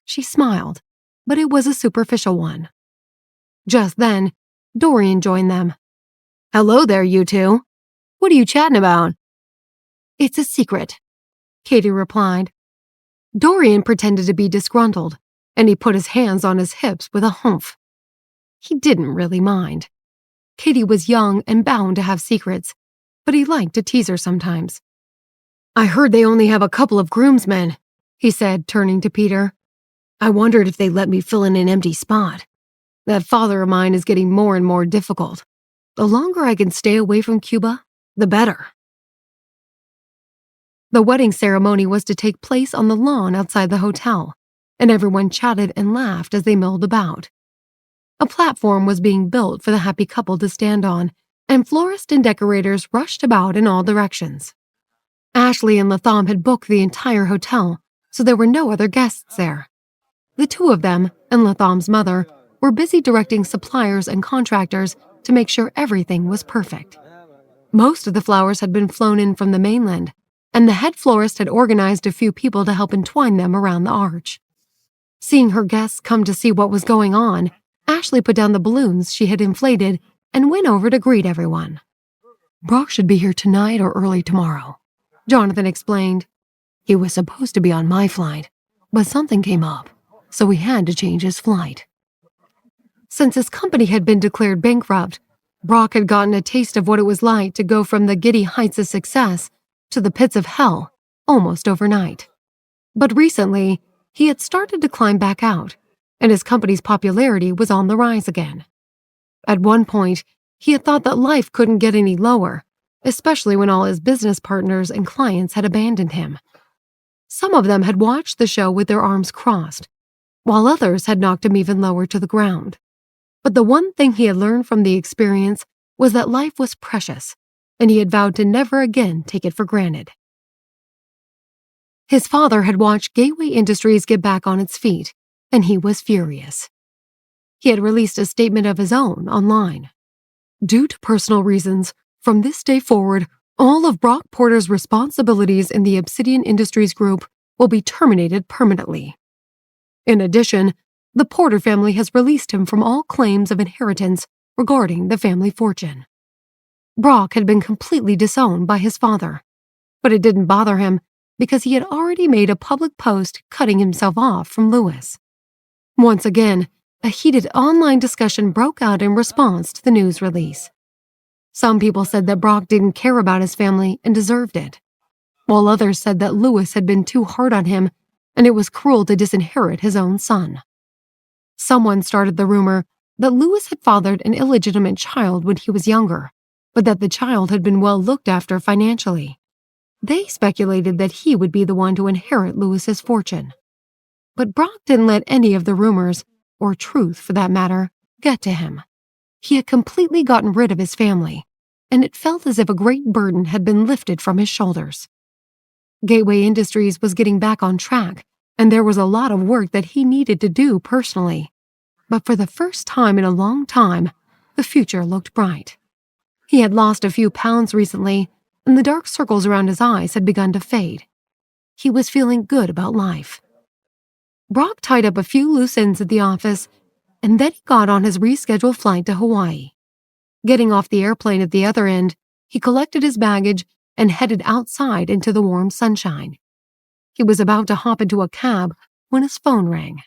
She smiled, but it was a superficial one. Just then, Dorian joined them. Hello there, you two. What are you chatting about? It's a secret, Katie replied. Dorian pretended to be disgruntled, and he put his hands on his hips with a humph. He didn't really mind. Katie was young and bound to have secrets, but he liked to tease her sometimes. "I heard they only have a couple of groomsmen," he said, turning to Peter. "I wondered if they'd let me fill in an empty spot. That father of mine is getting more and more difficult. The longer I can stay away from Cuba, the better." The wedding ceremony was to take place on the lawn outside the hotel, and everyone chatted and laughed as they milled about. A platform was being built for the happy couple to stand on, and florists and decorators rushed about in all directions. Ashley and Latham had booked the entire hotel, so there were no other guests there. The two of them, and Latham's mother, were busy directing suppliers and contractors to make sure everything was perfect. Most of the flowers had been flown in from the mainland, and the head florist had organized a few people to help entwine them around the arch. Seeing her guests come to see what was going on, Ashley put down the balloons she had inflated and went over to greet everyone. "Brock should be here tonight or early tomorrow," Jonathan explained. "He was supposed to be on my flight, but something came up, so he had to change his flight." Since his company had been declared bankrupt, Brock had gotten a taste of what it was like to go from the giddy heights of success to the pits of hell almost overnight. But recently, he had started to climb back out, and his company's popularity was on the rise again. At one point, he had thought that life couldn't get any lower, especially when all his business partners and clients had abandoned him. Some of them had watched the show with their arms crossed, while others had knocked him even lower to the ground. But the one thing he had learned from the experience was that life was precious, and he had vowed to never again take it for granted. His father had watched Gateway Industries get back on its feet, and he was furious. He had released a statement of his own online. "Due to personal reasons, from this day forward, all of Brock Porter's responsibilities in the Obsidian Industries Group will be terminated permanently. In addition, the Porter family has released him from all claims of inheritance regarding the family fortune." Brock had been completely disowned by his father, but it didn't bother him because he had already made a public post cutting himself off from Lewis. Once again, a heated online discussion broke out in response to the news release. Some people said that Brock didn't care about his family and deserved it, while others said that Lewis had been too hard on him and it was cruel to disinherit his own son. Someone started the rumor that Lewis had fathered an illegitimate child when he was younger, but that the child had been well looked after financially. They speculated that he would be the one to inherit Lewis's fortune. But Brock didn't let any of the rumors, or truth for that matter, get to him. He had completely gotten rid of his family, and it felt as if a great burden had been lifted from his shoulders. Gateway Industries was getting back on track, and there was a lot of work that he needed to do personally. But for the first time in a long time, the future looked bright. He had lost a few pounds recently, and the dark circles around his eyes had begun to fade. He was feeling good about life. Brock tied up a few loose ends at the office, and then he got on his rescheduled flight to Hawaii. Getting off the airplane at the other end, he collected his baggage and headed outside into the warm sunshine. He was about to hop into a cab when his phone rang.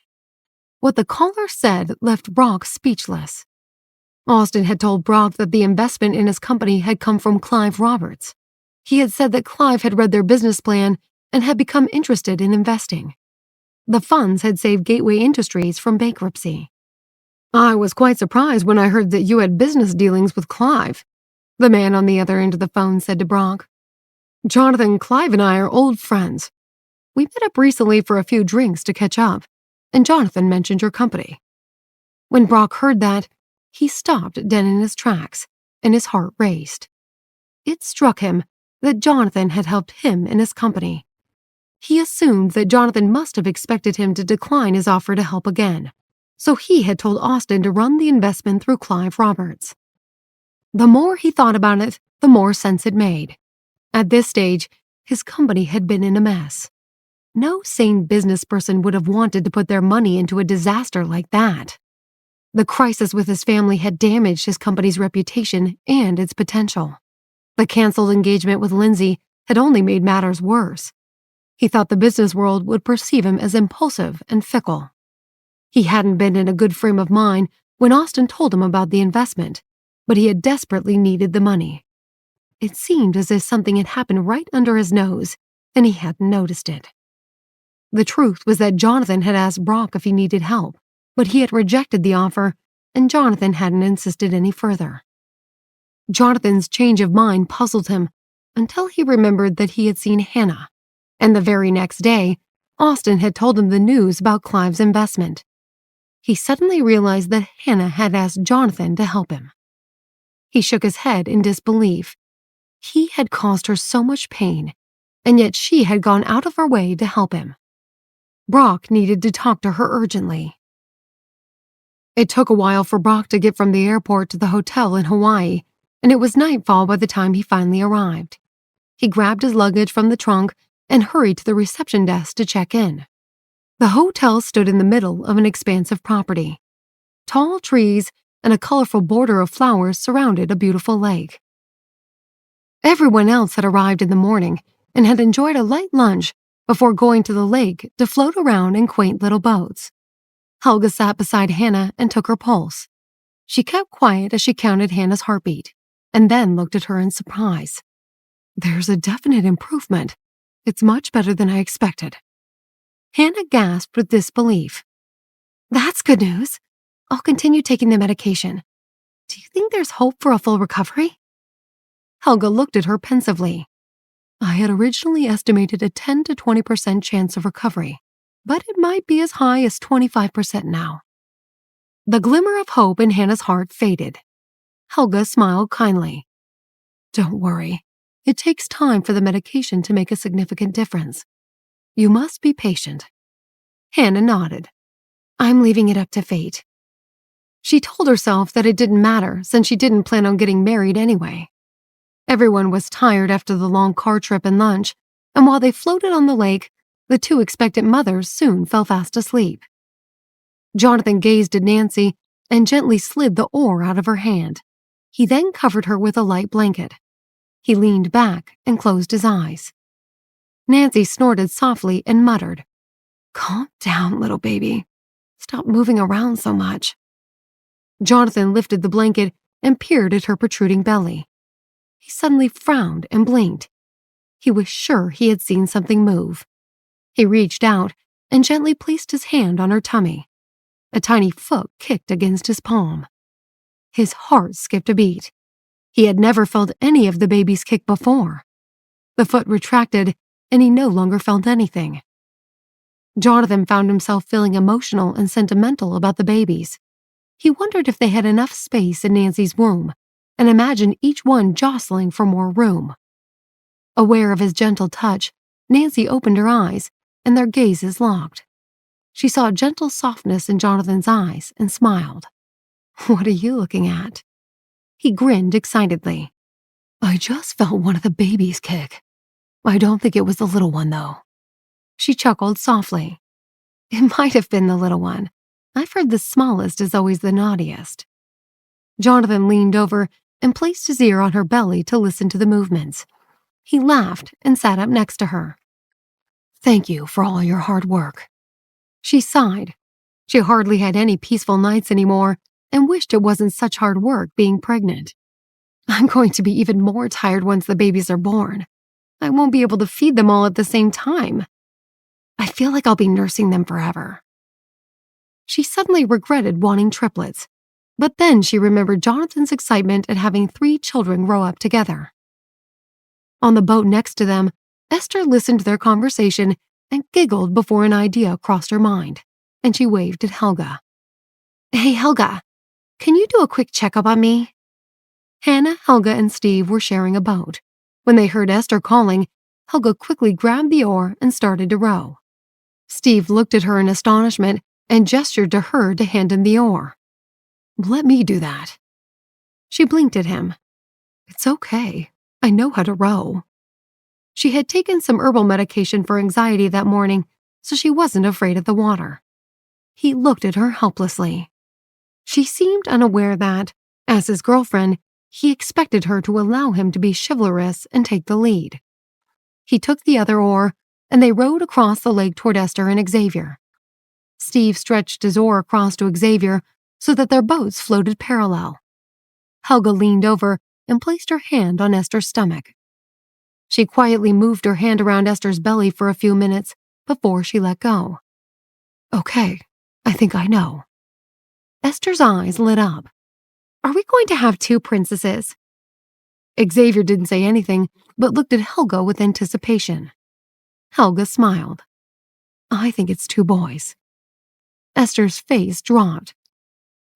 What the caller said left Brock speechless. Austin had told Brock that the investment in his company had come from Clive Roberts. He had said that Clive had read their business plan and had become interested in investing. The funds had saved Gateway Industries from bankruptcy. "I was quite surprised when I heard that you had business dealings with Clive," the man on the other end of the phone said to Brock. "Jonathan, Clive and I are old friends. We met up recently for a few drinks to catch up, and Jonathan mentioned your company." When Brock heard that, he stopped dead in his tracks, and his heart raced. It struck him that Jonathan had helped him and his company. He assumed that Jonathan must have expected him to decline his offer to help again, so he had told Austin to run the investment through Clive Roberts. The more he thought about it, the more sense it made. At this stage, his company had been in a mess. No sane business person would have wanted to put their money into a disaster like that. The crisis with his family had damaged his company's reputation and its potential. The canceled engagement with Lindsay had only made matters worse. He thought the business world would perceive him as impulsive and fickle. He hadn't been in a good frame of mind when Austin told him about the investment, but he had desperately needed the money. It seemed as if something had happened right under his nose, and he hadn't noticed it. The truth was that Jonathan had asked Brock if he needed help, but he had rejected the offer, and Jonathan hadn't insisted any further. Jonathan's change of mind puzzled him until he remembered that he had seen Hannah, and the very next day, Austin had told him the news about Clive's investment. He suddenly realized that Hannah had asked Jonathan to help him. He shook his head in disbelief. He had caused her so much pain, and yet she had gone out of her way to help him. Brock needed to talk to her urgently. It took a while for Brock to get from the airport to the hotel in Hawaii, and it was nightfall by the time he finally arrived. He grabbed his luggage from the trunk and hurried to the reception desk to check in. The hotel stood in the middle of an expansive property. Tall trees and a colorful border of flowers surrounded a beautiful lake. Everyone else had arrived in the morning and had enjoyed a light lunch before going to the lake to float around in quaint little boats. Helga sat beside Hannah and took her pulse. She kept quiet as she counted Hannah's heartbeat, and then looked at her in surprise. "There's a definite improvement. It's much better than I expected." Hannah gasped with disbelief. "That's good news. I'll continue taking the medication. Do you think there's hope for a full recovery?" Helga looked at her pensively. "I had originally estimated a 10 to 20% chance of recovery, but it might be as high as 25% now." The glimmer of hope in Hannah's heart faded. Helga smiled kindly. "Don't worry. It takes time for the medication to make a significant difference. You must be patient." Hannah nodded. "I'm leaving it up to fate." She told herself that it didn't matter since she didn't plan on getting married anyway. Everyone was tired after the long car trip and lunch, and while they floated on the lake, the two expectant mothers soon fell fast asleep. Jonathan gazed at Nancy and gently slid the oar out of her hand. He then covered her with a light blanket. He leaned back and closed his eyes. Nancy snorted softly and muttered, "Calm down, little baby. Stop moving around so much." Jonathan lifted the blanket and peered at her protruding belly. He suddenly frowned and blinked. He was sure he had seen something move. He reached out and gently placed his hand on her tummy. A tiny foot kicked against his palm. His heart skipped a beat. He had never felt any of the baby's kick before. The foot retracted, and he no longer felt anything. Jonathan found himself feeling emotional and sentimental about the babies. He wondered if they had enough space in Nancy's womb, and imagined each one jostling for more room. Aware of his gentle touch, Nancy opened her eyes, and their gazes locked. She saw a gentle softness in Jonathan's eyes and smiled. "What are you looking at?" He grinned excitedly. "I just felt one of the babies kick. I don't think it was the little one, though." She chuckled softly. "It might have been the little one. I've heard the smallest is always the naughtiest." Jonathan leaned over and placed his ear on her belly to listen to the movements. He laughed and sat up next to her. "Thank you for all your hard work." She sighed. She hardly had any peaceful nights anymore and wished it wasn't such hard work being pregnant. "I'm going to be even more tired once the babies are born. I won't be able to feed them all at the same time. I feel like I'll be nursing them forever." She suddenly regretted wanting triplets, but then she remembered Jonathan's excitement at having 3 children grow up together. On the boat next to them, Esther listened to their conversation and giggled before an idea crossed her mind, and she waved at Helga. "Hey, Helga, can you do a quick checkup on me?" Hannah, Helga, and Steve were sharing a boat. When they heard Esther calling, Helga quickly grabbed the oar and started to row. Steve looked at her in astonishment and gestured to her to hand him the oar. "Let me do that." She blinked at him. "It's okay. I know how to row." She had taken some herbal medication for anxiety that morning, so she wasn't afraid of the water. He looked at her helplessly. She seemed unaware that, as his girlfriend, he expected her to allow him to be chivalrous and take the lead. He took the other oar, and they rowed across the lake toward Esther and Xavier. Steve stretched his oar across to Xavier so that their boats floated parallel. Helga leaned over and placed her hand on Esther's stomach. She quietly moved her hand around Esther's belly for a few minutes before she let go. Okay, I think I know. Esther's eyes lit up. Are we going to have two princesses? Xavier didn't say anything, but looked at Helga with anticipation. Helga smiled. I think it's two boys. Esther's face dropped.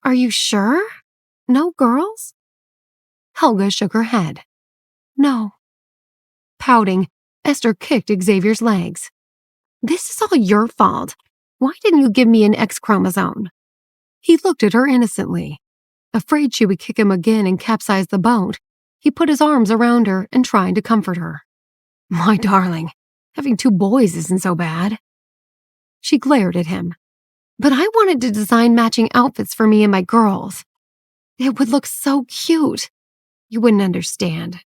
Are you sure? No girls? Helga shook her head. No. Pouting, Esther kicked Xavier's legs. This is all your fault. Why didn't you give me an X chromosome? He looked at her innocently. Afraid she would kick him again and capsize the boat, he put his arms around her and tried to comfort her. My darling, having two boys isn't so bad. She glared at him. But I wanted to design matching outfits for me and my girls. It would look so cute. You wouldn't understand.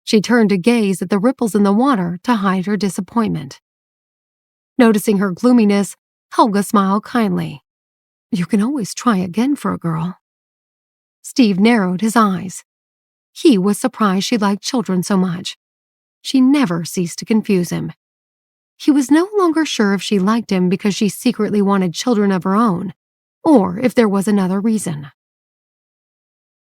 She turned to gaze at the ripples in the water to hide her disappointment. Noticing her gloominess, Helga smiled kindly. You can always try again for a girl. Steve narrowed his eyes. He was surprised she liked children so much. She never ceased to confuse him. He was no longer sure if she liked him because she secretly wanted children of her own, or if there was another reason.